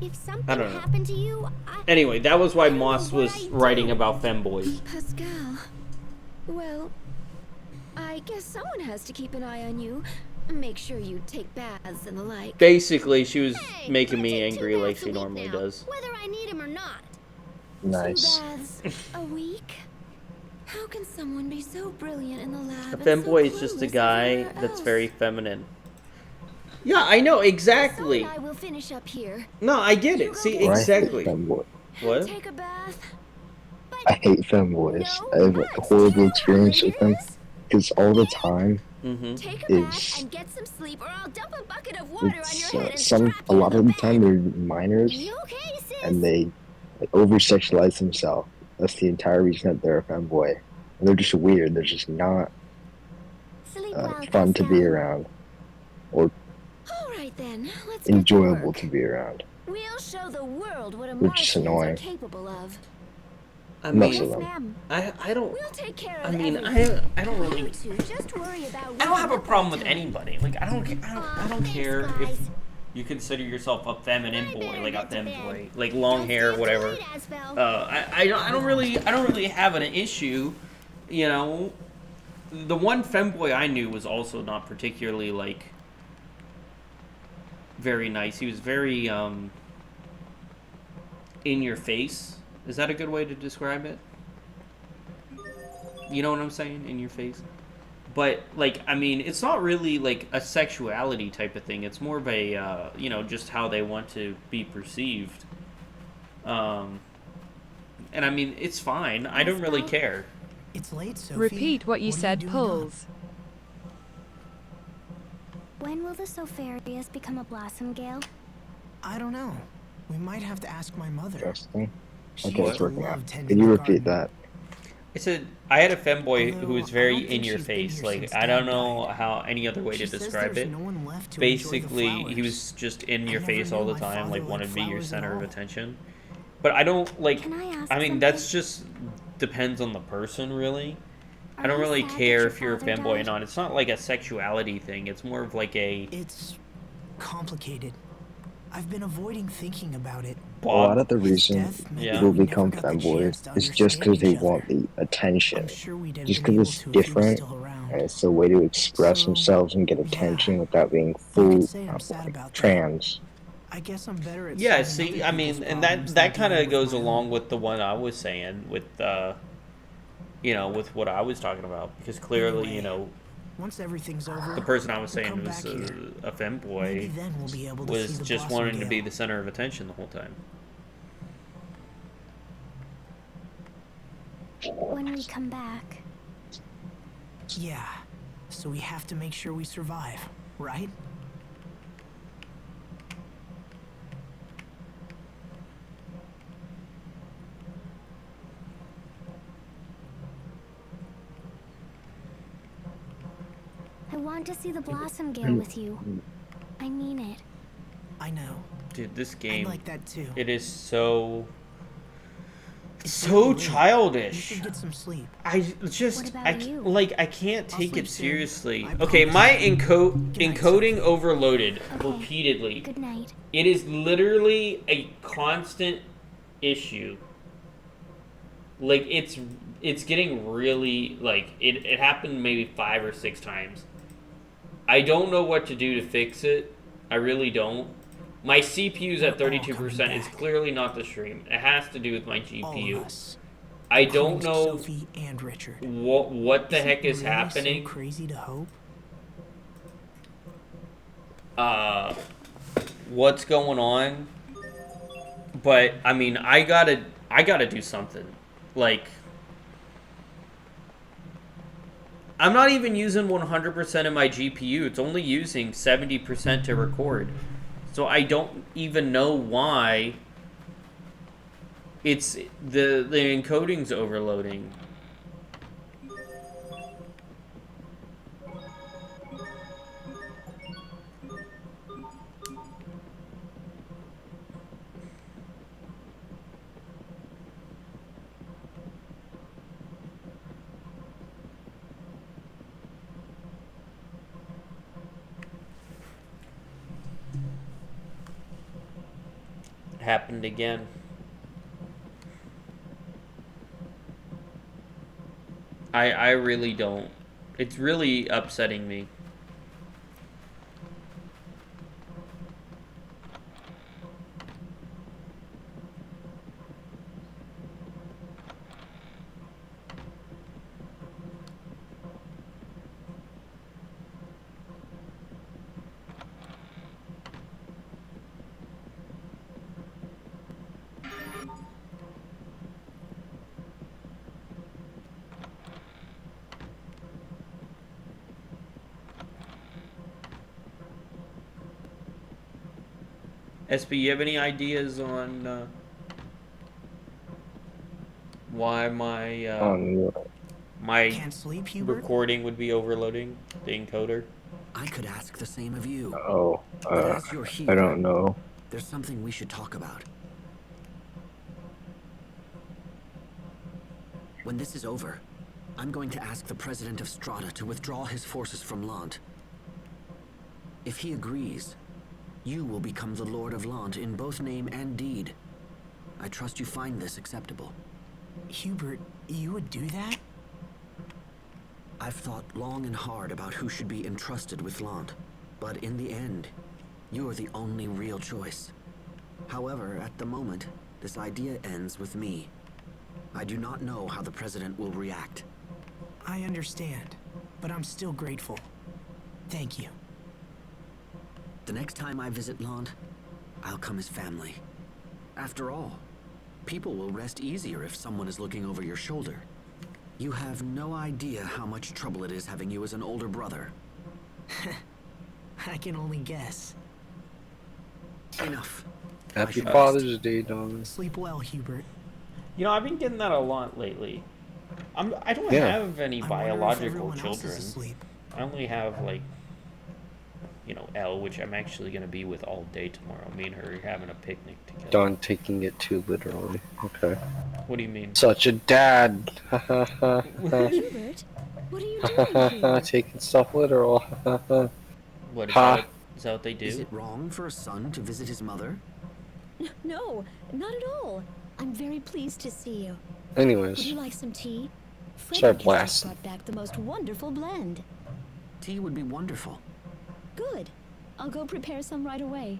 Speaker 7: If something
Speaker 1: I don't know.
Speaker 7: happened to you,
Speaker 1: Anyway, that was why
Speaker 7: I don't know
Speaker 1: Moss
Speaker 7: what
Speaker 1: was
Speaker 7: I'd
Speaker 1: writing
Speaker 7: do.
Speaker 1: about femboys.
Speaker 7: Pascal. Well, I guess someone has to keep an eye on you. Make sure you take baths and the like.
Speaker 1: Basically, she was
Speaker 7: Hey,
Speaker 1: making
Speaker 7: I
Speaker 1: me
Speaker 7: take
Speaker 1: angry
Speaker 7: 2
Speaker 1: like
Speaker 7: baths
Speaker 1: she
Speaker 7: a week
Speaker 1: normally
Speaker 7: now,
Speaker 1: does.
Speaker 7: Whether I need them or not.
Speaker 11: Nice.
Speaker 7: 2 baths a week? How can someone be so brilliant in the lab?
Speaker 1: A
Speaker 7: and so
Speaker 1: femboy is just a
Speaker 7: clueless
Speaker 1: guy
Speaker 7: everywhere
Speaker 1: that's
Speaker 7: else?
Speaker 1: very feminine. Yeah, I know, exactly.
Speaker 7: So I will finish up here.
Speaker 1: No, I get
Speaker 7: You
Speaker 1: it.
Speaker 7: go
Speaker 1: See,
Speaker 7: get
Speaker 11: Or I hate
Speaker 1: exactly.
Speaker 11: femboy.
Speaker 1: What?
Speaker 7: Take a bath. But
Speaker 11: I hate femboys.
Speaker 7: no
Speaker 11: I have a
Speaker 7: buts. Do you
Speaker 11: horrible
Speaker 7: know
Speaker 11: experience
Speaker 7: how
Speaker 11: with
Speaker 7: late
Speaker 11: them
Speaker 7: it is?
Speaker 11: because all the time
Speaker 1: Mm-hmm.
Speaker 7: Take a bath
Speaker 11: is
Speaker 7: and get some sleep, or I'll dump a bucket of water on
Speaker 11: it's
Speaker 7: your head and
Speaker 11: some
Speaker 7: strap
Speaker 11: a
Speaker 7: you
Speaker 11: lot
Speaker 7: to
Speaker 11: of
Speaker 7: the
Speaker 11: the time
Speaker 7: bed.
Speaker 11: they're minors
Speaker 7: You okay, sis?
Speaker 11: and they like, over sexualize themselves. That's the entire reason that they're a femboy. And they're just weird. They're just not
Speaker 7: Sleep well,
Speaker 11: fun to be
Speaker 7: Pascal.
Speaker 11: around or
Speaker 7: All right then, let's
Speaker 11: enjoyable
Speaker 7: get to work.
Speaker 11: to be around.
Speaker 7: We'll show the world what a
Speaker 11: Which is
Speaker 7: Martians are
Speaker 11: annoying.
Speaker 7: capable of.
Speaker 1: I
Speaker 11: Most
Speaker 1: mean,
Speaker 11: of them.
Speaker 7: Ma'am.
Speaker 1: I don't.
Speaker 7: We'll take care
Speaker 1: I
Speaker 7: of
Speaker 1: mean,
Speaker 7: everything.
Speaker 1: I don't really.
Speaker 7: You two just worry about
Speaker 1: I don't have a
Speaker 7: reading
Speaker 1: problem
Speaker 7: the
Speaker 1: with
Speaker 7: bedtime.
Speaker 1: anybody. Like, I don't
Speaker 7: Thanks,
Speaker 1: care
Speaker 7: guys.
Speaker 1: if you consider yourself a feminine
Speaker 7: I
Speaker 1: boy,
Speaker 7: better
Speaker 1: like a
Speaker 7: get to bed.
Speaker 1: femboy, like long
Speaker 7: Don't
Speaker 1: hair,
Speaker 7: stay up
Speaker 1: whatever.
Speaker 7: too late, Asbel.
Speaker 1: I don't really have an issue, you know. The one femboy I knew was also not particularly like very nice. He was very in your face. Is that a good way to describe it? You know what I'm saying? In your face. But like, I mean, it's not really like a sexuality type of thing. It's more of a you know, just how they want to be perceived. And I mean, it's fine. I don't really care.
Speaker 4: It's late, Sophie.
Speaker 12: Repeat what you
Speaker 4: are
Speaker 12: said,
Speaker 4: doing
Speaker 12: Pulls.
Speaker 7: When will the Sopharius become a blossom gale?
Speaker 4: up? I don't know. We might have to ask my mother.
Speaker 11: Interesting.
Speaker 4: She
Speaker 11: Okay,
Speaker 4: used
Speaker 11: it's
Speaker 4: to
Speaker 11: working
Speaker 4: love
Speaker 11: out.
Speaker 4: tending
Speaker 11: Can you
Speaker 4: the
Speaker 11: repeat
Speaker 4: garden.
Speaker 11: that?
Speaker 1: I said I had a femboy who
Speaker 4: Although,
Speaker 1: was
Speaker 4: I
Speaker 1: very
Speaker 4: don't
Speaker 1: in
Speaker 4: think
Speaker 1: your
Speaker 4: she's been
Speaker 1: face.
Speaker 4: here
Speaker 1: Like,
Speaker 4: since
Speaker 1: I don't
Speaker 4: Dad
Speaker 1: know
Speaker 4: died.
Speaker 1: how any other way
Speaker 4: She
Speaker 1: to
Speaker 4: says
Speaker 1: describe
Speaker 4: there's
Speaker 1: it.
Speaker 4: no one left to enjoy the
Speaker 1: Basically, he
Speaker 4: flowers.
Speaker 1: was just in
Speaker 4: I
Speaker 1: your
Speaker 4: never
Speaker 1: face
Speaker 4: knew
Speaker 1: all the
Speaker 4: my
Speaker 1: time,
Speaker 4: father
Speaker 1: like
Speaker 4: liked
Speaker 1: wanted to be your
Speaker 4: flowers at
Speaker 1: center of
Speaker 4: all.
Speaker 1: attention. But I don't like.
Speaker 7: Can I ask
Speaker 1: I mean,
Speaker 7: something?
Speaker 1: that's just depends on the person, really. I
Speaker 7: Are
Speaker 1: don't
Speaker 7: you
Speaker 1: really
Speaker 7: sad that
Speaker 1: care
Speaker 7: your
Speaker 1: if you're a
Speaker 7: father
Speaker 1: femboy or
Speaker 7: died?
Speaker 1: not. It's not like a sexuality thing. It's more of like a
Speaker 4: It's complicated. I've been avoiding thinking about it.
Speaker 11: A lot
Speaker 1: Bob.
Speaker 11: of the
Speaker 4: His
Speaker 11: reason
Speaker 4: death meant
Speaker 1: Yeah.
Speaker 4: that
Speaker 11: people
Speaker 4: we never
Speaker 11: become
Speaker 4: got the chance
Speaker 11: femboys
Speaker 4: to
Speaker 11: is just because
Speaker 4: understand
Speaker 11: they
Speaker 4: each
Speaker 11: want
Speaker 4: other.
Speaker 11: the attention.
Speaker 4: I'm sure we'd have
Speaker 11: Just
Speaker 4: been
Speaker 11: because
Speaker 4: able
Speaker 11: it's
Speaker 4: to if he was
Speaker 11: different
Speaker 4: still around.
Speaker 11: and it's a way to express
Speaker 4: So,
Speaker 11: themselves and get
Speaker 4: yeah.
Speaker 11: attention without being
Speaker 4: You could
Speaker 11: full
Speaker 4: say I'm sad about that.
Speaker 11: trans.
Speaker 4: I guess I'm better at
Speaker 1: Yeah,
Speaker 4: solving
Speaker 1: see,
Speaker 4: other
Speaker 1: I mean,
Speaker 4: people's
Speaker 1: and
Speaker 4: problems
Speaker 1: that
Speaker 4: than
Speaker 1: kind
Speaker 4: dealing
Speaker 1: of
Speaker 4: with
Speaker 1: goes
Speaker 4: my
Speaker 1: along
Speaker 4: own.
Speaker 1: with the one I was saying with, you know, with what I was talking about. Because clearly, you
Speaker 4: Anyway,
Speaker 1: know,
Speaker 4: Once everything's over,
Speaker 1: the person I was
Speaker 4: we'll
Speaker 1: saying
Speaker 4: come
Speaker 1: was
Speaker 4: back here.
Speaker 1: a
Speaker 4: Maybe
Speaker 1: femboy
Speaker 4: then we'll be able to see
Speaker 1: was
Speaker 4: the
Speaker 1: just
Speaker 4: blossom
Speaker 1: wanting to be
Speaker 4: gale.
Speaker 1: the center of attention the whole time.
Speaker 7: When we come back.
Speaker 4: Yeah. So we have to make sure we survive, right?
Speaker 7: I want to see the blossom gale with you. I mean it.
Speaker 4: I know.
Speaker 1: Dude, this
Speaker 4: I'd
Speaker 1: game,
Speaker 4: like that too.
Speaker 1: it is so
Speaker 4: It's
Speaker 1: so
Speaker 4: really late. You
Speaker 1: childish.
Speaker 4: should get some sleep.
Speaker 1: I just
Speaker 7: What about
Speaker 1: I
Speaker 7: you?
Speaker 1: like I can't
Speaker 4: I'll
Speaker 1: take
Speaker 4: sleep
Speaker 1: it
Speaker 4: soon.
Speaker 1: seriously.
Speaker 4: I
Speaker 1: Okay,
Speaker 4: promise.
Speaker 1: my
Speaker 4: Good night,
Speaker 1: encoding
Speaker 4: Sophie.
Speaker 1: overloaded
Speaker 7: Okay.
Speaker 1: repeatedly.
Speaker 7: Good night.
Speaker 1: It is literally a constant issue. Like it's getting really like it happened maybe 5 or 6 times. I don't know what to do to fix it. I really don't. My CPU's at
Speaker 4: We're all
Speaker 1: 32%.
Speaker 4: coming
Speaker 1: It's
Speaker 4: back.
Speaker 1: clearly not the stream. It has to do with my
Speaker 4: All
Speaker 1: GPU.
Speaker 4: of us.
Speaker 1: I don't
Speaker 4: including
Speaker 1: know
Speaker 4: Sophie and Richard.
Speaker 1: what the
Speaker 4: Is
Speaker 1: heck
Speaker 4: it
Speaker 1: is
Speaker 4: really
Speaker 1: happening.
Speaker 4: So crazy to hope.
Speaker 1: What's going on? But I mean, I gotta do something. Like, I'm not even using 100% of my GPU. It's only using 70% to record. So I don't even know why it's the encoding's overloading. Happened again. I really don't. It's really upsetting me. SB, you have any ideas on why my
Speaker 4: Can't sleep, Hubert?
Speaker 1: recording would be overloading the encoder?
Speaker 12: I could ask the same of you.
Speaker 11: Oh,
Speaker 12: But as you're here,
Speaker 11: I don't know.
Speaker 12: there's something we should talk about. When this is over, I'm going to ask the president of Strata to withdraw his forces from Lant. If he agrees, you will become the Lord of Lant in both name and deed. I trust you find this acceptable.
Speaker 4: Hubert, you would do that?
Speaker 12: I've thought long and hard about who should be entrusted with Lant, but in the end, you are the only real choice. However, at the moment, this idea ends with me. I do not know how the president will react.
Speaker 4: I understand, but I'm still grateful. Thank you.
Speaker 12: The next time I visit Lant, I'll come as family. After all, people will rest easier if someone is looking over your shoulder. You have no idea how much trouble it is having you as an older brother.
Speaker 4: I can only guess.
Speaker 12: Enough.
Speaker 11: Happy Father's Day, Don.
Speaker 4: Sleep well, Hubert.
Speaker 1: You know, I've been getting that a lot lately. I don't have any biological children. I only have, like, you know, Elle, which I'm actually going to be with all day tomorrow. Me and her are having a picnic together.
Speaker 11: Don taking it too literally. Okay.
Speaker 1: What do you mean?
Speaker 11: Such a dad.
Speaker 7: Hubert, what are you doing here?
Speaker 11: Taking stuff literal.
Speaker 1: What, is that what they do?
Speaker 12: Is it wrong for a son to visit his mother?
Speaker 13: No, not at all. I'm very pleased to see you.
Speaker 11: Anyways.
Speaker 13: Would you like some tea?
Speaker 11: Start
Speaker 13: Frederick has just
Speaker 11: blasting.
Speaker 13: brought back the most wonderful blend.
Speaker 12: Tea would be wonderful.
Speaker 13: Good. I'll go prepare some right away.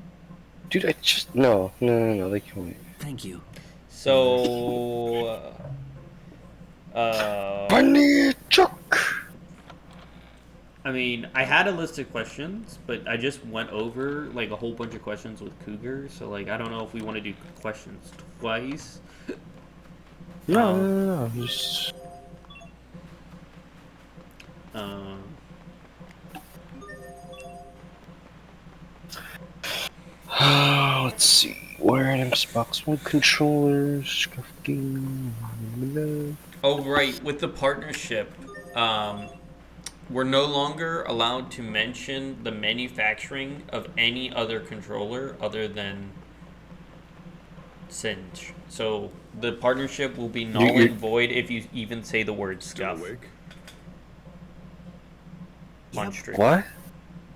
Speaker 11: Dude, I just... No, they can wait.
Speaker 12: Thank you.
Speaker 1: So...
Speaker 11: Bunny Chuck!
Speaker 1: I mean, I had a list of questions, but I just went over, like, a whole bunch of questions with Cougar, so, like, I don't know if we want to do questions twice.
Speaker 11: No, just... Let's see. Wearing Xbox One controllers.
Speaker 1: Oh, right. With the partnership, we're no longer allowed to mention the manufacturing of any other controller other than Singe. So the partnership will be null and void if you even say the word scuff. Monstrous.
Speaker 11: What?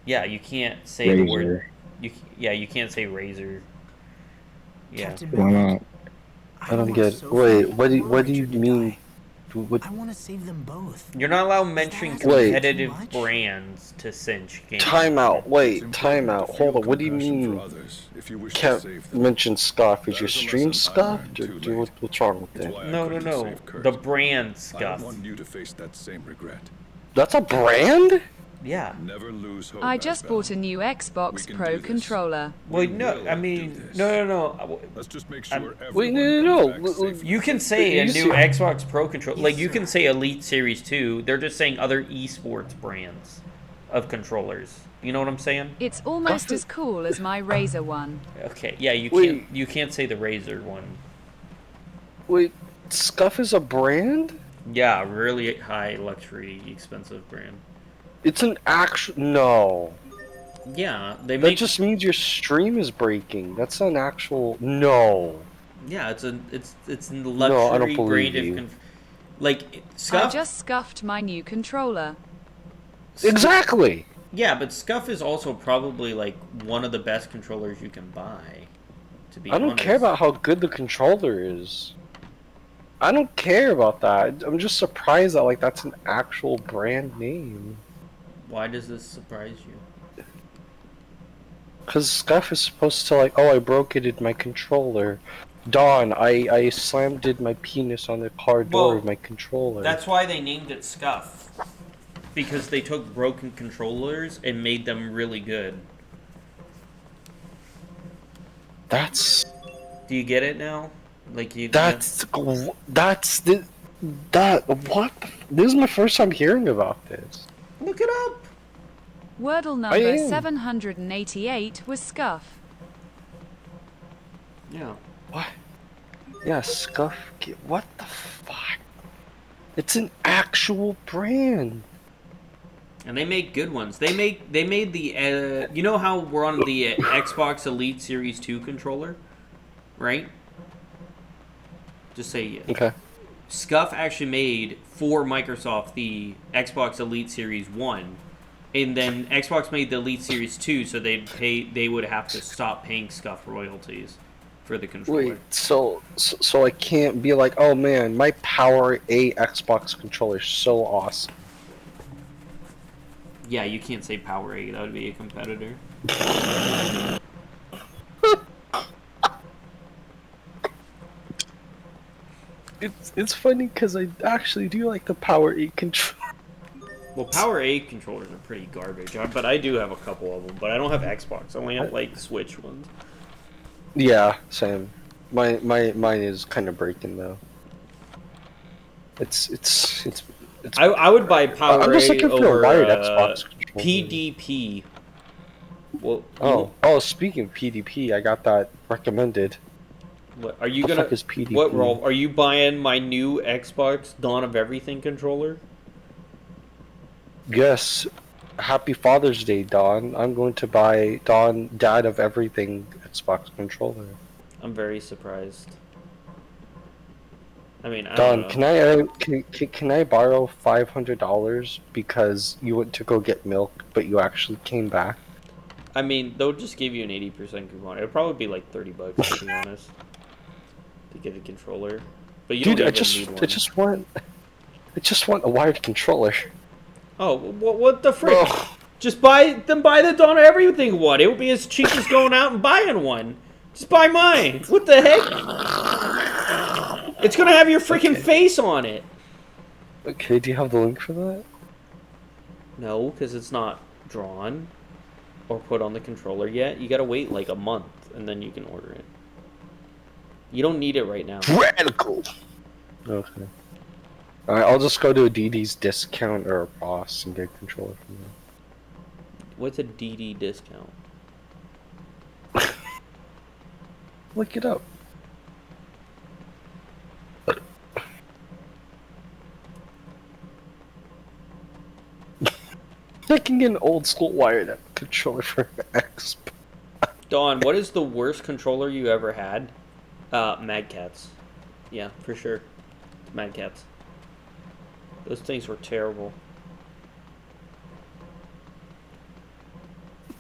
Speaker 1: Yeah, you can't say the word. You can't say razor. Yeah.
Speaker 11: Why not? I don't get. Wait, what do you mean?
Speaker 4: I want to save them both.
Speaker 1: You're not allowed mentioning competitive brands to Cinch games.
Speaker 11: Time out. Wait, time out. Hold on. What do you mean? Can't mention scuff? Is your stream scuffed? Or what's wrong with that?
Speaker 1: No. The brand
Speaker 5: I
Speaker 1: scuff.
Speaker 5: don't want you to face that same regret.
Speaker 11: That's a brand?
Speaker 1: Yeah.
Speaker 5: Never lose hope.
Speaker 14: I just bought a new Xbox Pro controller.
Speaker 1: Well, no, I mean, no.
Speaker 5: Let's just make sure
Speaker 11: Wait, no.
Speaker 1: You can say a new Xbox Pro controller. Like, you can say Elite Series 2. They're just saying other esports brands of controllers. You know what I'm saying?
Speaker 14: It's almost as cool as my Razer one.
Speaker 1: Okay, yeah, you can't say the Razer one.
Speaker 11: Wait, Scuff is a brand?
Speaker 1: Yeah, really high luxury, expensive brand.
Speaker 11: It's an actual no.
Speaker 1: Yeah,
Speaker 11: that just means your stream is breaking. That's an actual no.
Speaker 1: Yeah, it's a luxury
Speaker 11: no, I don't believe
Speaker 1: brand
Speaker 11: you.
Speaker 1: like Scuff.
Speaker 14: I just scuffed my new controller.
Speaker 11: Exactly.
Speaker 1: Yeah, but Scuff is also probably like one of the best controllers you can buy. To be
Speaker 11: I don't
Speaker 1: honest.
Speaker 11: care about how good the controller is. I don't care about that. I'm just surprised that like that's an actual brand name.
Speaker 1: Why does this surprise you?
Speaker 11: Because Scuff is supposed to like, oh, I broke it in my controller. Dawn, I slammed my penis on the car door of my controller.
Speaker 1: That's why they named it Scuff. Because they took broken controllers and made them really good.
Speaker 11: That's...
Speaker 1: Do you get it now? Like you...
Speaker 11: What? This is my first time hearing about this.
Speaker 1: Look it up!
Speaker 14: Wordle number 788 was Scuff.
Speaker 1: Yeah.
Speaker 11: What? Yeah, Scuff. What the fuck? It's an actual brand.
Speaker 1: And they make good ones. They made the you know how we're on the Xbox Elite Series 2 controller, right? Just say it.
Speaker 11: Okay.
Speaker 1: Scuff actually made for Microsoft the Xbox Elite Series 1, and then Xbox made the Elite Series 2, so they would have to stop paying Scuff royalties for the controller.
Speaker 11: Wait, so I can't be like, oh man, my Power 8 Xbox controller is so awesome.
Speaker 1: Yeah, you can't say Power 8. That would be a competitor.
Speaker 11: It's funny because I actually do like the Power 8 controller.
Speaker 1: Well, Power 8 controllers are pretty garbage, but I do have a couple of them. But I don't have Xbox. I only have like Switch ones.
Speaker 11: Yeah, same. Mine is kind of breaking though. It's
Speaker 1: I would buy Power 8
Speaker 11: I'm just looking for
Speaker 1: over
Speaker 11: a wired Xbox controller.
Speaker 1: PDP. Well,
Speaker 11: speaking of PDP, I got that recommended.
Speaker 1: What are you
Speaker 11: the
Speaker 1: gonna?
Speaker 11: Fuck is PDP?
Speaker 1: What role are you buying? My new Xbox Dawn of Everything controller?
Speaker 11: Yes. Happy Father's Day, Dawn. I'm going to buy Dawn Dad of Everything Xbox controller.
Speaker 1: I'm very surprised. I mean, I
Speaker 11: Dawn,
Speaker 1: don't know.
Speaker 11: can I borrow $500 because you went to go get milk, but you actually came back?
Speaker 1: I mean, they'll just give you an 80% coupon. It'll probably be like $30 to be honest, to get a controller. But you don't even need one.
Speaker 11: I just want a wired controller.
Speaker 1: Oh, what the frick? Just buy the Dawn of Everything one. It would be as cheap as going out and buying one. Just buy mine. What the heck? It's gonna have your freaking face on it.
Speaker 11: Okay, do you have the link for that?
Speaker 1: No, because it's not drawn or put on the controller yet. You gotta wait like a month and then you can order it. You don't need it right now.
Speaker 11: Radical! Okay. Alright, I'll just go to a DD's discount or a Ross and get a controller from them.
Speaker 1: What's a DD discount?
Speaker 11: Look it up. I can get an old school wired controller for X.
Speaker 1: Dawn, what is the worst controller you ever had? Mad Cats. Yeah, for sure. Mad Cats. Those things were terrible.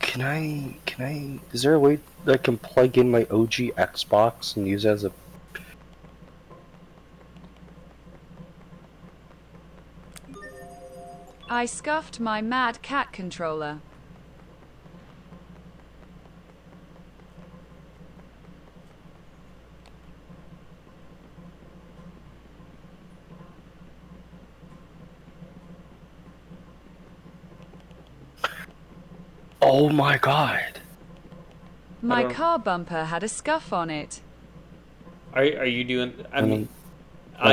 Speaker 11: Can I, is there a way that I can plug in my OG Xbox and use it as a...
Speaker 14: I scuffed my Mad Cat controller.
Speaker 11: Oh my god.
Speaker 14: My car bumper had a scuff on it.
Speaker 1: Are you doing?
Speaker 11: I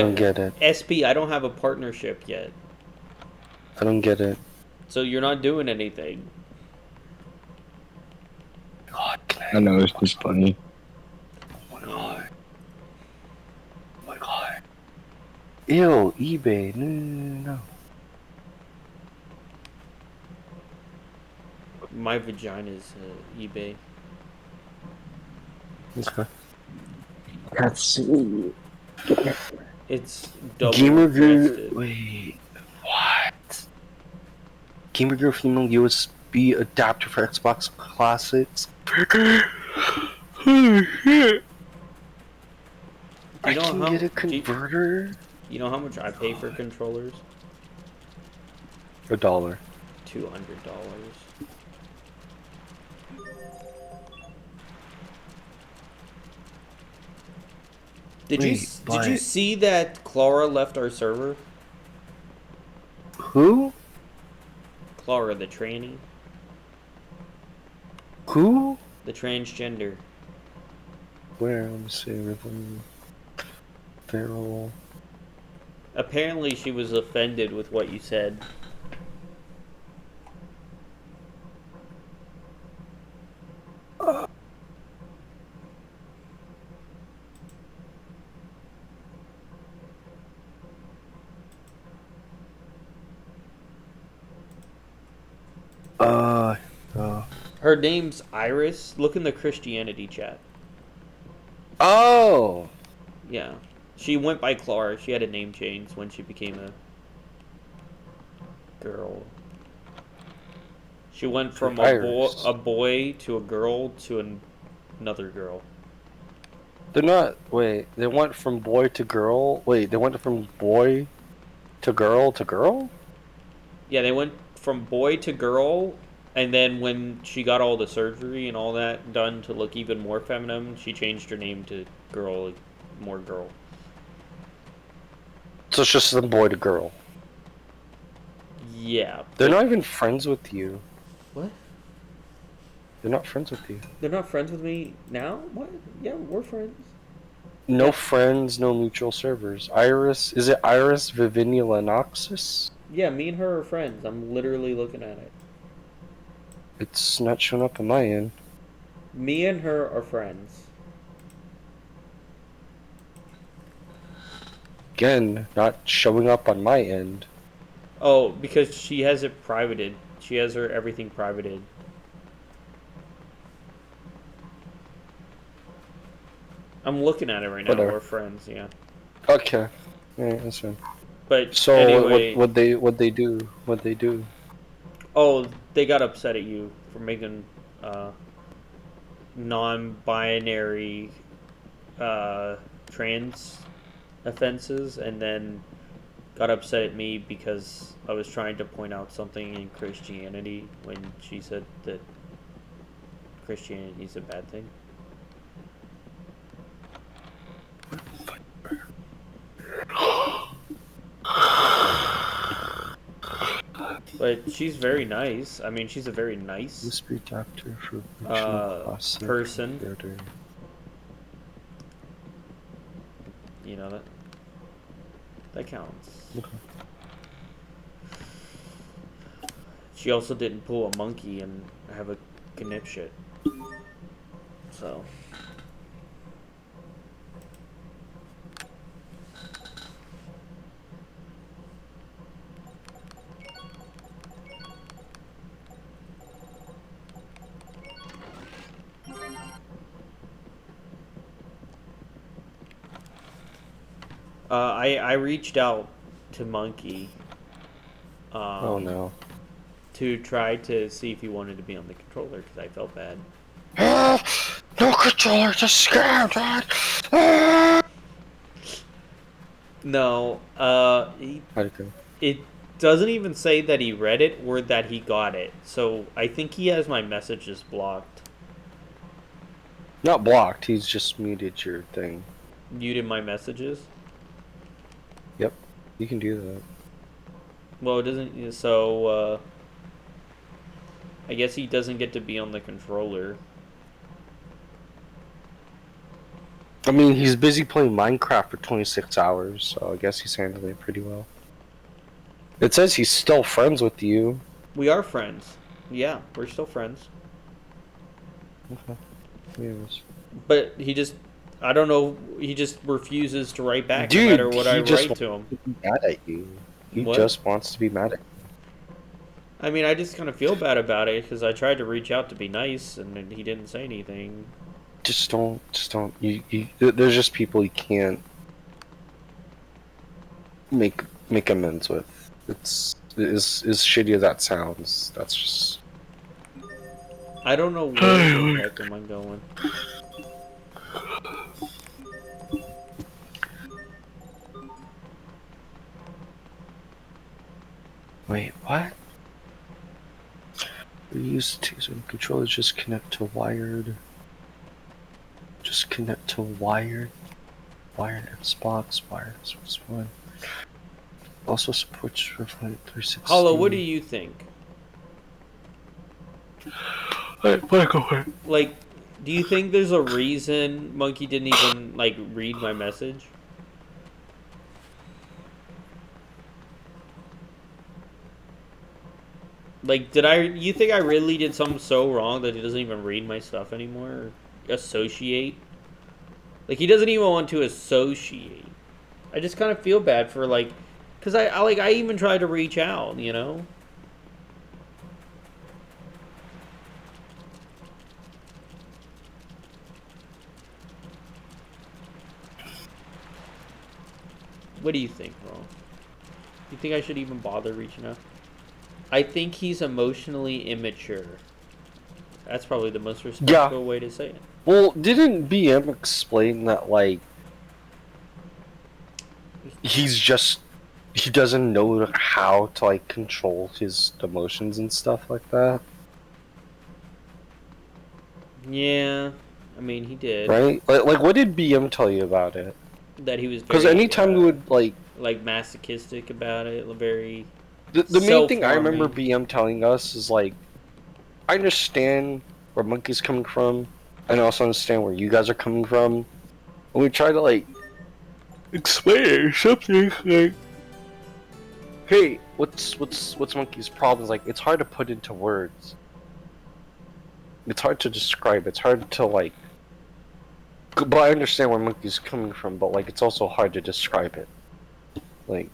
Speaker 11: don't get it.
Speaker 1: SP, I don't have a partnership yet.
Speaker 11: I don't get it.
Speaker 1: So you're not doing anything.
Speaker 11: God,
Speaker 15: I know, it's just funny.
Speaker 11: Oh my god. Oh my god. Ew, eBay. No.
Speaker 1: My vagina's eBay.
Speaker 11: Okay.
Speaker 15: Let's see.
Speaker 1: It's double
Speaker 11: Gamer
Speaker 1: crested.
Speaker 11: Wait. What? Gamer Girl female USB adapter for Xbox Classics. Holy shit. I can get a converter?
Speaker 1: You know how much I pay for controllers?
Speaker 11: $1.
Speaker 1: $200. Did you see that Clara left our server?
Speaker 11: Who?
Speaker 1: Clara, the tranny.
Speaker 11: Who?
Speaker 1: The transgender.
Speaker 11: Where? Let me see. Rhythm. Feral.
Speaker 1: Apparently she was offended with what you said. Her name's Iris. Look in the Christianity chat.
Speaker 11: Oh!
Speaker 1: Yeah. She went by Clara. She had a name change when she became a girl. She went from a boy to a girl to another girl.
Speaker 11: They're not... Wait, they went from boy to girl? Wait, they went from boy to girl to girl?
Speaker 1: Yeah, they went from boy to girl, and then when she got all the surgery and all that done to look even more feminine, she changed her name to girl, like, more girl.
Speaker 11: So it's just from boy to girl?
Speaker 1: Yeah.
Speaker 11: They're not even friends with you.
Speaker 1: What?
Speaker 11: They're not friends with you.
Speaker 1: They're not friends with me now? What? Yeah, we're friends.
Speaker 11: No friends, no mutual servers. Iris... Is it Iris Vivinulanoxus?
Speaker 1: Yeah, me and her are friends. I'm literally looking at it.
Speaker 11: It's not showing up on my end.
Speaker 1: Me and her are friends.
Speaker 11: Again, not showing up on my end.
Speaker 1: Oh, because she has it privated. She has her everything privated. I'm looking at it right now.
Speaker 11: Whatever.
Speaker 1: We're friends, yeah.
Speaker 11: Okay. Yeah, that's fine.
Speaker 1: But
Speaker 11: so
Speaker 1: anyway,
Speaker 11: what they do?
Speaker 1: Oh, they got upset at you for making non-binary trans offenses, and then got upset at me because I was trying to point out something in Christianity when she said that Christianity is a bad thing. But she's very nice. I mean, she's a very nice person. You know, that counts.
Speaker 11: Okay.
Speaker 1: She also didn't pull a monkey and have a knip shit. So. I reached out to Monkey.
Speaker 11: Oh no.
Speaker 1: To try to see if he wanted to be on the controller because I felt bad.
Speaker 11: No controller, just scared, Dad.
Speaker 1: No, it doesn't even say that he read it or that he got it. So I think he has my messages blocked.
Speaker 11: Not blocked, he's just muted your thing.
Speaker 1: Muted my messages?
Speaker 11: Yep, you can do that.
Speaker 1: Well, it doesn't, so, I guess he doesn't get to be on the controller.
Speaker 11: I mean, he's busy playing Minecraft for 26 hours, so I guess he's handling it pretty well. It says he's still friends with you.
Speaker 1: We are friends. Yeah, we're still friends.
Speaker 11: Okay. Yes.
Speaker 1: But he just, I don't know, he just refuses to write back
Speaker 11: Dude,
Speaker 1: no matter what I
Speaker 11: just
Speaker 1: write to him.
Speaker 11: wants to be mad at you. He
Speaker 1: What?
Speaker 11: just wants to be mad at you.
Speaker 1: I mean, I just kind of feel bad about it because I tried to reach out to be nice and he didn't say anything.
Speaker 11: Just don't. There's just people you can't make amends with. It's as shitty as that sounds. That's just.
Speaker 1: I don't know where the heck am I going.
Speaker 11: Wait, what? We use to so controllers just connect to wired. Just connect to wired Xbox, wired Xbox One. Also supports Reflect 360.
Speaker 1: Hollow, what do you think? Like, do you think there's a reason Monkey didn't even, like, read my message? Like, you think I really did something so wrong that he doesn't even read my stuff anymore? Or associate? Like, he doesn't even want to associate. I just kind of feel bad for, like, because I even tried to reach out, you know? What do you think, bro? You think I should even bother reaching out? I think he's emotionally immature. That's probably the most respectful way to say it.
Speaker 11: Well, didn't BM explain that, like, he doesn't know how to, like, control his emotions and stuff like that?
Speaker 1: Yeah, I mean, he did.
Speaker 11: Right? Like what did BM tell you about it?
Speaker 1: That he was
Speaker 11: because anytime we would, like
Speaker 1: masochistic about it, very...
Speaker 11: The main thing I remember BM telling us is, like, I understand where Monkey's coming from, and I also understand where you guys are coming from. And we try to, like, explain something, like, hey, what's Monkey's problem? Like, it's hard to put into words. It's hard to describe. It's hard to, like... But I understand where Monkey's coming from, but, like, it's also hard to describe it. Like,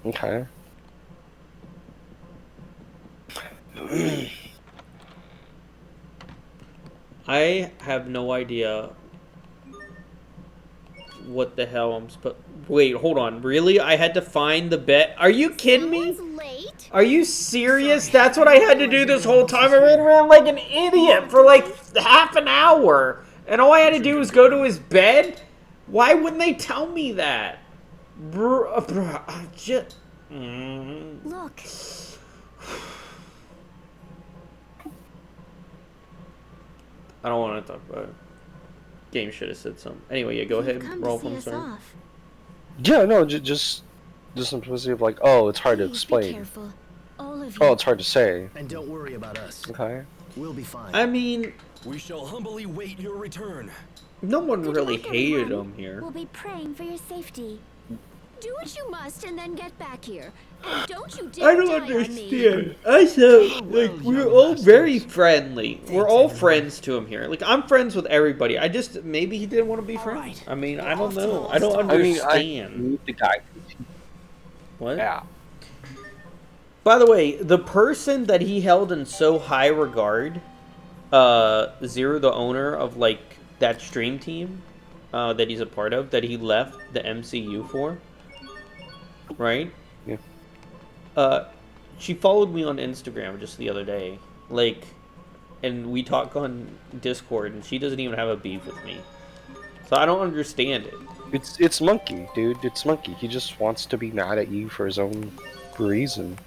Speaker 11: okay.
Speaker 1: I have no idea what the hell I'm supposed... Wait, hold on. Really? I had to find the bet? Are you kidding me? Are you serious? That's what I had to do this whole time. I ran around like an idiot for like half an hour. And all I had to do was go to his bed? Why wouldn't they tell me that? Bruh, just...
Speaker 7: Look.
Speaker 1: I don't want to talk about it. Game should have said something. Anyway, yeah, go ahead. Roll from start.
Speaker 11: Yeah, no, just simplicity of, like, oh, it's hard to explain.
Speaker 7: Be careful. All of you.
Speaker 11: Oh, it's hard to say.
Speaker 10: And don't worry about us.
Speaker 11: Okay.
Speaker 10: We'll be fine.
Speaker 1: I mean...
Speaker 9: We shall humbly wait your return.
Speaker 1: No one really hated him here.
Speaker 7: We'll be praying for your safety. Do what you must and then get back here. And don't you dare
Speaker 1: I don't understand. I said, like, we're all very friendly. We're all friends to him here. Like, I'm friends with everybody. I just, maybe he didn't want to be friends. I mean, I don't know. I don't understand.
Speaker 11: I mean, the guy.
Speaker 1: What?
Speaker 11: Yeah.
Speaker 1: By the way, the person that he held in so high regard, Zero, the owner of, like, that stream team that he's a part of, that he left the MCU for, right?
Speaker 11: Yeah.
Speaker 1: She followed me on Instagram just the other day, like, and we talk on Discord, and she doesn't even have a beef with me. So I don't understand it.
Speaker 11: It's Monkey, dude. It's Monkey. He just wants to be mad at you for his own reason.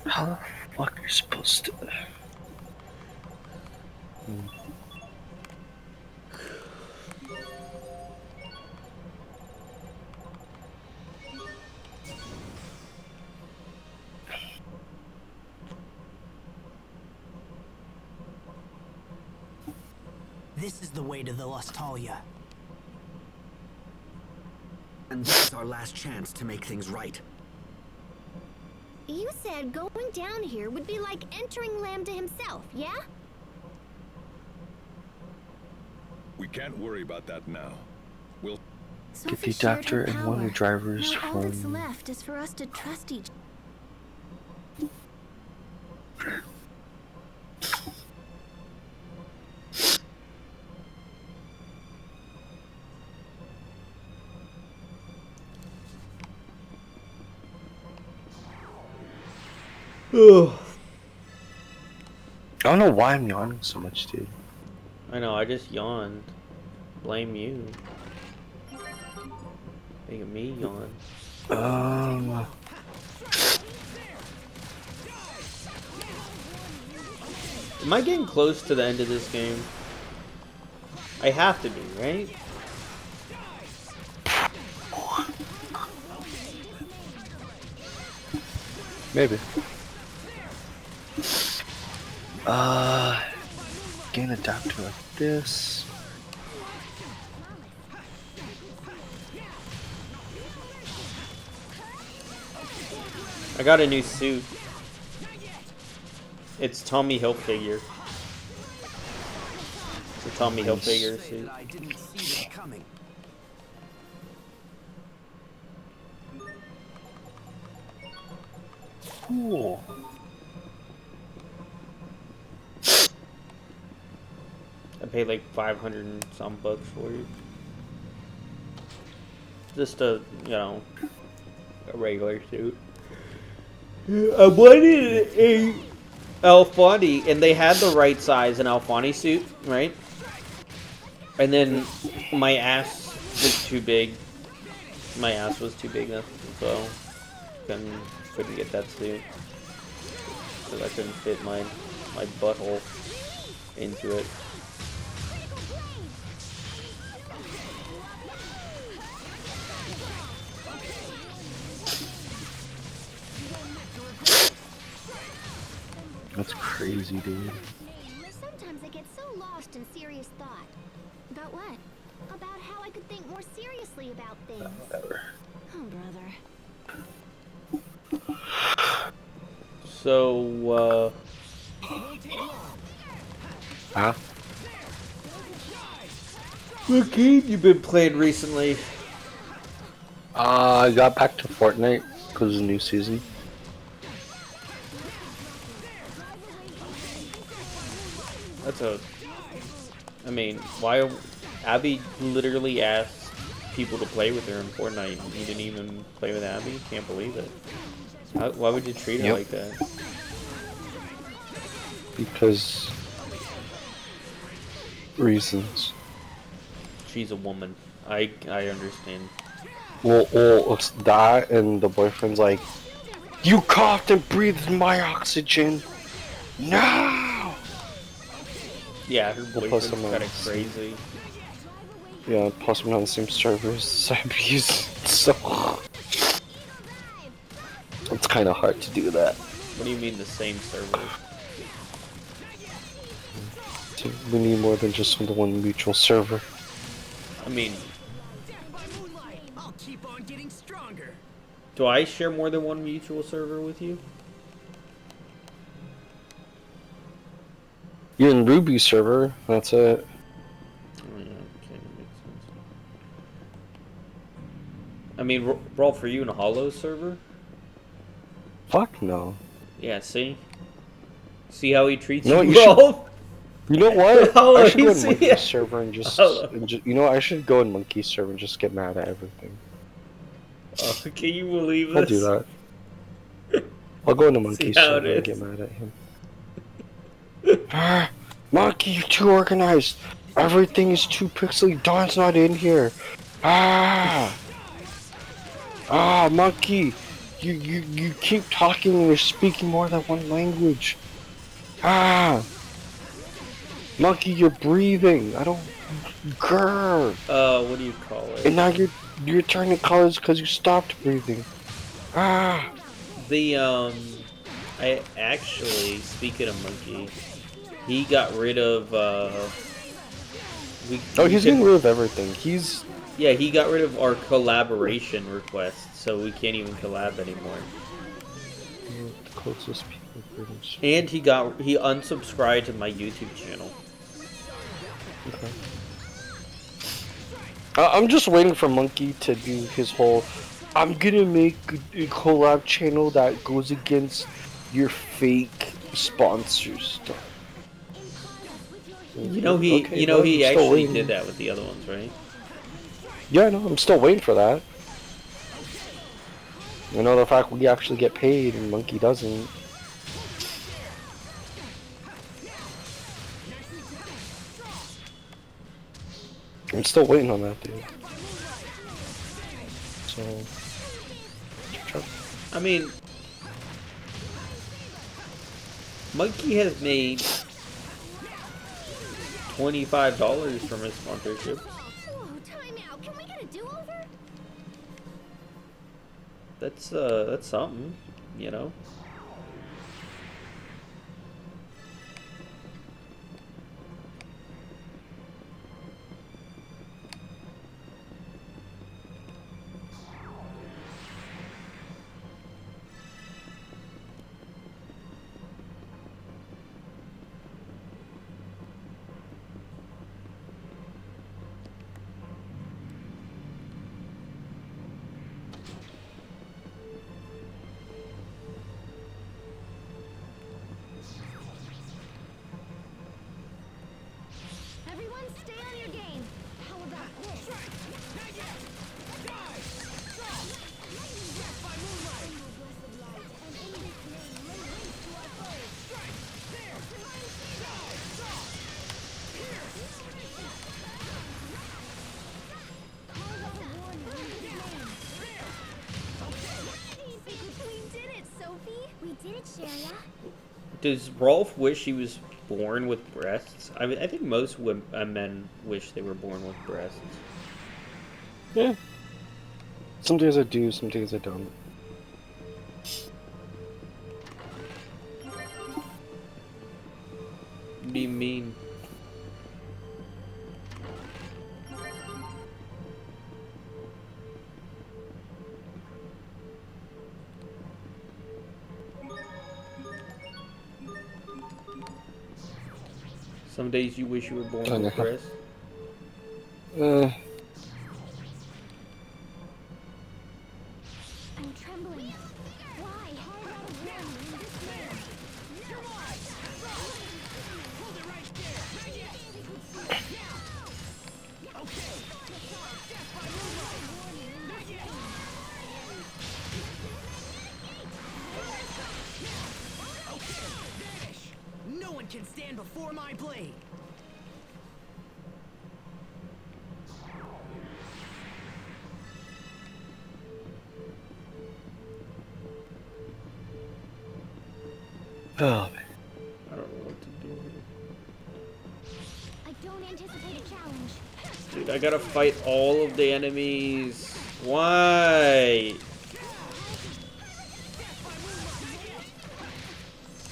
Speaker 11: How the fuck are you supposed to...
Speaker 4: This is the way to the Lustalia.
Speaker 12: And this is our last chance to make things right.
Speaker 7: You said going down here would be like entering Lambda himself, yeah?
Speaker 5: We can't worry about that now. We'll...
Speaker 11: Get the doctor and one of the drivers
Speaker 7: now all that's
Speaker 11: from...
Speaker 7: left is for us to trust each.
Speaker 1: Ugh.
Speaker 11: I don't know why I'm yawning so much, dude.
Speaker 1: I know, I just yawned. Blame you. Making me yawn. Am I getting close to the end of this game? I have to be, right?
Speaker 11: Maybe. Gain a doctor like this.
Speaker 1: I got a new suit. It's Tommy Hilfiger. It's a Tommy Hilfiger suit.
Speaker 4: I didn't see it coming.
Speaker 11: Cool.
Speaker 1: I paid like 500 and some bucks for it. Just a, you know, a regular suit. I wanted a Alfani, and they had the right size an Alfani suit, right? And then my ass was too big. My ass was too big, so couldn't get that suit because I couldn't fit my butthole into it.
Speaker 11: That's crazy, dude.
Speaker 7: Sometimes I get so lost in serious thought. About what? About how I could think more seriously about things.
Speaker 11: Whatever.
Speaker 7: Oh, brother.
Speaker 1: So,
Speaker 11: Huh?
Speaker 1: what game you been playing recently?
Speaker 11: I got back to Fortnite because of the new season.
Speaker 1: I mean, why? Abby literally asked people to play with her in Fortnite. You didn't even play with Abby? Can't believe it. Why would you treat her like that?
Speaker 11: Because reasons.
Speaker 1: She's a woman. I understand.
Speaker 11: Well, it's that, and the boyfriend's like, "You coughed and breathed my oxygen." No.
Speaker 1: Yeah, her boyfriend's kind of crazy.
Speaker 11: Yeah, plus I'm not on the same server as Zombies, so it's kind of hard to do that.
Speaker 1: What do you mean the same server?
Speaker 11: So we need more than just the one mutual server.
Speaker 1: I mean,
Speaker 4: I'll keep on getting stronger.
Speaker 1: do I share more than one mutual server with you?
Speaker 11: You're in Ruby server, that's it.
Speaker 1: Oh, yeah, okay, that makes sense. I mean, Brawl for you in a Hollow server?
Speaker 11: Fuck no.
Speaker 1: Yeah, see? See how he treats
Speaker 11: No,
Speaker 1: you,
Speaker 11: you should-
Speaker 1: Brawl?
Speaker 11: You know what?
Speaker 1: Hollow,
Speaker 11: I should go
Speaker 1: you
Speaker 11: in
Speaker 1: see
Speaker 11: Monkey
Speaker 1: it?
Speaker 11: server and just,
Speaker 1: Hollow.
Speaker 11: you know, I should go in Monkey server and just get mad at everything.
Speaker 1: Can you believe this?
Speaker 11: I'll do that. I'll go into Monkey
Speaker 1: See how
Speaker 11: server
Speaker 1: it
Speaker 11: and get
Speaker 1: is.
Speaker 11: mad at him. Ah, Monkey, you're too organized. Everything is too pixely. Dawn's not in here. Monkey, you keep talking and you're speaking more than one language. Monkey, you're breathing. I don't. Grr.
Speaker 1: What do you call it?
Speaker 11: And now you're turning colors because you stopped breathing.
Speaker 1: I actually, speaking of Monkey, he got rid of,
Speaker 11: Oh, he's getting rid of everything. He's...
Speaker 1: Yeah, he got rid of our collaboration requests, so we can't even collab anymore.
Speaker 11: The closest people groups.
Speaker 1: And he unsubscribed to my YouTube channel.
Speaker 11: Okay. I'm just waiting for Monkey to do his whole, I'm gonna make a collab channel that goes against your fake sponsors stuff.
Speaker 1: You know he actually did that with the other ones, right?
Speaker 11: Yeah, I know. I'm still waiting for that. You know, the fact we actually get paid and Monkey doesn't. I'm still waiting on that, dude. So...
Speaker 1: I mean... Monkey has made $25 from his sponsorship. That's something, you know. Does Rolf wish he was born with breasts? I mean, I think most men wish they were born with breasts.
Speaker 11: Yeah. Some days I do, some days I don't.
Speaker 1: What do you mean? Some days you wish you were born with breasts?
Speaker 7: I'm trembling. Why?
Speaker 4: No one can stand before my blade.
Speaker 11: Oh, man.
Speaker 1: I don't know what to do here.
Speaker 7: I don't anticipate a challenge.
Speaker 1: Dude, I gotta fight all of the enemies. Why?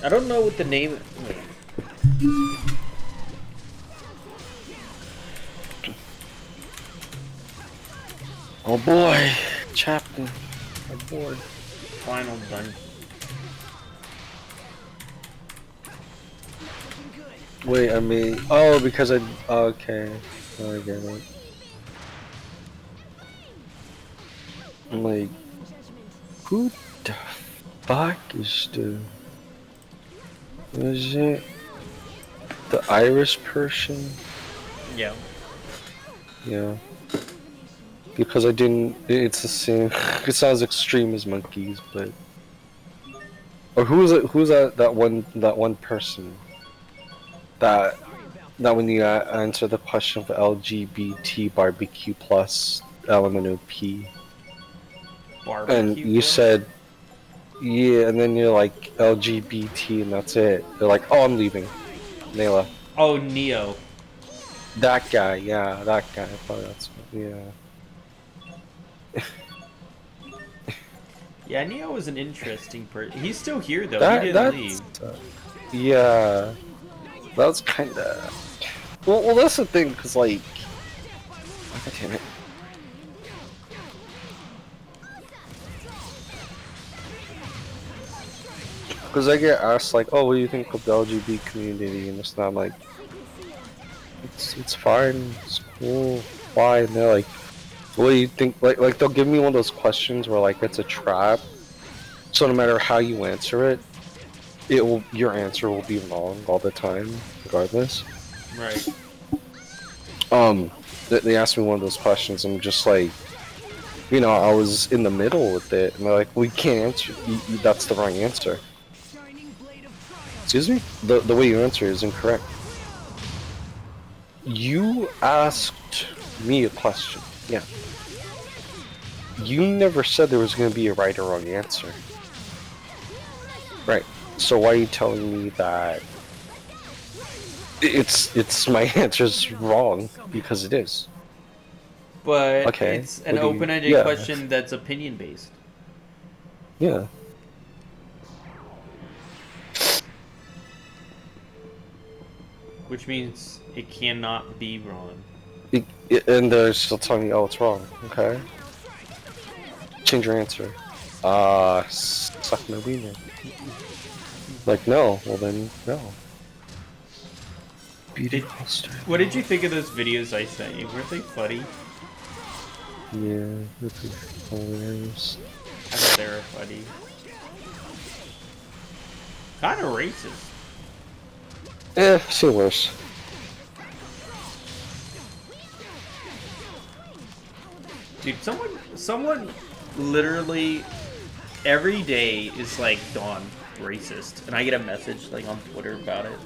Speaker 1: I don't know what the name... Wait.
Speaker 11: Oh boy, Chapter. I'm bored.
Speaker 1: Final done.
Speaker 11: Wait, I mean, oh, because I, okay, I get it. I'm like, who the fuck is is it the Irish person?
Speaker 1: Yeah.
Speaker 11: Yeah. Because I didn't, it's the same, it's not as extreme as monkeys, but, or who's that one person? That when you answer the question of LGBT barbecue plus element of P,
Speaker 1: Barbecue
Speaker 11: and you
Speaker 1: plus?
Speaker 11: said, yeah, and then you're like LGBT, and that's it. They're like, oh, I'm leaving. And they left.
Speaker 1: Oh, Neo.
Speaker 11: That guy, yeah, that guy. I thought that's yeah.
Speaker 1: Yeah, Neo was an interesting person. He's still here though. He didn't leave.
Speaker 11: Yeah. That was kinda... Well, that's the thing, because, like... God damn it. Because I get asked, like, oh, what do you think of the LGBT community? And it's not like... It's fine, it's cool, why? And they're like, what do you think? Like they'll give me one of those questions where, like, it's a trap. So no matter how you answer it, your answer will be wrong all the time, regardless.
Speaker 1: Right.
Speaker 11: They asked me one of those questions, and I'm just like, you know, I was in the middle with it, and they're like, we can't answer. That's the wrong answer. Excuse me? The way you answer is incorrect. You asked me a question. Yeah. You never said there was going to be a right or wrong answer. Right. So why are you telling me that it's my answer's wrong? Because it is.
Speaker 1: But
Speaker 11: okay.
Speaker 1: It's an open-ended question that's opinion-based.
Speaker 11: Yeah.
Speaker 1: Which means it cannot be wrong.
Speaker 11: And they're still telling me, oh, it's wrong. Okay. Change your answer. Suck my wiener. Like, no. Well then, no.
Speaker 1: What did you think of those videos I sent you? Weren't they funny?
Speaker 11: Yeah, that's hilarious.
Speaker 1: I thought they were funny. Kind of racist.
Speaker 11: Eh, see worse.
Speaker 1: Dude, someone literally every day is like, Dawn, racist. And I get a message like on Twitter about it.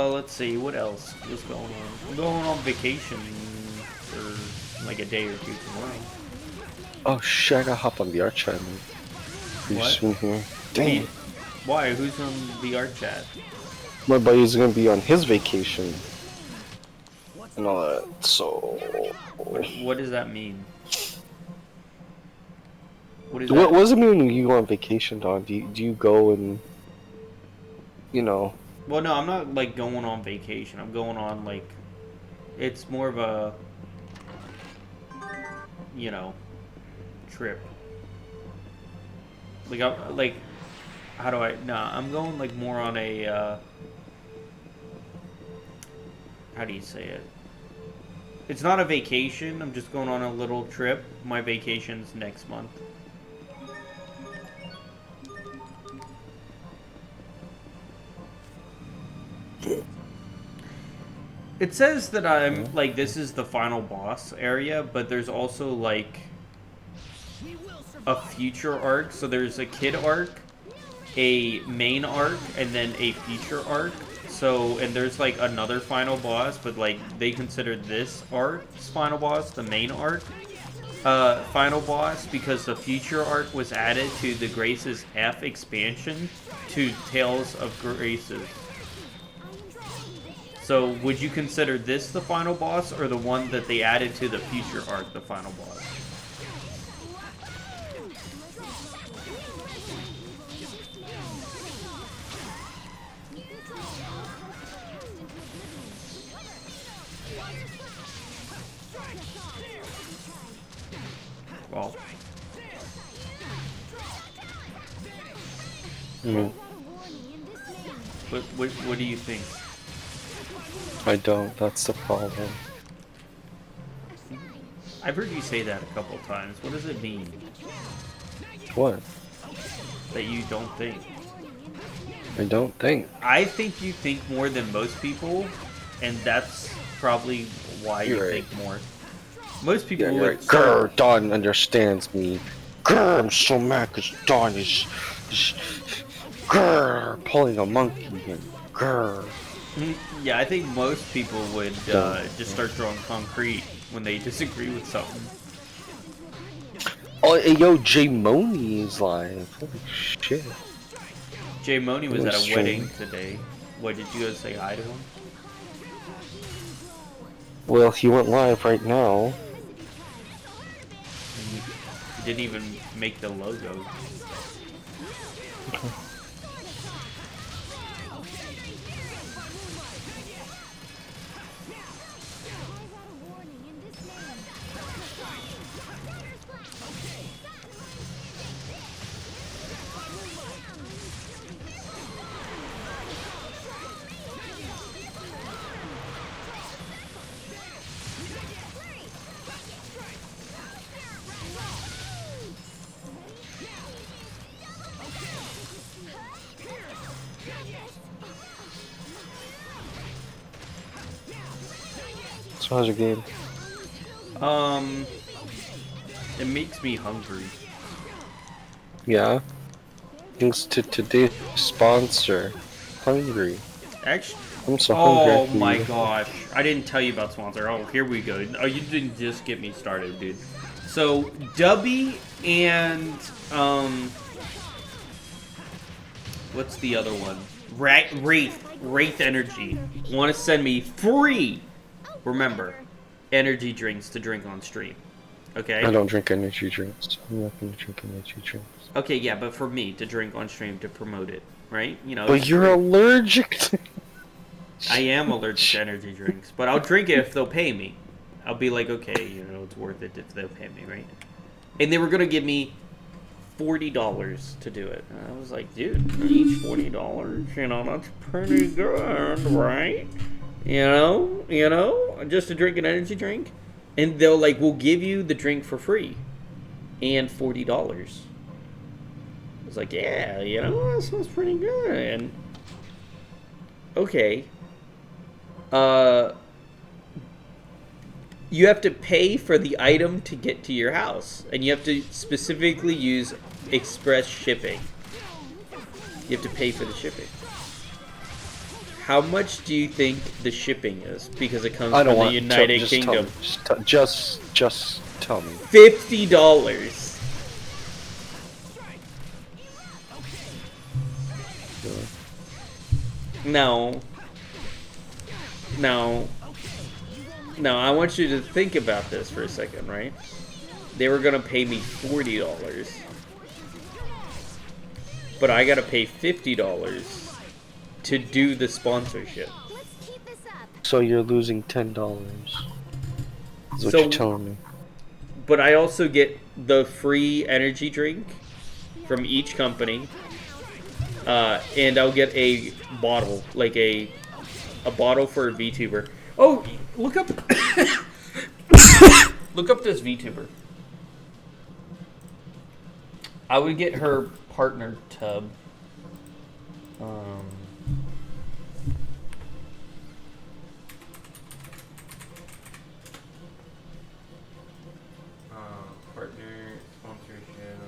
Speaker 1: Let's see, what else was going on? I'm going on vacation for like a day or two tomorrow.
Speaker 11: Oh shit, I gotta hop on the art chat, man. Pretty soon here. Damn.
Speaker 1: Why? Who's on the art chat?
Speaker 11: My buddy's gonna be on his vacation. And all that, so...
Speaker 1: What does that mean?
Speaker 11: What does it mean when you go on vacation, Don? Do you go and... You know...
Speaker 1: Well, no, I'm not, like, going on vacation. I'm going on, like... It's more of a... You know... Trip. Like, how do I... Nah, I'm going, like, more on a, How do you say it? It's not a vacation. I'm just going on a little trip. My vacation's next month. It says that I'm, like, this is the final boss area, but there's also, like, a future arc. So there's a kid arc, a main arc, and then a future arc. So, and there's, like, another final boss, but, like, they consider this arc's final boss the main arc final boss, because the future arc was added to the Graces F expansion to Tales of Graces. So, would you consider this the final boss, or the one that they added to the future arc the final boss? Well. What do you think?
Speaker 11: I don't, that's the problem.
Speaker 1: I've heard you say that a couple times. What does it mean?
Speaker 11: What?
Speaker 1: That you don't think.
Speaker 11: I don't think.
Speaker 1: I think you think more than most people, and that's probably why you think more. Most people would.
Speaker 11: Right. Grr, Don understands me. Grr, I'm so mad because Don is grr, pulling a monkey and grr.
Speaker 1: Yeah, I think most people would just start throwing concrete when they disagree with something.
Speaker 11: Oh, hey, yo, Jay Money is live. Holy shit.
Speaker 1: Jay Money was at a wedding today. What, did you go say hi to him?
Speaker 11: Well, he went live right now.
Speaker 1: He didn't even make the logo.
Speaker 11: So how's your game?
Speaker 1: It makes me hungry.
Speaker 11: Yeah. Thanks to today's sponsor, Hungry.
Speaker 1: Actually,
Speaker 11: I'm so hungry.
Speaker 1: oh my gosh, I didn't tell you about sponsor. Oh, here we go. Oh, you didn't just get me started, dude. So Dubby and what's the other one? Wraith Energy want to send me free. Remember, energy drinks to drink on stream. Okay.
Speaker 11: I don't drink energy drinks. I'm not gonna drink energy drinks.
Speaker 1: Okay, yeah, but for me to drink on stream to promote it, right? You know.
Speaker 11: But you're allergic to.
Speaker 1: I am allergic to energy drinks, but I'll drink it if they'll pay me. I'll be like, okay, you know, it's worth it if they'll pay me, right? And they were gonna give me $40 to do it. And I was like, dude, each $40, you know, that's pretty good, right? You know, just to drink an energy drink, and they'll like, we'll give you the drink for free, and $40. I was like, yeah, you know, that sounds pretty good. And okay, you have to pay for the item to get to your house, and you have to specifically use express shipping. You have to pay for the shipping. How much do you think the shipping is? Because it comes from the United Kingdom.
Speaker 11: Just tell me.
Speaker 1: $50. No, I want you to think about this for a second, right? They were gonna pay me $40, but I gotta pay $50 to do the sponsorship.
Speaker 11: So you're losing $10. Is what you're telling me.
Speaker 1: But I also get the free energy drink from each company, and I'll get a bottle, like a bottle for a VTuber. Oh, look up, look up this VTuber. I would get her partner tub. Partner sponsorship.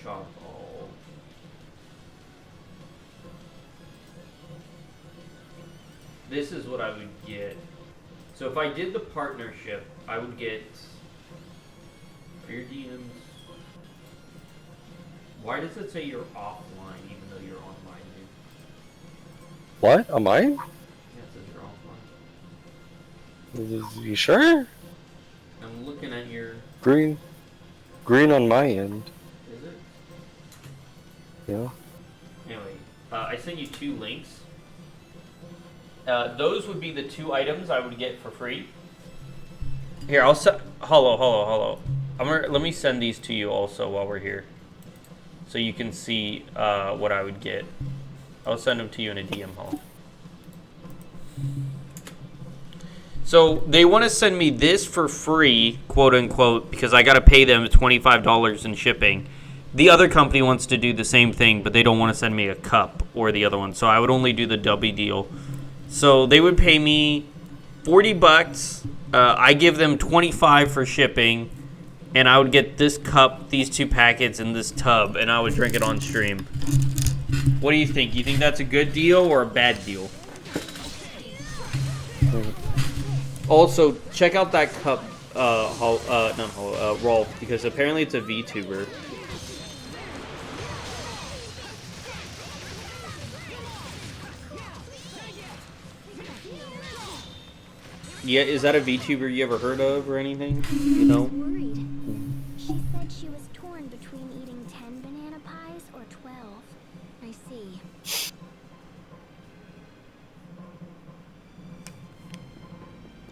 Speaker 1: Shop all. This is what I would get. So if I did the partnership, I would get for your DMs. Why does it say you're offline even though you're online, dude?
Speaker 11: What? Am I?
Speaker 1: Yeah, it says you're offline.
Speaker 11: You sure?
Speaker 1: I'm looking at your...
Speaker 11: Green on my end.
Speaker 1: Is it?
Speaker 11: Yeah.
Speaker 1: Anyway, I sent you 2 links. Those would be the 2 items I would get for free. Here, I'll send... Hello. Let me send these to you also while we're here. So you can see what I would get. I'll send them to you in a DM hall. So they want to send me this for free, quote unquote, because I got to pay them $25 in shipping. The other company wants to do the same thing, but they don't want to send me a cup or the other one. So I would only do the Dubby deal. So they would pay me $40. I give them $25 for shipping, and I would get this cup, these 2 packets, and this tub, and I would drink it on stream. What do you think? You think that's a good deal or a bad deal? Also, check out that cup, Rolf, because apparently it's a VTuber. Yeah, is that a VTuber you ever heard of or anything? You know?
Speaker 7: Worried. She said she was torn between eating 10 banana pies or 12. I see.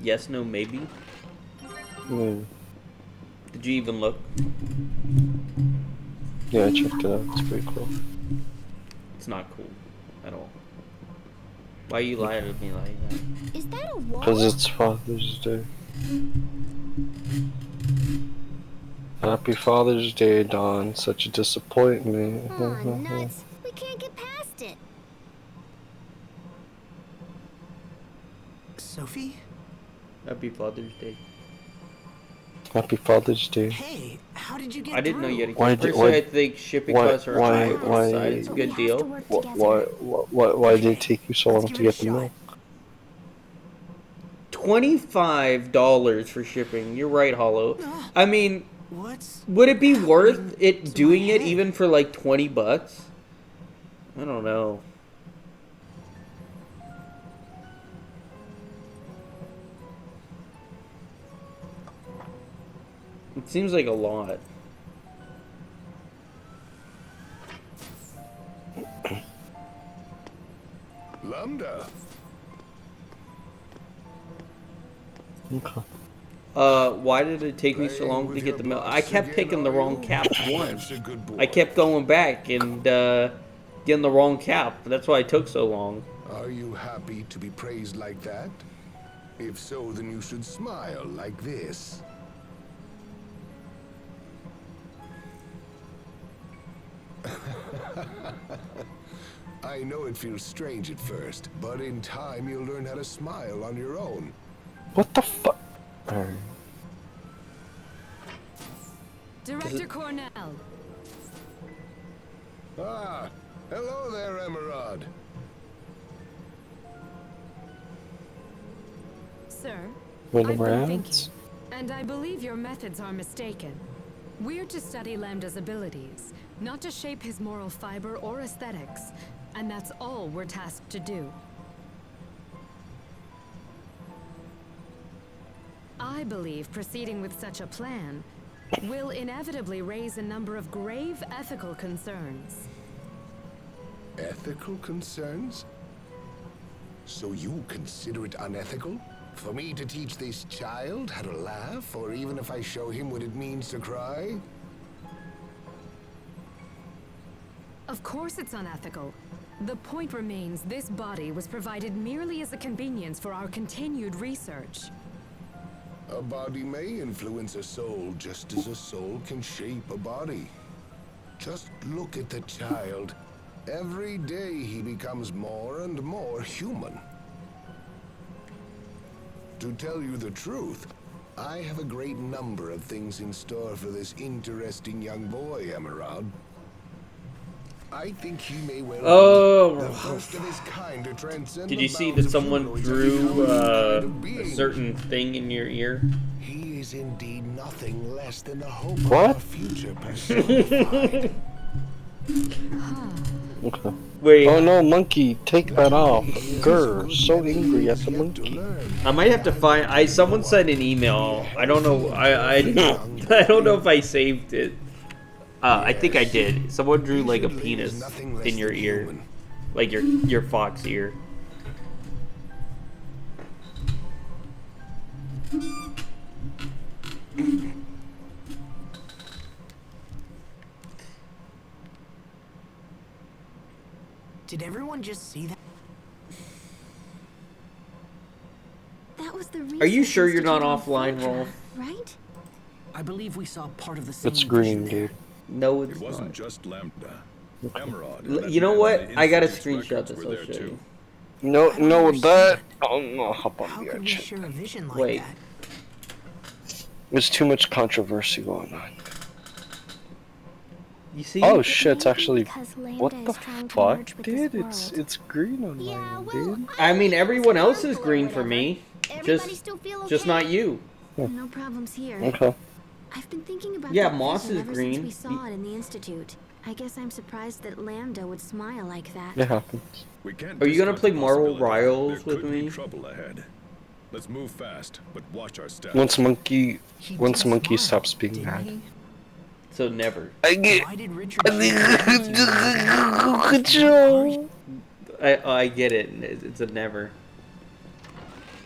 Speaker 1: Yes, no, maybe?
Speaker 11: Mm.
Speaker 1: Did you even look?
Speaker 11: Yeah, I checked it out. It's pretty cool.
Speaker 1: It's not cool at all. Why you lying to me like that?
Speaker 7: Is that a wall?
Speaker 11: Because it's Father's Day. Happy Father's Day, Don. Such a disappointment.
Speaker 7: Aw, nuts. We can't get past it.
Speaker 4: Sophie?
Speaker 1: Happy Father's Day.
Speaker 11: Happy Father's Day.
Speaker 4: Hey, how did you get
Speaker 1: I didn't know you had a
Speaker 11: Why
Speaker 1: kid.
Speaker 11: did-
Speaker 1: Personally, I think shipping costs are high.
Speaker 11: why-
Speaker 1: It's a good deal.
Speaker 11: Why did it take you so long to get the milk?
Speaker 1: $25 for shipping. You're right, Hollow. I mean, would it be worth it doing it even for like $20? I don't know. It seems like a lot.
Speaker 10: Lambda.
Speaker 11: Okay.
Speaker 1: Why did it take me so long to get the milk? I kept picking the wrong cap once. I kept going back and getting the wrong cap. That's why it took so long.
Speaker 10: Are you happy to be praised like that? If so, then you should smile like this. I know it feels strange at first, but in time you'll learn how to smile on your own.
Speaker 11: What the fuck?
Speaker 2: Director Cornell.
Speaker 10: Ah, hello there, Emerald.
Speaker 2: Sir,
Speaker 11: When
Speaker 2: I've
Speaker 11: we're
Speaker 2: been
Speaker 11: out?
Speaker 2: thinking, and I believe your methods are mistaken. We're to study Lambda's abilities, not to shape his moral fiber or aesthetics, and that's all we're tasked to do. I believe proceeding with such a plan will inevitably raise a number of grave ethical concerns.
Speaker 10: Ethical concerns? So you consider it unethical for me to teach this child how to laugh, or even if I show him what it means to cry?
Speaker 2: Of course it's unethical. The point remains this body was provided merely as a convenience for our continued research.
Speaker 10: A body may influence a soul just as a soul can shape a body. Just look at the child. Every day he becomes more and more human. To tell you the truth, I have a great number of things in store for this interesting young boy, Emerald. I think he may well be the first of his kind to transcend.
Speaker 1: Did you see that someone drew a certain thing in your ear?
Speaker 10: He is indeed nothing less than the hope
Speaker 11: What?
Speaker 10: of our future personified.
Speaker 11: Okay.
Speaker 1: Wait.
Speaker 11: Oh no, monkey, take that off. Grr, so angry at the monkey.
Speaker 1: I might have to find. Someone sent an email. I don't know. I don't know if I saved it. I think I did. Someone drew like a penis in your ear, like your fox ear.
Speaker 4: Did everyone just see that?
Speaker 7: That was the
Speaker 1: Are you
Speaker 7: research
Speaker 1: sure you're not
Speaker 7: institute in
Speaker 1: offline,
Speaker 7: Phaedra,
Speaker 1: Rolf?
Speaker 7: right?
Speaker 12: I believe we saw part of the same
Speaker 11: It's green,
Speaker 12: vision there.
Speaker 11: dude.
Speaker 1: No,
Speaker 5: It
Speaker 1: it's
Speaker 5: wasn't
Speaker 1: not.
Speaker 5: just Lambda. Emerald and that
Speaker 1: You know
Speaker 5: man
Speaker 1: what?
Speaker 5: in the
Speaker 1: I gotta
Speaker 5: Institute's
Speaker 1: screenshot
Speaker 5: records
Speaker 1: this.
Speaker 5: were
Speaker 1: I'll
Speaker 5: there
Speaker 1: show
Speaker 5: too.
Speaker 1: you.
Speaker 11: No,
Speaker 12: I don't
Speaker 11: no,
Speaker 12: understand.
Speaker 11: that. Oh no, hop on
Speaker 12: How
Speaker 11: the
Speaker 12: could we
Speaker 11: chat.
Speaker 12: share a vision like
Speaker 1: Wait.
Speaker 12: that?
Speaker 11: There's too much controversy going on.
Speaker 1: You see?
Speaker 11: Oh shit! It's
Speaker 7: Maybe
Speaker 11: actually.
Speaker 7: because
Speaker 11: What
Speaker 7: Lambda
Speaker 11: the
Speaker 7: is trying to
Speaker 11: fuck,
Speaker 7: merge with this
Speaker 11: dude? It's
Speaker 7: world.
Speaker 11: green on
Speaker 7: Yeah,
Speaker 11: mine,
Speaker 7: well,
Speaker 11: dude.
Speaker 1: I mean,
Speaker 7: think it was
Speaker 1: everyone else is
Speaker 7: harmful or
Speaker 1: green for
Speaker 7: whatever.
Speaker 1: me.
Speaker 7: Everybody still feel
Speaker 1: Just
Speaker 7: okay?
Speaker 1: not you.
Speaker 7: No problems here.
Speaker 11: Okay.
Speaker 7: I've been thinking about
Speaker 1: Yeah,
Speaker 7: that
Speaker 1: Moss
Speaker 7: vision
Speaker 1: is
Speaker 7: ever
Speaker 1: green.
Speaker 7: since we saw it in the Institute. I guess I'm surprised that Lambda would smile like that.
Speaker 11: It happens.
Speaker 5: We can't
Speaker 1: Are you gonna
Speaker 5: discount
Speaker 1: play
Speaker 5: the
Speaker 1: Marvel
Speaker 5: possibility
Speaker 1: Rivals
Speaker 5: there
Speaker 1: with
Speaker 5: could be
Speaker 1: me?
Speaker 5: trouble ahead. Let's move fast, but watch our steps.
Speaker 11: Once monkey
Speaker 12: He
Speaker 11: once
Speaker 12: did
Speaker 11: monkey
Speaker 12: smile,
Speaker 11: stops being
Speaker 12: didn't
Speaker 11: mad.
Speaker 12: he?
Speaker 1: So never.
Speaker 11: I get.
Speaker 12: Why did Richard choose
Speaker 11: Joe.
Speaker 1: I get it. It's a never.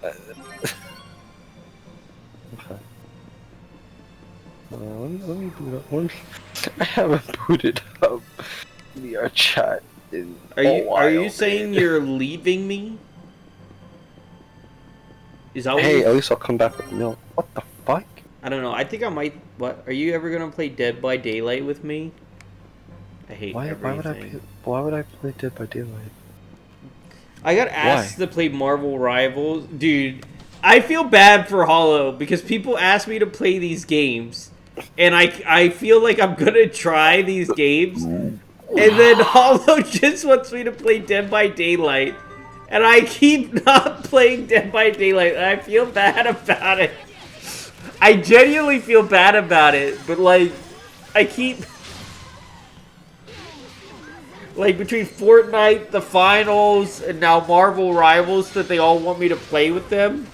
Speaker 11: Okay. Let me boot up. I haven't booted up the chat in
Speaker 1: Are
Speaker 11: a
Speaker 1: you
Speaker 11: while,
Speaker 1: saying
Speaker 11: dude.
Speaker 1: you're leaving me? Is that what
Speaker 11: Hey,
Speaker 1: you-
Speaker 11: at least I'll come back with milk. What the fuck?
Speaker 1: I don't know. I think I might. What? Are you ever gonna play Dead by Daylight with me? I hate everything.
Speaker 11: Why would I play Dead by Daylight?
Speaker 1: I got asked to play Marvel Rivals, dude. I feel bad for Hollow because people ask me to play these games, and I feel like I'm gonna try these games, and then Hollow just wants me to play Dead by Daylight, and I keep not playing Dead by Daylight, and I feel bad about it. I genuinely feel bad about it, but like, I keep. Like, between Fortnite, the finals, and now Marvel Rivals, that they all want me to play with them.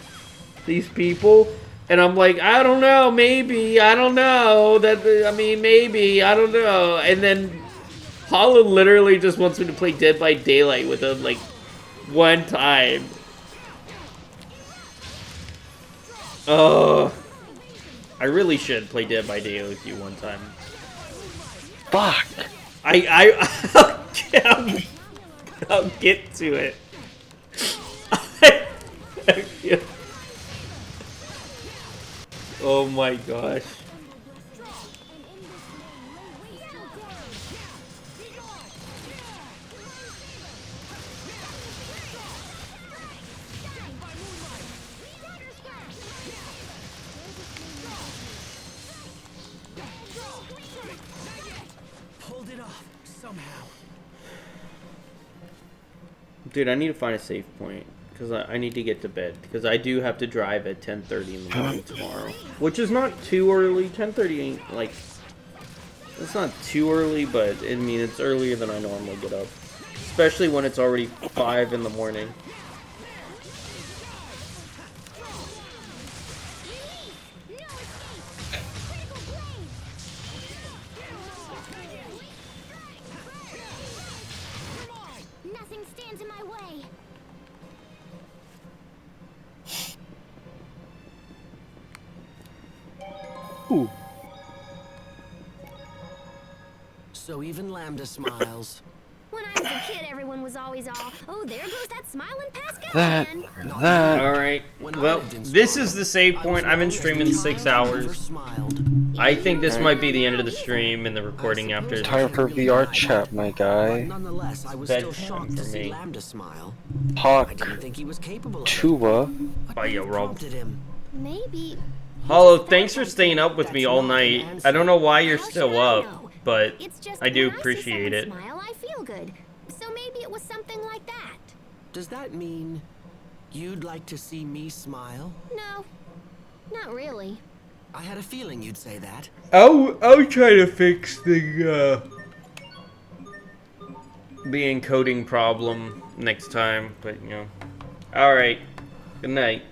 Speaker 1: These people. And I'm like, I don't know, maybe, I don't know. Maybe, I don't know. And then Holland literally just wants me to play Dead by Daylight with him, like, one time. I really should play Dead by Daylight with you one time.
Speaker 11: Fuck.
Speaker 1: I'll get to it. Oh my gosh.
Speaker 12: Pulled it off somehow.
Speaker 1: Dude, I need to find a safe point. Because I need to get to bed. Because I do have to drive at 10:30 in the morning tomorrow. Which is not too early. 10:30 ain't, like... It's not too early, but, I mean, it's earlier than I normally get up. Especially when it's already 5 in the morning.
Speaker 7: Nothing stands in my way.
Speaker 11: Ooh.
Speaker 12: So even Lambda smiles.
Speaker 7: When I was a kid, everyone was always all, oh, there goes that smiling Pascal
Speaker 11: That.
Speaker 7: again.
Speaker 1: Alright. Well, this is the save point. I've been streaming 6 hours. I think this might be the end of the stream and the recording after this.
Speaker 11: Time for VR chat, my guy.
Speaker 12: Nonetheless, I was
Speaker 1: Bedtime
Speaker 12: still shocked
Speaker 1: for
Speaker 12: to see
Speaker 1: me.
Speaker 12: Lambda smile.
Speaker 11: Hawk.
Speaker 12: I didn't think he was capable of it.
Speaker 11: Tua.
Speaker 1: Oh, yeah, Rob.
Speaker 12: Prompted him.
Speaker 7: Maybe.
Speaker 1: Hollow, thanks for staying up with me all night. I don't know why you're still up, but
Speaker 7: It's just
Speaker 1: I do
Speaker 7: when
Speaker 1: appreciate
Speaker 7: I see
Speaker 1: it.
Speaker 7: someone smile, I feel good. So maybe it was something like that.
Speaker 12: Does that mean you'd like to see me smile?
Speaker 7: No, not really.
Speaker 12: I had a feeling you'd say that.
Speaker 1: I'll try to fix the encoding problem next time, but you know. Alright. Good night.